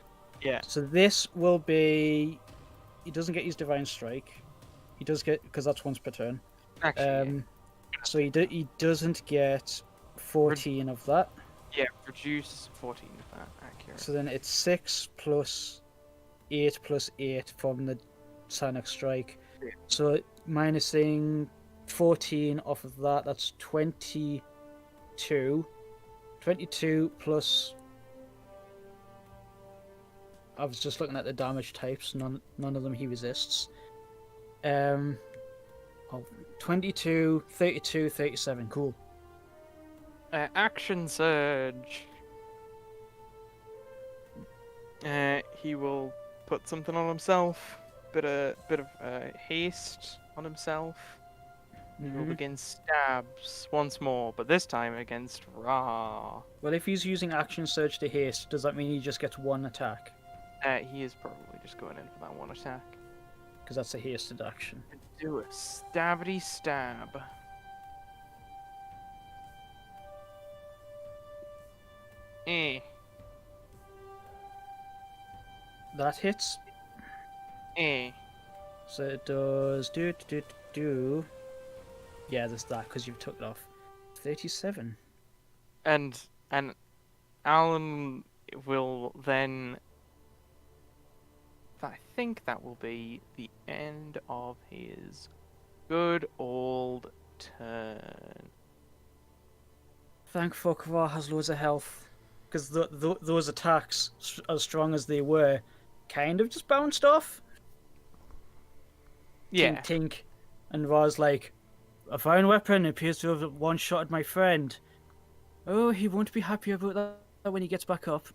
Yeah. So this will be. He doesn't get his divine strike. He does get, because that's once per turn. Actually, So he doesn't get 14 of that. yeah, reduce 14 of that. Accurate. So then it's 6 plus 8 plus 8 from the Psionic strike. Yeah. So minusing 14 off of that, that's 22. 22 plus. I was just looking at the damage types. None of them he resists. 22, 32, 37. Cool. Action surge. He will put something on himself. Bit of haste on himself. He will Mhm. begin stabs once more, but this time against Ra. Well, if he's using action surge to haste, does that mean he just gets one attack? He is probably just going in for that one attack. Because that's a hasted action. Do a stabby stab. Eh. That hits. Eh. So it does do. Yeah, there's that because you've took it off. 37. And Alan will then. I think that will be the end of his good old turn. Thank fuck Ra has loads of health. Because those attacks, as strong as they were, kind of just bounced off. Yeah. Tink, tink. And Ra's like, a fine weapon appears to have one-shotted my friend. Oh, he won't be happy about that when he gets back up.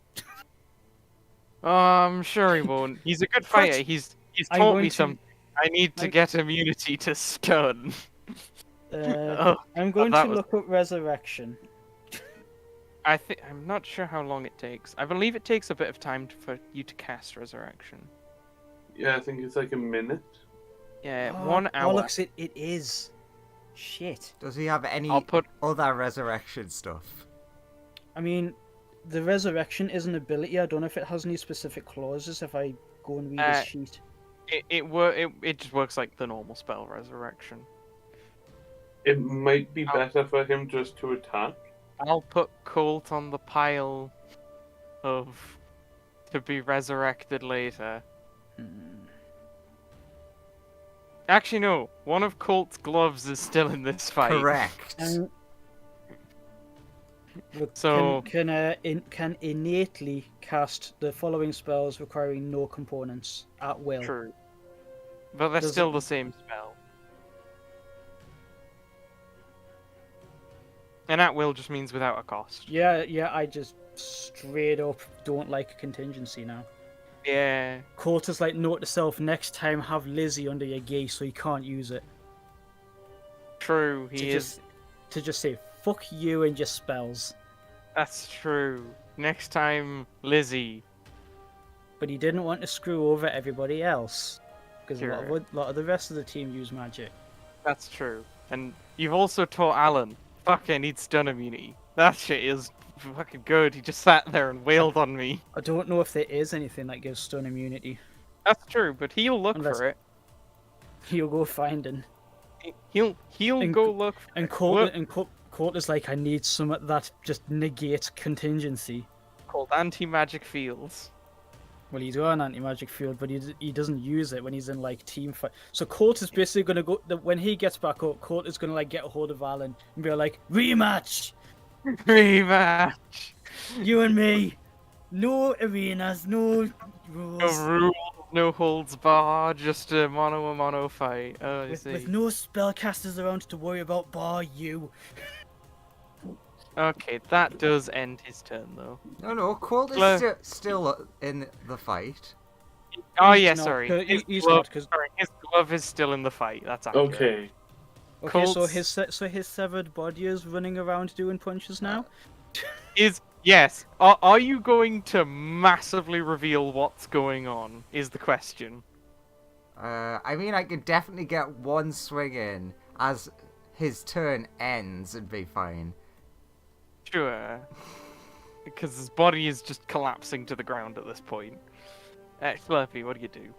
I'm sure he won't. He's a good fighter. He's I'm taught going me to- something. I need to get immunity to stun. I'm going that to was- look up Resurrection. I'm not sure how long it takes. I believe it takes a bit of time for you to cast Resurrection. Yeah, I think it's like a minute. Yeah, Oh, 1 hour. Bollocks, it is. Shit. Does he have any I'll put. other resurrection stuff? I mean, the Resurrection is an ability. I don't know if it has any specific clauses if I go and read his sheet. It just works like the normal spell Resurrection. It might be better for him just to attack. I'll put Colt on the pile of to be resurrected later. Actually, no. One of Colt's gloves is still in this fight. Correct. Look, So- can innately cast the following spells requiring no components at will. True. But they're Does still it- the same spell. And at will just means without a cost. Yeah, I just straight up don't like contingency now. Yeah. Colt is like, note to self, next time have Lizzie under your gi so you can't use it. True. To He is. just say, fuck you and your spells. That's true. Next time, Lizzie. But he didn't want to screw over everybody else. Because a Sure. lot of the rest of the team use magic. That's true. And you've also taught Alan. Fucking need stun immunity. That shit is fucking good. He just sat there and wailed on me. I don't know if there is anything that gives stun immunity. That's true, but he'll look Unless- for it. He'll go finding. He'll And- go look. For And it. Colt, What- Colt is like, I need some that just negates contingency. Called anti-magic fields. Well, he's got an anti-magic field, but he doesn't use it when he's in like team fight. So Colt is basically gonna go when he gets back up. Colt is gonna like get a hold of Alan and be like, rematch, Rematch. you and me, no arenas, no rules, No rules, no holds barred, just a mono fight. Oh, I with see. no spellcasters around to worry about bar you. Okay, that does end his turn though. No, Colt is Hello. still in the fight. Oh He's yeah, not, sorry. 'cause His he's glove- not, 'cause- sorry, his glove is still in the fight. That's accurate. Okay. Okay, so Colt's- his severed body is running around doing punches now. Yes. Are you going to massively reveal what's going on? Is the question. I mean, I could definitely get one swing in as his turn ends and be fine. Sure. Because his body is just collapsing to the ground at this point. Slurpee, what do you do?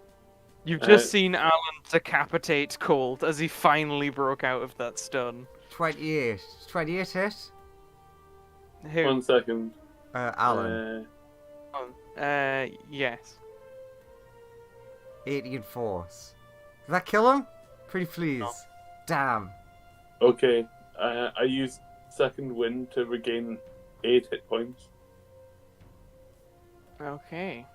You've just seen Alan decapitate Colt as he finally broke out of that stun. 28. 28 hit? Who? 1 second. Alan. Yes. 18 force. Did that kill him? Pretty please. No. Damn. Okay. I used second wind to regain 8 hit points. Okay.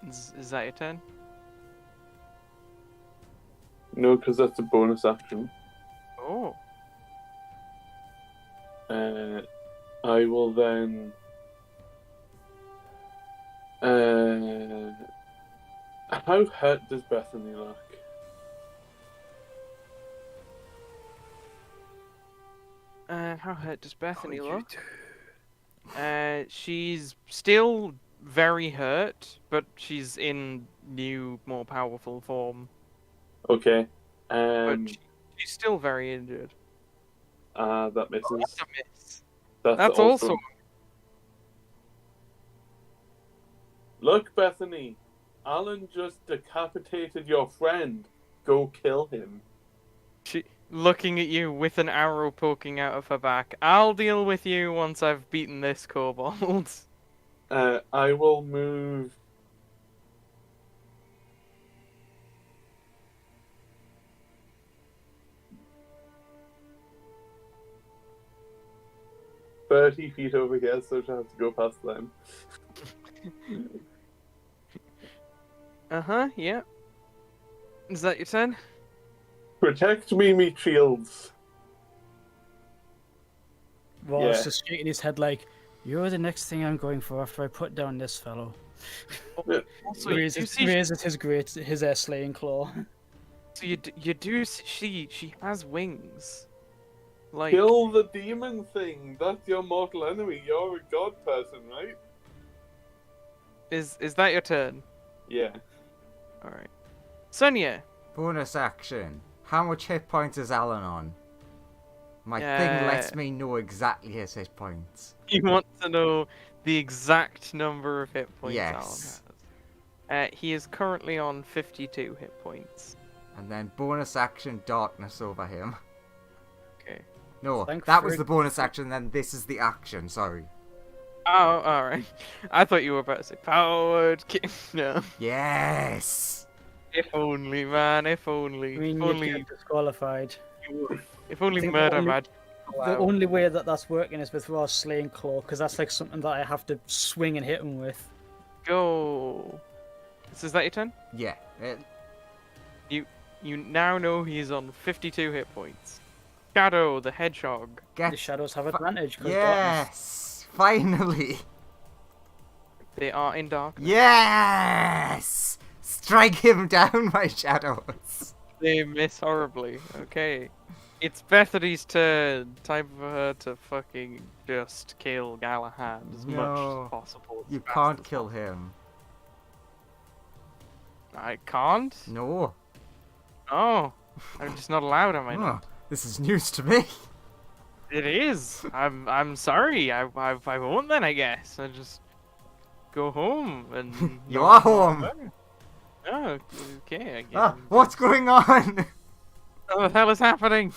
Is that your turn? No, because that's a bonus action. Oh. I will then. How hurt does Bethany look? How hurt does Bethany look? She's still very hurt, but she's in new, more powerful form. Okay. But she's still very injured. That misses. That's a miss. That's also. Look, Bethany. Alan just decapitated your friend. Go kill him. She looking at you with an arrow poking out of her back. I'll deal with you once I've beaten this kobold. I will move. $30 over here, so I have to go past them. Yeah. Is that your turn? Protect me shields. Wallace Yeah. just shaking his head like, you're the next thing I'm going for after I put down this fellow. Also, you Raises see, his slaying claw. so you do see she has wings. Like Kill the demon thing. That's your mortal enemy. You're a god person, right? is that your turn? Yeah. All right, Sonia. Bonus action. How much hit points is Alan on? My thing lets me know exactly his hit points. You want to know the exact number of hit points Yes. Alan has. He is currently on 52 hit points. And then bonus action darkness over him. Okay. No, Thank that was frig- the bonus action, then this is the action, sorry. Oh, alright. I thought you were about to say powered kick. No. Yes! If only, man. If only. I mean, If you'd only. get disqualified. If only think the murder only- magic. The only way that that's working is with raw slaying claw, because that's like something that I have to swing and hit him with. Go. Is that your turn? Yeah. You now know he's on 52 hit points. Shadow the Hedgehog. Get The shadows have advantage. 'Cause darkness. yes! Finally! They are in darkness. Yes! Strike him down, my shadows! They miss horribly. Okay. It's Bethany's turn. Time for her to fucking just kill Galahad as much No. as possible. as You fast can't as kill possible. him. I can't? No. Oh. I'm just not allowed, am I Oh, not? this is news to me. It is. I'm sorry. I won't then, I guess. I just go home and You are home. Oh, okay. I guess. Ah, what's going on? What the hell is happening?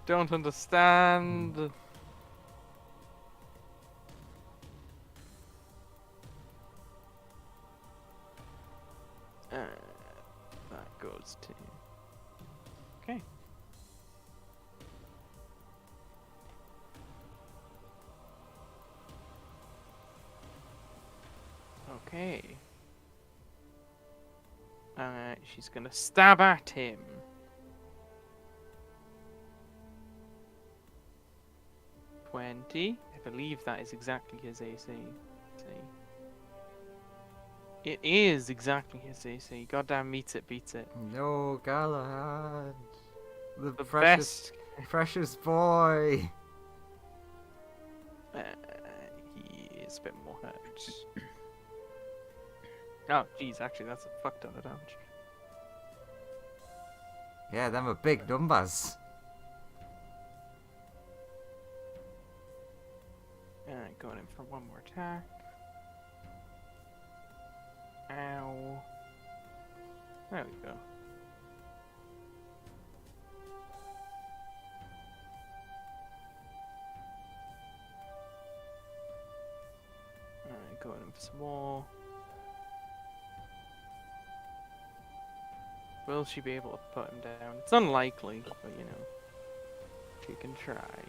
Don't understand. That goes to. Okay. Okay. She's gonna stab at him. I believe that is exactly his AC. It is exactly his AC. Goddamn meets it, beats it. No, Galahad. The The precious, best. precious boy. He is a bit more hurt. Oh, jeez, actually, that's a fuck ton of damage. Yeah, them are big numbers. Going in for one more attack. Ow. There we go. Alright, going in for some more. Will she be able to put him down? It's unlikely, but you know, she can try.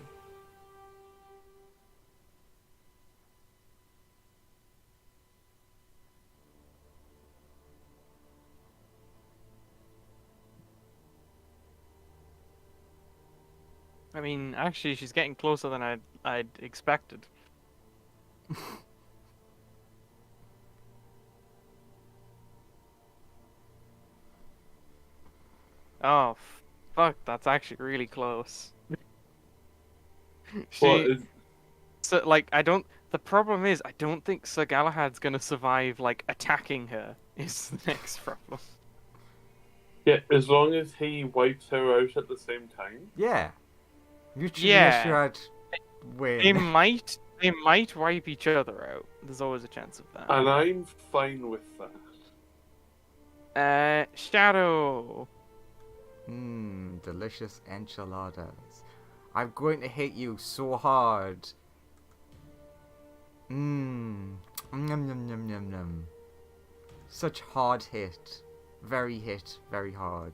I mean, actually, she's getting closer than I'd expected. Oh, fuck! That's actually really close. What is So, like, I don't. The problem is, I don't think Sir Galahad's gonna survive, like, attacking her. Is the next problem. yeah? As long as he wipes her out at the same time. Yeah. Mutually Yeah. assured win. They might wipe each other out. There's always a chance of that. And I'm fine with that. Shadow. Mmm, delicious enchiladas. I'm going to hit you so hard. Mmm. Yum yum yum yum yum. Such hard hit. Very hard.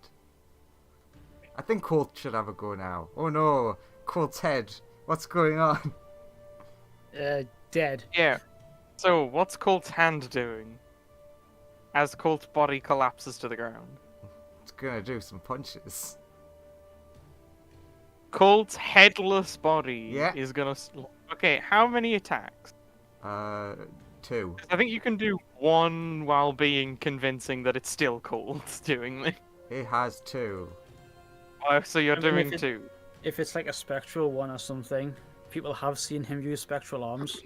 I think Colt should have a go now. Oh no, Colt's head. What's going on? Dead. Yeah. So, what's Colt's hand doing? As Colt's body collapses to the ground. It's gonna do some punches. Colt's headless body Yeah. is gonna. Okay, how many attacks? 2. I think you can do one while being convincing that it's still Colt doing this. He has 2. Oh, so you're I mean, doing if it- two. If it's like a spectral one or something, people have seen him use spectral arms.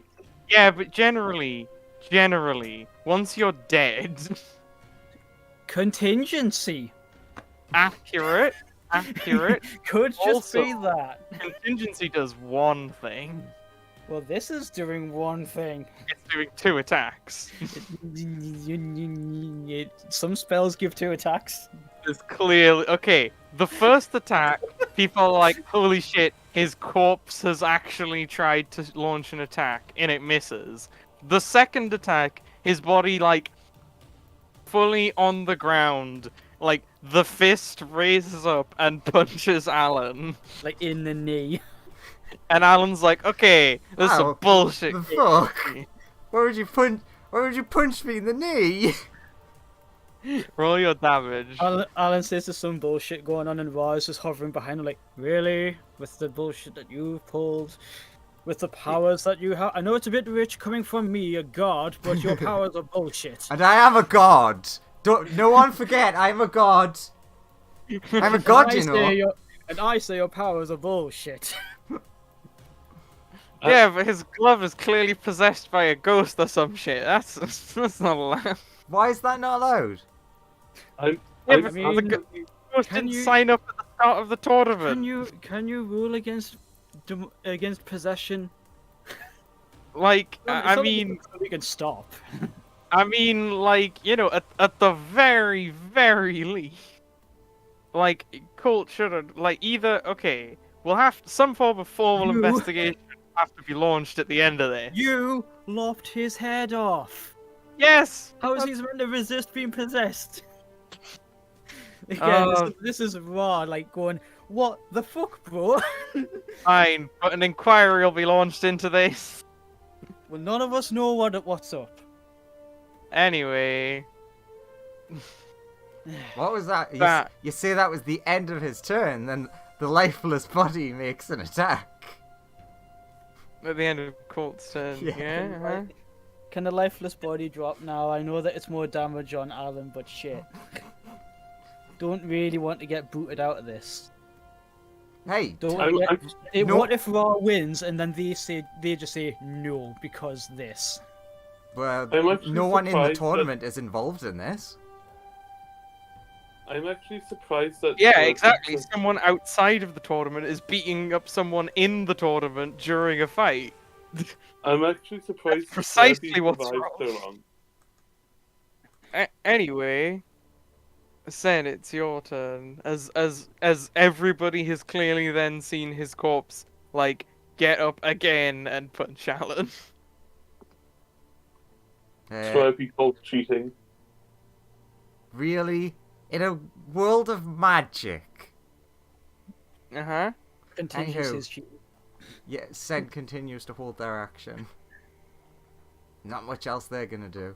Yeah, but generally, once you're dead, Contingency accurate. could just be Also- that. Contingency does one thing. Well, this is doing one thing. It's doing 2 attacks. Some spells give 2 attacks. It's clearly okay. The first attack, people are like, "Holy shit! His corpse has actually tried to launch an attack and it misses." The second attack, his body like fully on the ground. Like, the fist raises up and punches Alan. Like in the knee. And Alan's like, okay, this is some Ow, bullshit. The fuck? Why would you punch me in the knee? Roll your damage. Alan says there's some bullshit going on, and Ra is just hovering behind him, like, really? With the bullshit that you pulled? With the powers that you have? I know it's a bit rich coming from me, a god, but your powers are bullshit. And I am a god. No one forget, I'm a god. I'm a god, you know. And I say your powers are bullshit. Yeah, but his glove is clearly possessed by a ghost or some shit. That's not allowed. Why is that not allowed? Yeah, I but mean, the ghost can didn't you- sign up at the start of the tournament. Can you rule against possession? Like, Well, it's I not like mean, we can stop. like, you know, at the very, very least, like, Colt should have, like, either, okay, we'll have some form of formal You- investigation have to be launched at the end of this. You lopped his head off. Yes! How is he meant to resist being possessed? Again, Uh, this is Ra, like, going, what the fuck, bro? Fine, but an inquiry will be launched into this. Well, none of us know what's up. Anyway, What was that? That- You say that was the end of his turn, then the lifeless body makes an attack. at the end of Colt's turn, Yeah. yeah. uh-huh. Can the lifeless body drop now? I know that it's more damage on Alan, but shit. Don't really want to get booted out of this. Hey, Don't I'm- get... I'm- No. What if Raw wins and then they just say no because this? well, I'm actually no one in the surprised that- tournament is involved in this. I'm actually surprised that. Yeah, exactly. Someone outside of the tournament is beating up someone in the tournament during a fight. I'm actually surprised. That's precisely Kirby what's survived wrong. so long. Anyway, Sen, it's your turn. As everybody has clearly then seen his corpse, like, get up again and punch Alan. So I'd be called cheating. Really? In a world of magic? Uh-huh. Continues Anywho. his cheat. Yeah, Sen continues to hold their action. Not much else they're gonna do.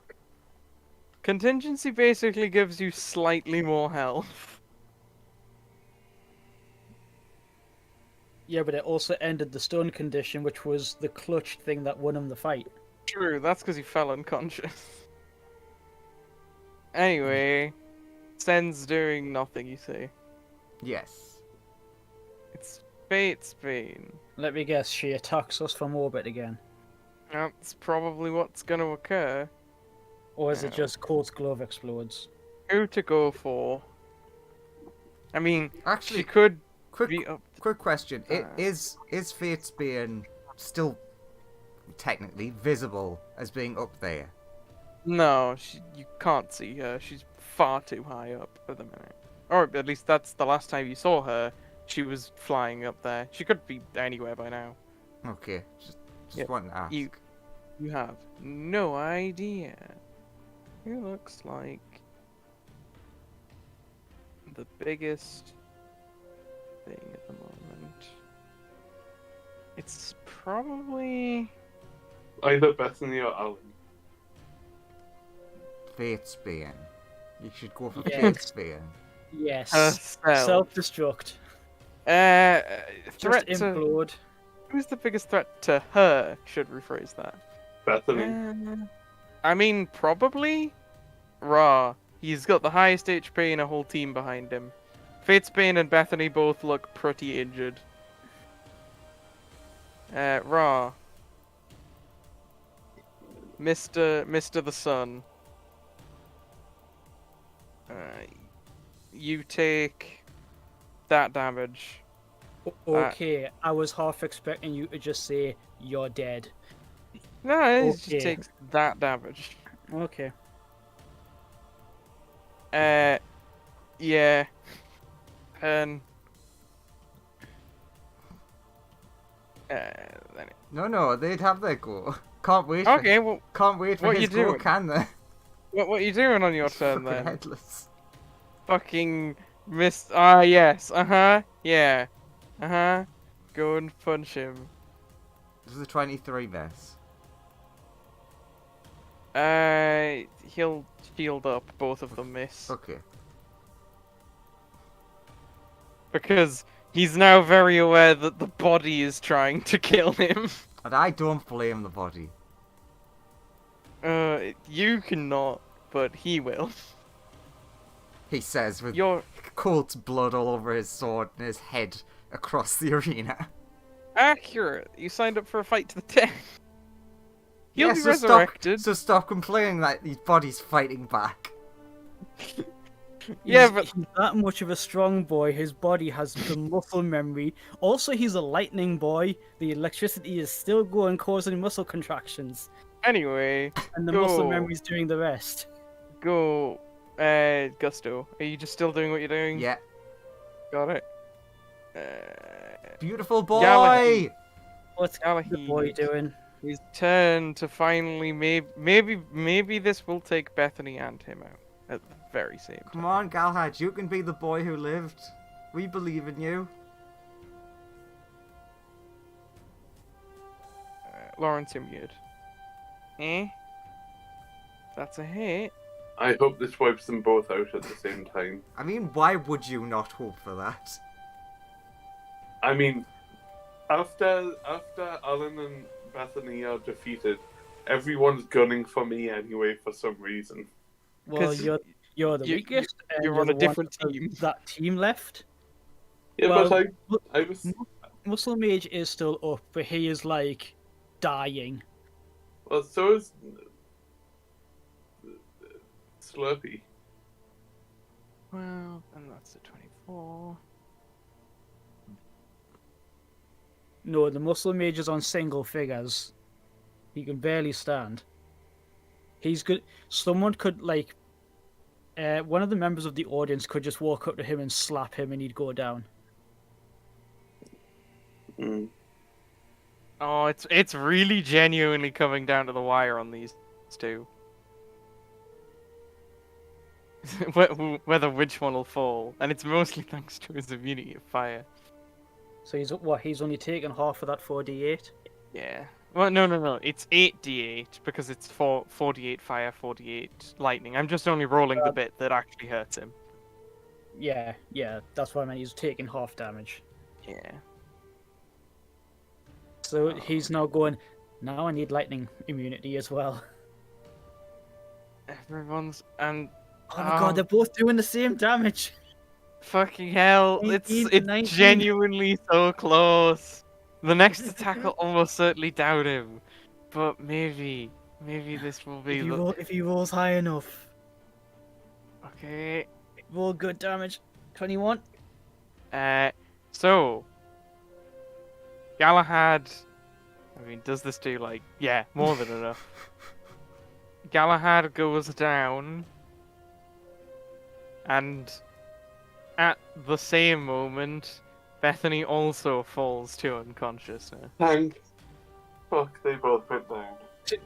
Contingency basically gives you slightly more health. Yeah, but it also ended the stun condition, which was the clutch thing that won him the fight. True, that's because he fell unconscious. Anyway, Sen's doing nothing, you see. Yes. It's Fate's Bane. Let me guess, she attacks us from orbit again. That's probably what's gonna occur. Or is it just Colt's glove explodes? Who to go for? I mean, she Actually, could quick be up. quick question. Uh. Is Fate's being still technically visible as being up there? No, you can't see her. She's far too high up at the minute. Or at least that's the last time you saw her. She was flying up there. She could be anywhere by now. Okay, just Yeah, wanted to ask. You have no idea. Who looks like the biggest thing at the moment? It's probably Either Bethany or Alan. Fate's being. You should go for Yes. Fate's being. Yes. herself. Self-destruct. Threat Just to implode. who's the biggest threat to her? Should rephrase that. Bethany. I mean, probably Ra. He's got the highest HP and a whole team behind him. Fatesbane and Bethany both look pretty injured. Ra. Mr. the Sun. You take that damage. Okay, I was half expecting you to just say, you're dead. No, it Okay. just takes that damage. Okay. Yeah. And then No, they'd have their go. Can't wait. okay, well, Can't wait for what his you go, doing? can they? What are you doing on your He's turn fucking then? headless. Fucking miss. Ah, yes. Yeah. Go and punch him. Does a 23 miss? He'll shield up. Both of them miss. Okay. Because he's now very aware that the body is trying to kill him. And I don't blame the body. You cannot, but he will. He says with You're Colt's blood all over his sword and his head across the arena. accurate. You signed up for a fight to the death. He'll Yeah, be so resurrected. so stop complaining that his body's fighting back. Yeah, He's that much of a strong boy. His body has the muscle memory. Also, he's a lightning boy. The electricity is still going, causing muscle contractions, Anyway, and the muscle Go. memory's doing the rest. go. Gusto. Are you just still doing what you're doing? Yeah. Got it. Beautiful boy! Galahad. What's the Galahad. boy doing? His turn to finally maybe this will take Bethany and him out at the very same time. Come on, Galahad, you can be the boy who lived. We believe in you. Lawrence, you're muted. That's a hit. I hope this wipes them both out at the same time. I mean, why would you not hope for that? I mean, after Alan and Bethany are defeated, everyone's gunning for me anyway for some reason. Well, 'Cause you're the you- weakest. and you're on the a one different of team. That team left. Yeah, Well, but I was Muscle Mage is still up, but he is like dying. well. So is Slurpee. Well, and that's a 24. No, the Muscle Mage is on single figures. He can barely stand. He's good. Someone could like. One of the members of the audience could just walk up to him and slap him, and he'd go down. Mm. Oh, it's really genuinely coming down to the wire on these two. Whether which one will fall, and it's mostly thanks to his immunity of fire. So he's only taken half of that 4d8. Yeah. Well, no. It's 8d8 because it's 4d8 fire, 4d8 lightning. I'm just only rolling the bit that actually hurts him. Yeah, that's what I meant. He's taking half damage. Yeah. So he's now going. Now I need lightning immunity as well. Everyone's and Oh my god, they're both doing the same damage. fucking hell, 18 to it's 19. genuinely so close. The next attack will almost certainly down him, but maybe this will be If he rolls high enough, okay. roll good damage. 21. So Galahad, I mean, does this do like more than enough? Galahad goes down, and at the same moment, Bethany also falls to unconsciousness. Thank fuck, they both went down.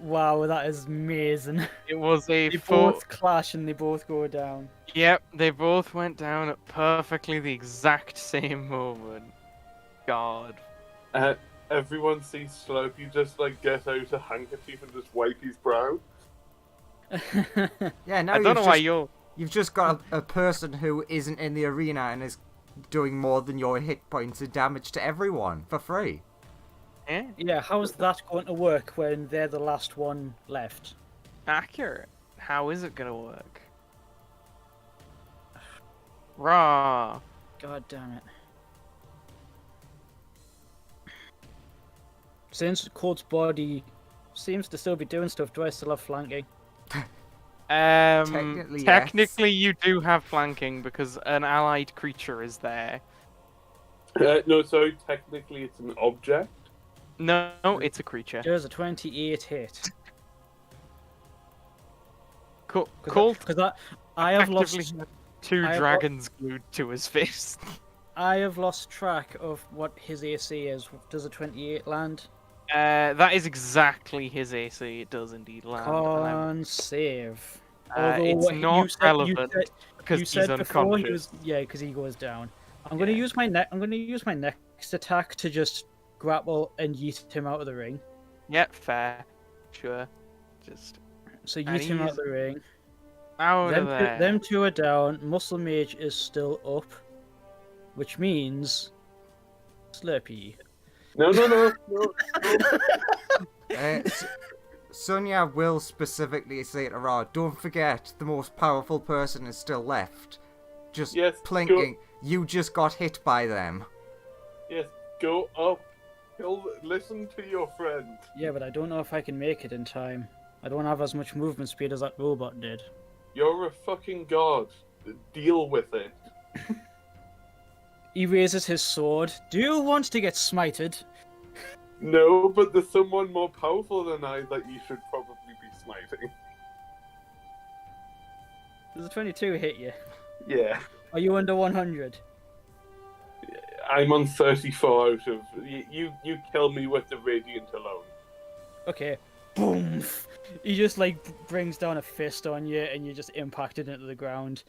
Wow, that is amazing. It was a They full. both clash and they both go down. Yep, they both went down at perfectly the exact same moment. God. Everyone sees Slurpee just like get out a handkerchief and just wipe his brow. Yeah, now I don't know why you've just got a person who isn't in the arena and is doing more than your hit points of damage to everyone for free. Yeah, how's that going to work when they're the last one left? Accurate. How is it gonna work? Raw. God damn it. Since Colt's body seems to still be doing stuff, do I still have flanking? Technically, You do have flanking because an allied creature is there. No, sorry, technically it's an object. No, it's a creature. There's a 28 hit. Colt Because I have lost. effectively had two I have dragons glued to his fist. I have lost track of what his AC is. Does a 28 land? That is exactly his AC. It does indeed land. and I'm- Con save. Although It's what not relevant because you he's said before he unconscious. was, yeah, because he goes down. I'm gonna Yeah. use my next attack to just grapple and yeet him out of the ring. Yeah, fair. Sure. Just So And yeet him out he's of the ring. out of there. Them two are down. Muscle Mage is still up, which means Slurpee. No. Sonia will specifically say to Ra, don't forget the most powerful person is still left. Just Yes, plinking, you just got hit by them. Yes, go up. Listen to your friend. Yeah, but I don't know if I can make it in time. I don't have as much movement speed as that robot did. You're a fucking god. Deal with it. He raises his sword. Do you want to get smited? No, but there's someone more powerful than I that you should probably be smiting. Does a 22 hit you? Yeah. Are you under 100? I'm on 34 out of... You kill me with the radiant alone. Okay. Boom! He just like brings down a fist on you, and you just impacted into the ground.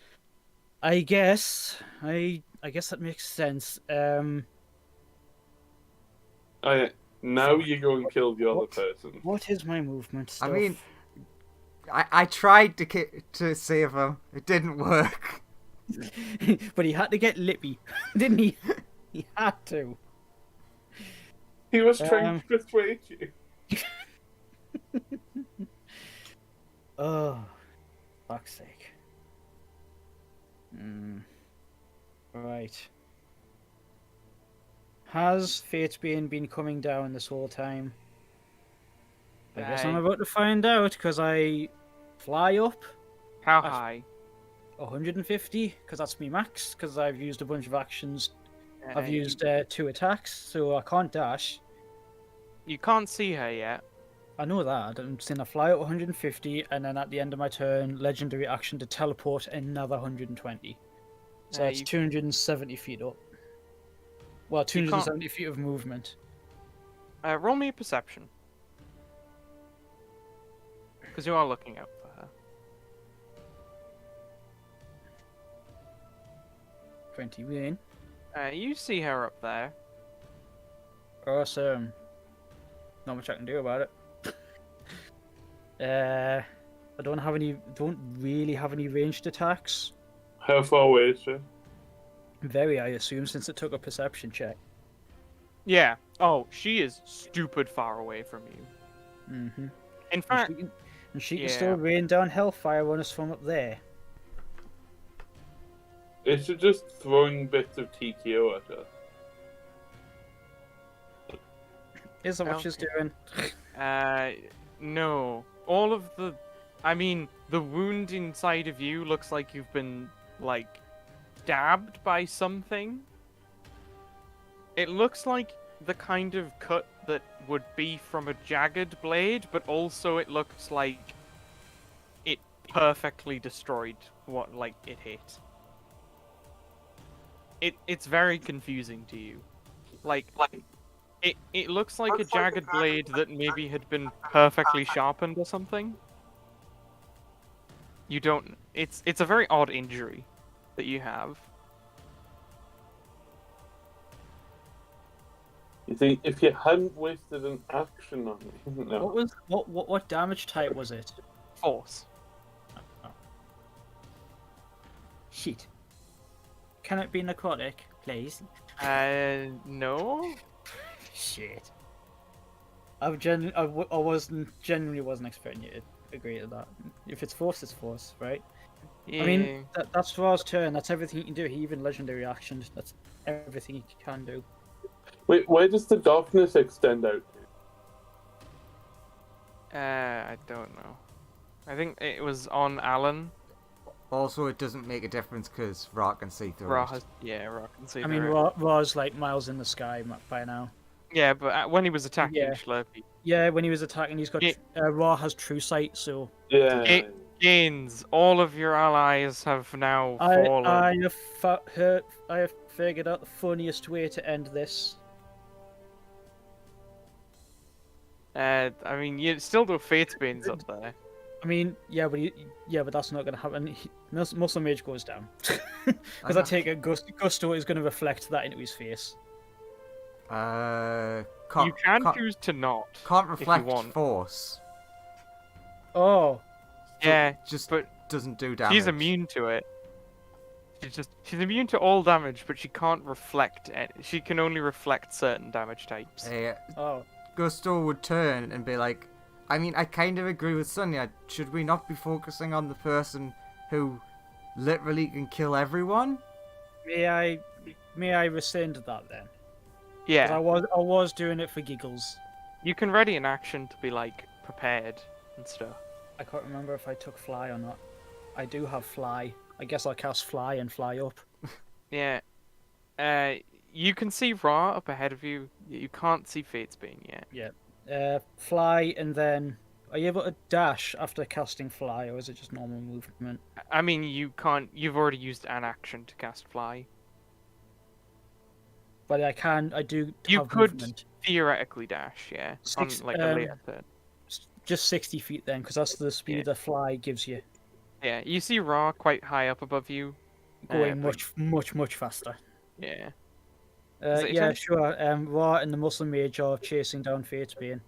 I guess that makes sense. Now you go and kill the other person. What is my movement stuff? I mean, I tried to save him. It didn't work. but he had to get lippy, didn't he? He had to. He was trying to persuade you. Oh, fuck's sake. Right. Has Fatebane been coming down this whole time? I guess I'm about to find out, because I fly up How high? 150, because that's me max, because I've used a bunch of actions. I've You- used 2 attacks, so I can't dash. You can't see her yet. I know that. I'm saying I fly up 150, and then at the end of my turn, legendary action to teleport another 120. So that's 270 feet up. Well, 270 feet of movement. Roll me a perception. Because you are looking out for her. 20 win. You see her up there. Awesome. Not much I can do about it. I don't really have any ranged attacks. How far away is she? Very, I assume, since it took a perception check. Yeah. Oh, she is stupid far away from you. Mm-hmm. In fact, And she can still rain down hellfire on us from up there. Is she just throwing bits of TKO at her? Is that what she's doing? no. All of the... I mean, the wound inside of you looks like you've been, like, stabbed by something. It looks like the kind of cut that would be from a jagged blade, but also it looks like it perfectly destroyed what, like, it hit. It's very confusing to you. Like it looks like a jagged blade that maybe had been perfectly sharpened or something. You don't... It's a very odd injury that you have. You think if you hadn't wasted an action on me? No. What damage type was it? Force. Oh. Shit. Can it be necrotic, please? No. Shit. I genuinely wasn't expecting you to agree to that. If it's force, it's force, right? Yeah. I mean, that's Thor's turn. That's everything he can do. He even legendary actions. That's everything he can do. Wait, where does the darkness extend out to? I don't know. I think it was on Alan. Also, it doesn't make a difference because Ra can see through Ra it. has, Ra can see. I mean, through it. Ra's like miles in the sky by now. Yeah, but when he was attacking Yeah. Slurpee. Yeah, when he was attacking, he's got Yeah. Ra has true sight, so Yeah. Gains, all of your allies have now fallen. I have figured out the funniest way to end this. I mean, you still do Fatebane's up there. I mean, but that's not going to happen. Muscle Mage goes down. I Because I take it Gusto is going to reflect that into his face. Can't, You can can't, choose to not. can't you reflect want. force. Oh, So Yeah, it just but doesn't do damage. she's immune to it. She's immune to all damage, but she can't reflect it. She can only reflect certain damage types. oh. Gusto would turn and be like, I mean, I kind of agree with Sonia. Should we not be focusing on the person who literally can kill everyone? May I rescind that then? 'Cause Yeah, I was doing it for giggles. you can ready an action to be like prepared and stuff. I can't remember if I took fly or not. I do have fly. I guess I'll cast fly and fly up. Yeah. You can see Ra up ahead of you. You can't see Fatesbane yet. Fly and then. Are you able to dash after casting fly, or is it just normal movement? I mean, you can't. You've already used an action to cast Fly. But I can. I do. You have could movement. theoretically dash, yeah, Six- on like a um, later turn. Just 60 feet then, because that's the speed Yeah. that fly gives you. Yeah, you see Ra quite high up above you. Going but- much faster. Yeah. Is it your Yeah, turn? sure. Ra and the Muscle Mage are chasing down Fatesbane.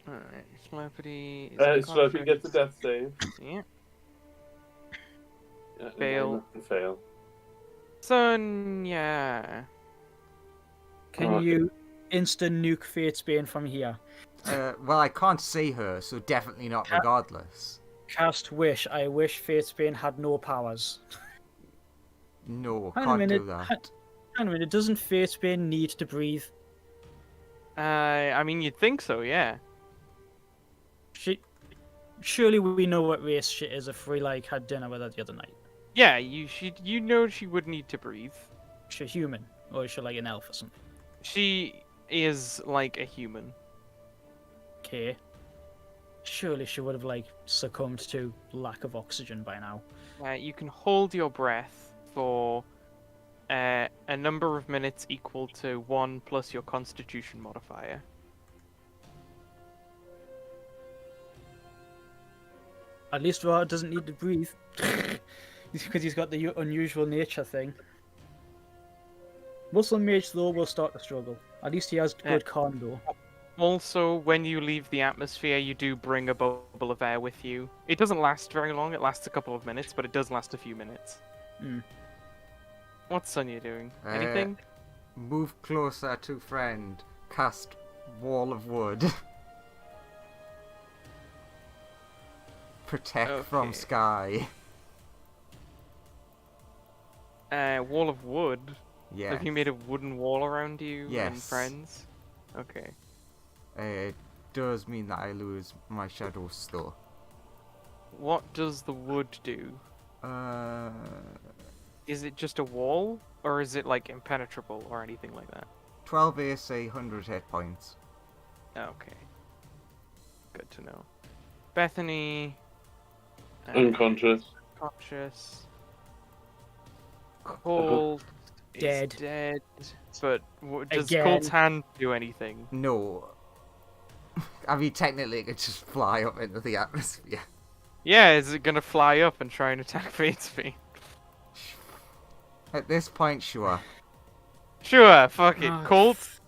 Alright, Celebrity. Slurpee gets a death save. Yeah. Yeah, Fail. Fail. Sonya. Can Oh, you instant nuke Fatesbane from here? Well, I can't see her, so definitely not regardless. Cast Wish. I wish Fatesbane had no powers. No, Hang on a can't minute. do that. Hang on a minute. Doesn't Fatesbane need to breathe? I mean, you'd think so, yeah. Surely we know what race she is if we had dinner with her the other night. Yeah, you know she would need to breathe. Is she human, or is she like an elf or something? She is like a human. Okay. Surely she would have succumbed to lack of oxygen by now. You can hold your breath for a number of minutes equal to 1 plus your Constitution modifier. At least Ra doesn't need to breathe. Because he's got the unusual nature thing. Muscle Mage, though, will start to struggle. At least he has good con, though. Also, when you leave the atmosphere, you do bring a bubble of air with you. It doesn't last very long, it lasts a couple of minutes, but it does last a few minutes. Mm. What's Sonya doing? Anything? Move closer to friend. Cast Wall of Wood. Protect from Okay. sky. Wall of wood? Yeah. Have you made a wooden wall around you and Yes. friends? Okay. It does mean that I lose my shadows though. What does the wood do? Is it just a wall? Or is it impenetrable or anything like that? 12 AC, 100 hit points. Okay. Good to know. Bethany. Unconscious. Conscious. Cold. Dead. Is dead. But does Again. Cold's hand do anything? No. I mean, technically it could just fly up into the atmosphere. Yeah, is it gonna fly up and try and attack Fatesbane? At this point, sure. Sure, fuck it. Ah, Cold's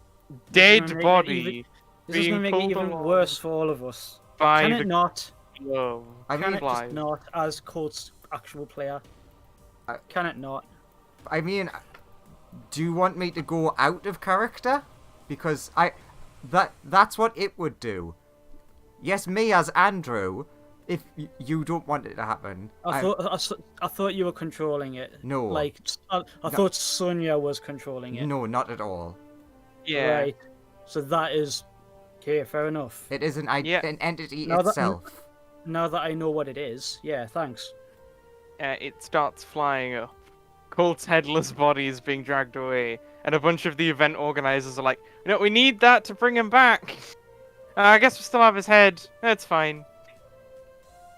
dead gonna make it body This is being going to make it pulled even along worse for all of us. by Can the it not? glove. I Can mean, it just not, as Colt's actual player? I- Can it not? I mean, do you want me to go out of character? Because that's what it would do. Yes, me as Andrew, if you don't want it to happen. I thought you were controlling it. No. I thought Sonya was controlling it. No, not at all. Yeah. Right. So that is okay. Fair enough. It is an Yeah. an entity Now that- itself. Now that I know what it is, yeah, thanks. It starts flying up. Colt's headless body is being dragged away, and a bunch of the event organizers are like, we need that to bring him back. I guess we still have his head. That's fine.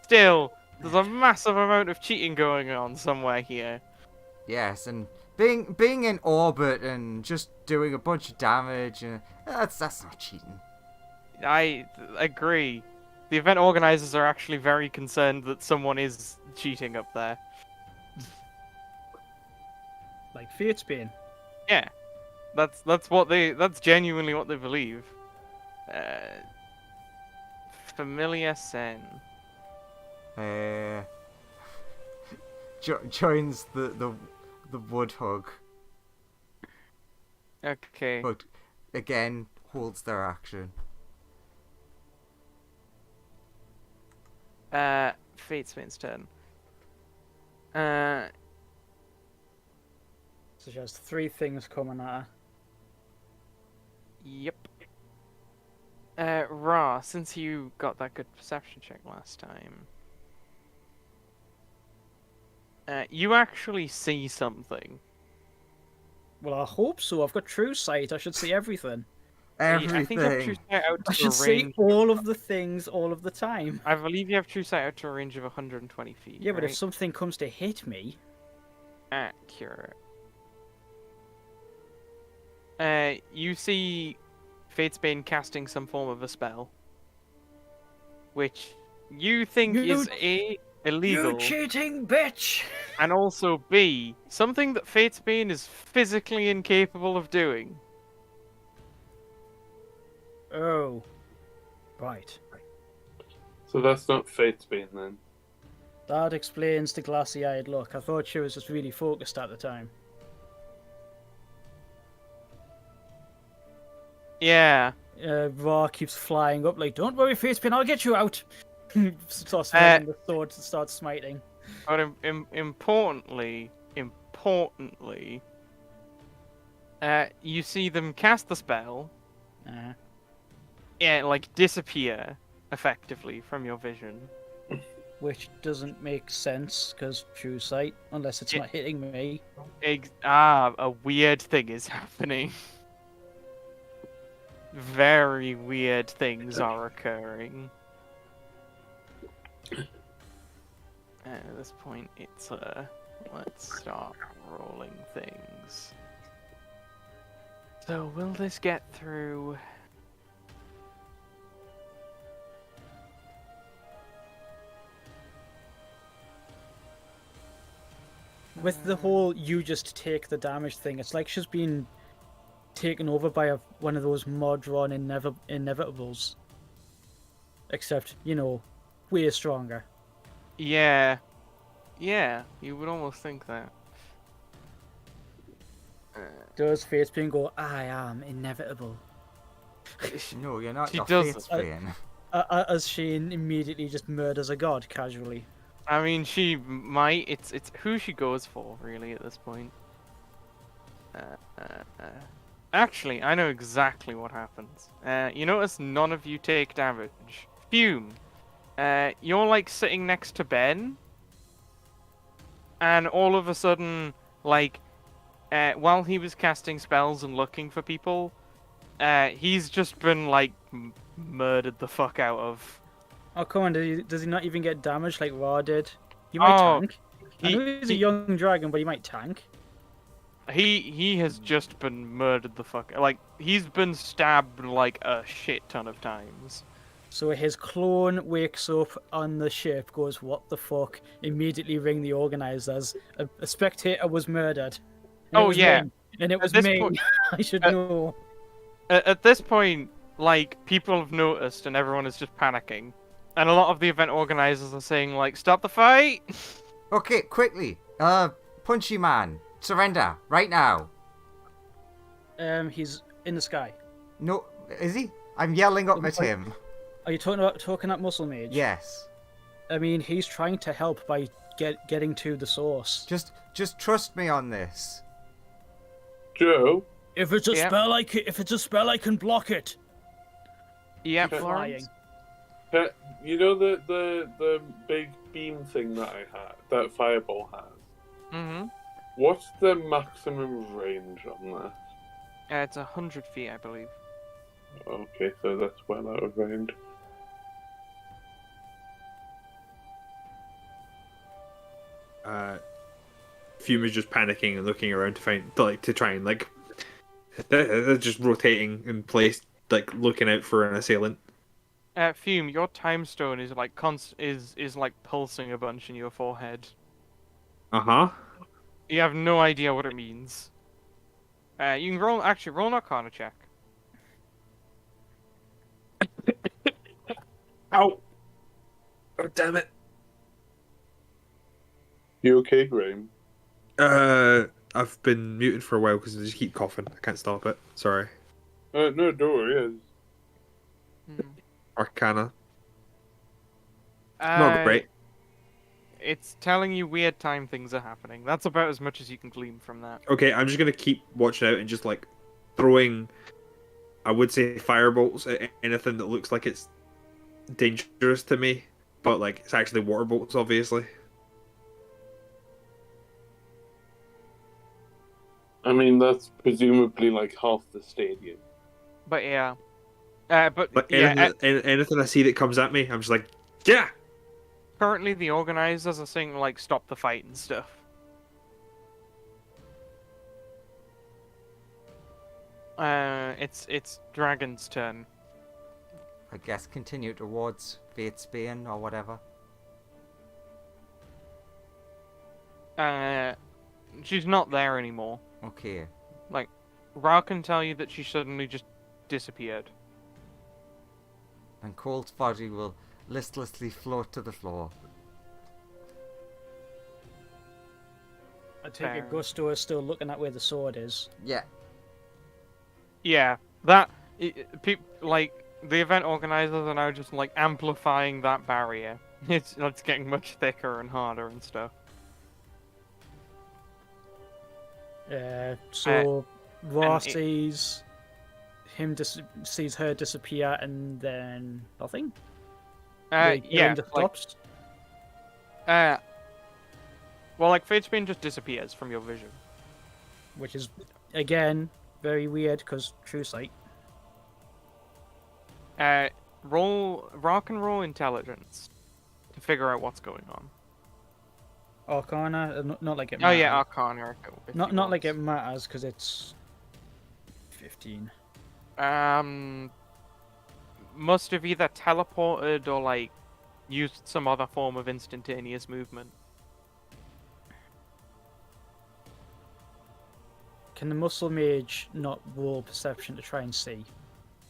Still, there's a massive amount of cheating going on somewhere here. Yes, and being in orbit and just doing a bunch of damage, that's not cheating. I agree. The event organizers are actually very concerned that someone is cheating up there. Like Fatesbane. Yeah, that's genuinely what they believe. Familiar Sen. Joins the wood hug, Okay. but again holds their action. Fatesbane's turn. So she has 3 things coming at her. Yep. Ra, since you got that good perception check last time, you actually see something. Well, I hope so. I've got true sight. I should see everything. Everything. I think you have true sight out I to should a see range. all of the things all of the time. I believe you have true sight out to a range of 120 feet. Yeah, but if right? something comes to hit me, Accurate. You see Fatesbane casting some form of a spell, which you think is A, illegal, you cheating bitch! and also B, something that Fatesbane is physically incapable of doing. Oh, right. So that's not Fatesbane then. That explains the glassy-eyed look. I thought she was just really focused at the time. Yeah. Ra keeps flying up like, "Don't worry, Fatesbane, I'll get you out." Starts swinging the sword and starts smiting. But importantly, you see them cast the spell, like disappear effectively from your vision. Which doesn't make sense because true sight, unless it's not hitting me. A weird thing is happening. Very weird things are occurring. At this point, it's let's start rolling things. So, will this get through? With the whole "you just take the damage" thing, it's like she's been taken over by one of those mod-run inevitables. Except, way stronger. Yeah, you would almost think that. Does Fatesbane go, "I am inevitable"? No, you're not. She You're doesn't. Fatesbane. As she immediately just murders a god casually. I mean, she might. It's who she goes for, really, at this point. Actually, I know exactly what happens. You notice none of you take damage. Fume. You're like sitting next to Ben, and all of a sudden, like, while he was casting spells and looking for people, he's just been like murdered the fuck out of. Oh, come on, does he not even get damaged like Ra did? He might tank. I know he's a young dragon, but he might tank. He has just been murdered the fuck. Like, he's been stabbed like a shit ton of times. So his clone wakes up on the ship, goes, "What the fuck?" Immediately ring the organizers. A spectator was murdered. Oh, yeah. And it was this me. point- I should know. At this point, like, people have noticed and everyone is just panicking. And a lot of the event organizers are saying, like, "Stop the fight!" Okay, quickly. Punchy man, surrender right now. He's in the sky. No, is he? I'm yelling up at him. Are you talking at Muscle Mage? Yes. I mean, he's trying to help by getting to the source. Just trust me on this. Joe, If it's a Yeah. spell, I can block it. Yeah, Keep Florence. flying. you know the big beam thing that I had, that fireball has. Mm-hmm. What's the maximum range on that? It's 100 feet, I believe. Okay, so that's well out of range. Fume is just panicking and looking around to try and they're just rotating in place, like looking out for an assailant. Fume, your time stone is like is like pulsing a bunch in your forehead. Uh-huh. You have no idea what it means. You can roll an Arcana check. Ow! Oh, damn it. You okay, Graham? I've been muted for a while because I just keep coughing. I can't stop it. Sorry. No, don't worry. Arcana. Not great. It's telling you weird time things are happening. That's about as much as you can glean from that. Okay, I'm just gonna keep watching out and just like throwing, I would say, firebolts at anything that looks like it's dangerous to me, but like it's actually water bolts, obviously. I mean, that's presumably like half the stadium. But yeah. But Like yeah, anything I see that comes at me, I'm just like, yeah. currently the organizers are saying like stop the fight and stuff. It's Dragon's turn. I guess continue towards Fate's Bane or whatever. She's not there anymore. Okay. Like, Ra can tell you that she suddenly just disappeared. And Colt's body will listlessly float to the floor. I take Fair. it Gusto is still looking at where the sword is. Yeah. Yeah, like the event organizers are now just like amplifying that barrier. It's getting much thicker and harder and stuff. So Ra and it- sees sees her disappear and then nothing. The Yeah, killing just like, stops. well, like Fate's Bane just disappears from your vision. Which is again very weird because true sight. Rock and roll intelligence to figure out what's going on. Arcana, not like it. Oh Matters. yeah, Arcana. if Not you not like want. it matters because it's 15. Must have either teleported or like used some other form of instantaneous movement. Can the muscle mage not roll perception to try and see?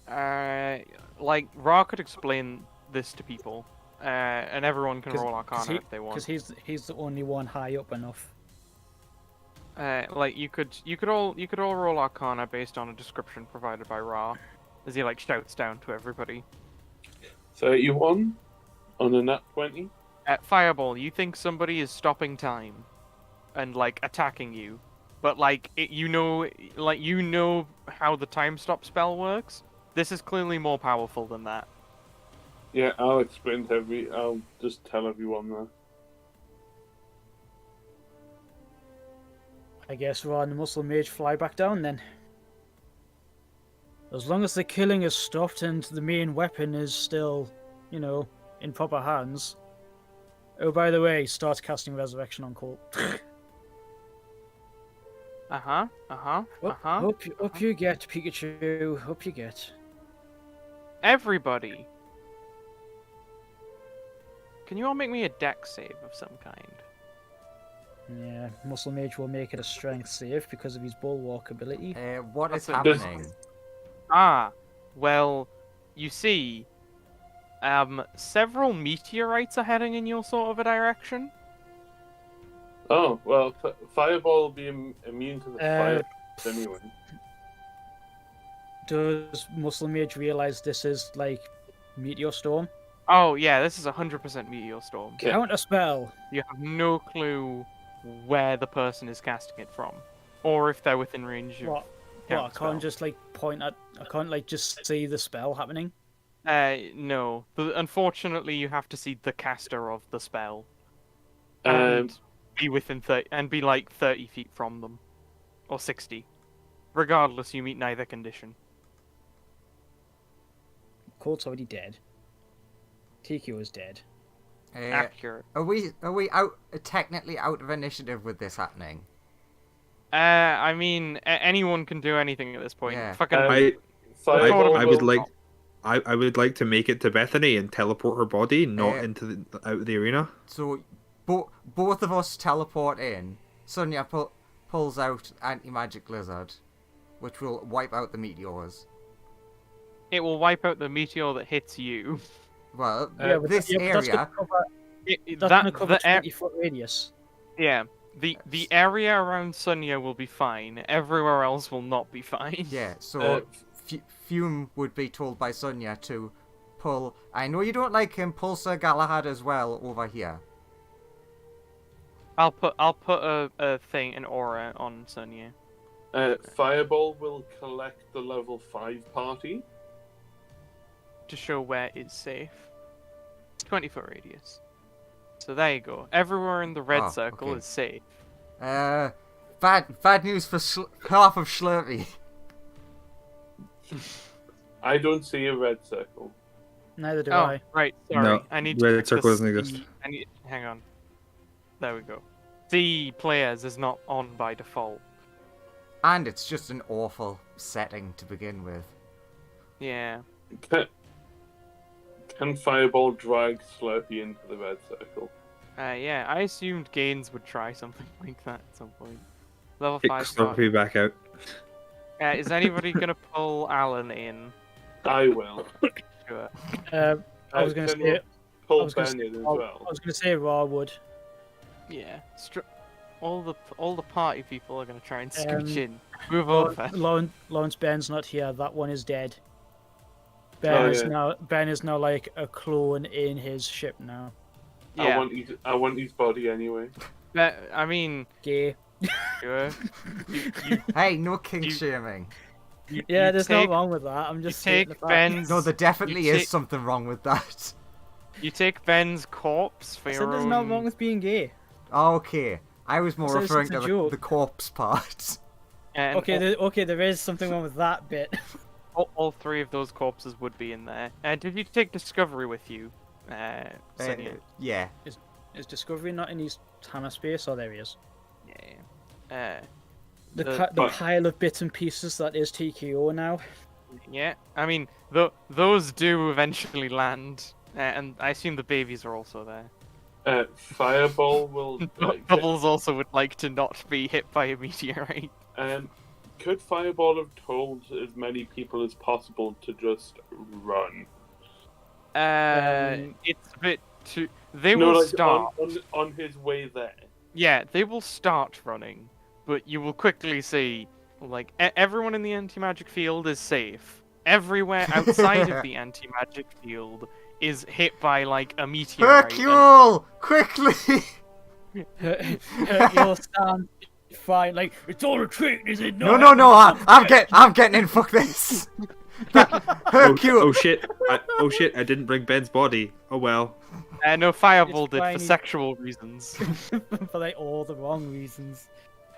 Like Ra could explain this to people, and everyone can roll Arcana if they want. Because he's the only one high up enough. Like you could all roll Arcana based on a description provided by Ra, as he like shouts down to everybody. 31 on a nat 20. At Fireball, you think somebody is stopping time, and like attacking you, but like you know how the time stop spell works. This is clearly more powerful than that. Yeah, I'll explain to I'll just tell everyone that. I guess Ra and the muscle mage fly back down then. As long as the killing is stopped and the main weapon is still, in proper hands. Oh, by the way, start casting Resurrection on Colt. Up you get, Pikachu. Up you get. Everybody. Can you all make me a dex save of some kind? Yeah, Muscle Mage will make it a strength save because of his bulwark ability. What is That's a- happening? Well, you see, several meteorites are heading in your sort of a direction. Oh, well, Fireball will be immune to the fire anyway. Does Muscle Mage realize this is like Meteor Storm? Oh yeah, this is 100% meteor storm. Yeah. Counter spell. You have no clue where the person is casting it from, or if they're within range of. What? I can't just like point at. I can't like just see the spell happening. No. Unfortunately, you have to see the caster of the spell, Um, and be within 30, and be like 30 feet from them, or 60. Regardless, you meet neither condition. Colt's already dead. TQ is dead. Accurate. Are we out technically out of initiative with this happening? I mean, anyone can do anything at this point. Yeah. Fucking. I Fireball would will- like I would like to make it to Bethany and teleport her body, not Uh, into out of the arena. So both of us teleport in. Sonia pulls out anti-magic lizard, which will wipe out the meteors. It will wipe out the meteor that hits you. Well, but this but that's area. that's gonna cover 20-foot radius. Yeah. The area around Sunya will be fine. Everywhere else will not be fine. Yeah, so Fume would be told by Sonia to pull. I know you don't like him. Pull Sir Galahad as well over here. I'll put a thing, an aura on Sunya. Fireball will collect the level 5 party. To show where it's safe. 20-foot radius. So there you go. Everywhere in the red circle okay. is safe. Bad news for half of Slurpee. I don't see a red circle. Neither do Oh, I. right. Sorry. No, I need to red check circle the doesn't exist. hang on. There we go. C players is not on by default. And it's just an awful setting to begin with. Yeah. Can Fireball drag Slurpee into the red circle? Yeah. I assumed Gaines would try something like that at some point. Level Kick 5 start. Slurpee back out. Is anybody gonna pull Alan in? I will. Sure. I was gonna Can say. pull I was gonna Ben say, in as I well. was gonna say Raw would. Yeah. All the party people are gonna try and scooch Um, in. Move over. Lawrence Ben's not here. That one is dead. Ben is now like a clone in his ship now. Yeah. I want his body anyway. I mean, Gay. sure. Hey, no king shaming. Yeah, there's take, nothing wrong with that. I'm just you stating take the fact. Ben's. No, there definitely you is take- something wrong with that. You take Ben's corpse for I your said there's own. nothing wrong with being gay. Okay, I was more So it's referring just a to joke. the corpse part. And Okay, there is something wrong with that bit. all three of those corpses would be in there. Did you take Discovery with you, Sonia? Yeah. Is Discovery not in his hammer space? Oh, there he is. Yeah. The pile of bits and pieces that is TKO now. Yeah. I mean, those do eventually land, and I assume the babies are also there. Fireball will. Bubbles also would like to not be hit by a meteorite. Could Fireball have told as many people as possible to just run? It's a bit too. They will start. on his way there. Yeah, they will start running, but you will quickly see, like, everyone in the anti-magic field is safe. Everywhere outside of the anti-magic field is hit by, like, a meteorite. Hercule! Quickly! You'll stand fine. Like, it's all a trick, is it? No, I'm getting in. Fuck this. Hercule. Oh shit! Oh shit! I didn't bring Ben's body. Oh well. No, Fireball did for fine. sexual reasons. For like all the wrong reasons.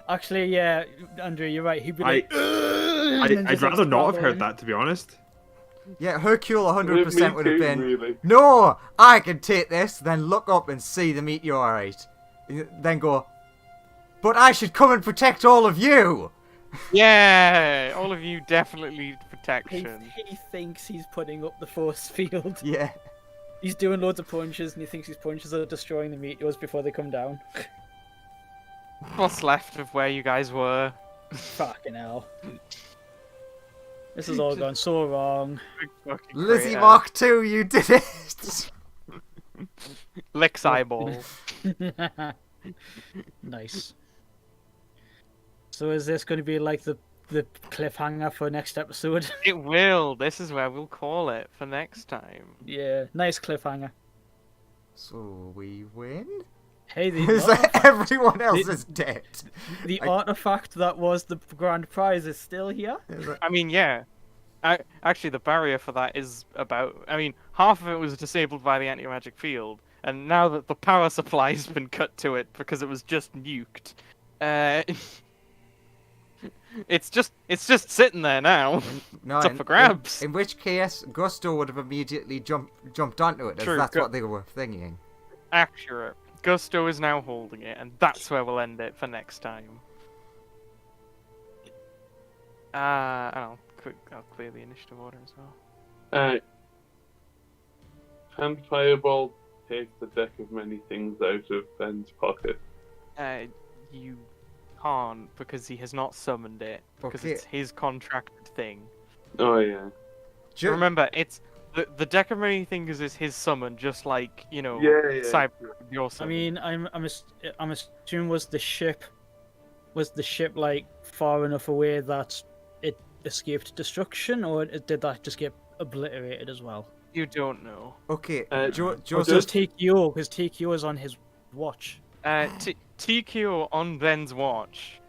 Actually, yeah, Andrew, you're right. He'd be like, I'd rather not have heard that, to be honest. Yeah, Hercule 100% would have been. Really. No, I can take this. Then look up and see the meteorite. Then go. But I should come and protect all of you. Yeah, all of you definitely need protection. He thinks he's putting up the force field. Yeah. He's doing loads of punches, and he thinks his punches are destroying the meteors before they come down. What's left of where you guys were? Fucking hell. This has all gone so wrong. Big fucking Lizzie crater. Mark 2, you did it. Licks eyeball. Nice. So is this going to be like the cliffhanger for next episode? It will. This is where we'll call it for next time. Yeah, nice cliffhanger. So we win? Hey, Everyone else is dead. the artifact that was the grand prize is still here? I mean, yeah. Actually, the barrier for that is about. I mean, half of it was disabled by the anti-magic field, and now that the power supply's been cut to it because it was just nuked, it's just sitting there now. No, It's up for grabs. In which case, Gusto would have immediately jumped onto it, as True, that's what they were thinking. Accurate. Gusto is now holding it, and that's where we'll end it for next time. I'll clear the initiative order as well. Can Fireball take the deck of many things out of Ben's pocket? You can't because he has not summoned it because Okay. it's his contracted thing. Oh yeah. Remember, it's the deck of many things is his summon, just like Yeah. Cyber your I summon. mean, I'm assuming was the ship like far enough away that it escaped destruction, or did that just get obliterated as well? You don't know. Okay, Uh, Or Joseph. does TKO, because TKO is on his watch. TKO on Ben's watch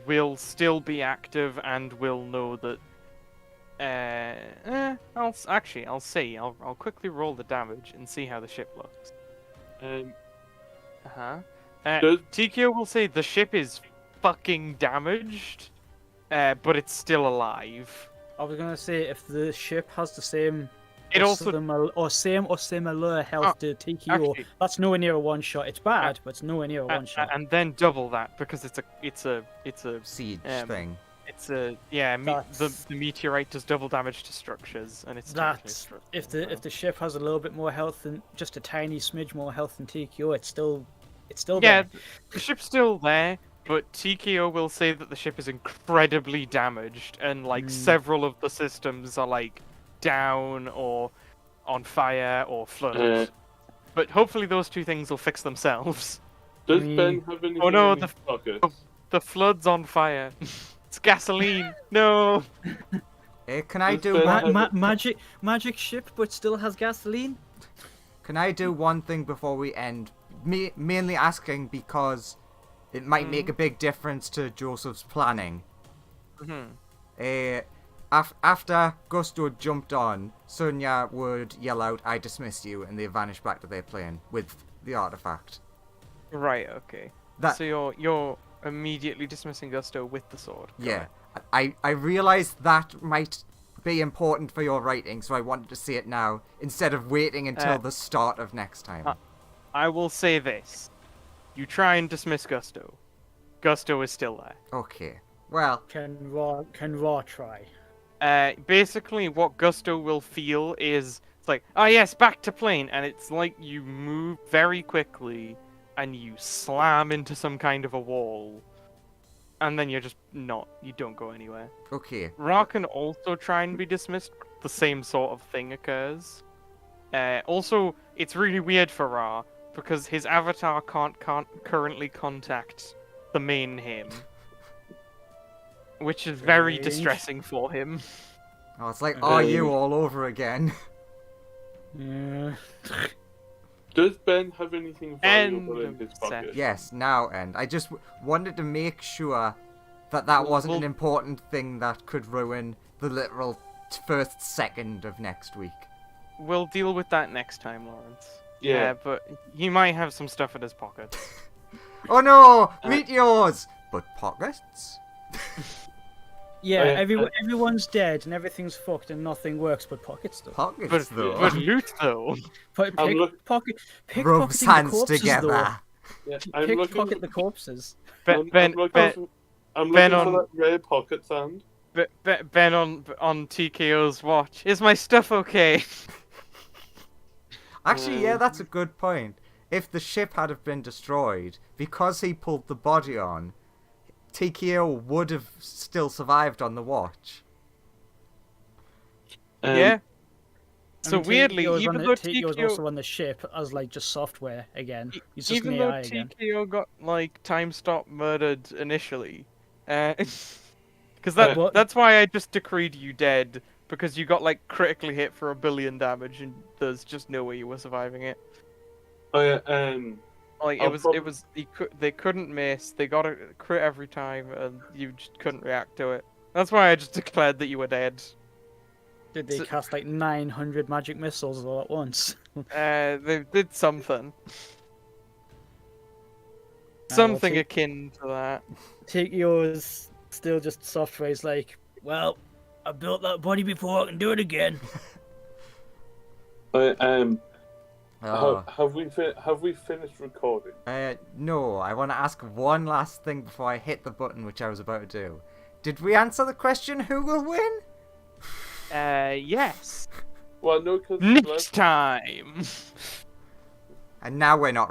will still be active and will know that. I'll see. I'll quickly roll the damage and see how the ship looks. Does- TKO will say the ship is fucking damaged, but it's still alive. I was gonna say if the ship has the same It also similar health to TKO, actually- that's nowhere near a one shot. It's bad, but it's nowhere near a one shot. and then double that because it's a Siege Um, thing. That's- the meteorite does double damage to structures and it's technically That's structure, if the ship has a little bit more health and just a tiny smidge more health than TKO, it's still yeah, there. the ship's still there, but TKO will say that the ship is incredibly damaged and like several of the systems are like down or on fire or flooded. But hopefully those two things will fix themselves. Does mean- Ben have anything Oh no, in his pocket? The flood's on fire. It's gasoline. No. Can I Does do Ben one? have- Magic ship, but still has gasoline. Can I do one thing before we end? Mainly asking because it might make a big difference to Joseph's planning. After Gusto jumped on, Sonia would yell out, "I dismiss you," and they vanish back to their plane with the artifact. Right. Okay. That So you're immediately dismissing Gusto with the sword. Got yeah. it. I realized that might be important for your writing, so I wanted to see it now instead of waiting until the start of next time. I will say this: you try and dismiss Gusto. Gusto is still there. Okay. Well, Can Raw try? Basically, what Gusto will feel is it's like, oh yes, back to plane, and it's like you move very quickly and you slam into some kind of a wall, and then you're just not. You don't go anywhere. okay. Ra can also try and be dismissed. The same sort of thing occurs. Also, it's really weird for Ra because his avatar can't currently contact the main him, which is very Strange. distressing for him. Oh, it's like, are you Um, all over again? Yeah. Does Ben have anything valuable in End his of pocket? Yes, now end. I just wanted to make sure that wasn't an Well- important thing that could ruin the literal first second of next week. We'll deal with that next time, Lawrence. Yeah. But he might have some stuff in his pocket. Oh no! Meteors! But pockets? Yeah, Oh, yeah. everyone's dead and everything's fucked and nothing works but pockets though. Pockets, But, though. but loot though. I'm look- Rubs Pickpocketing the hands corpses together. though. Yeah, I'm looking. Pickpocket the corpses. Ben I'm looking Ben for, I'm Ben looking on- for that rare pocket sand. Ben on TKO's watch. Is my stuff okay? Actually, yeah, that's a good point. If the ship had have been destroyed, because he pulled the body on, TKO would have still survived on the watch. Yeah. I So mean, weirdly, TKO 's even on though the, TKO is TKO, also on the ship as like just software again. He's just even an though AI again. TKO got like time stop murdered initially, because What? that's why I just decreed you dead, because you got like critically hit for 1 billion damage and there's just no way you were surviving it. Oh yeah. Like I'll they couldn't miss. They got a crit every time, and you just couldn't react to it. That's why I just declared that you were dead. Did they cast like 900 magic missiles all at once? They did something. well, Something T- akin to that. TKO is still just software. He's like, well, I built that body before, I can do it again. Oh. have we finished recording? No, I want to ask one last thing before I hit the button, which I was about to do. Did we answer the question, who will win? Yes. Well, no, because Next time. And now we're not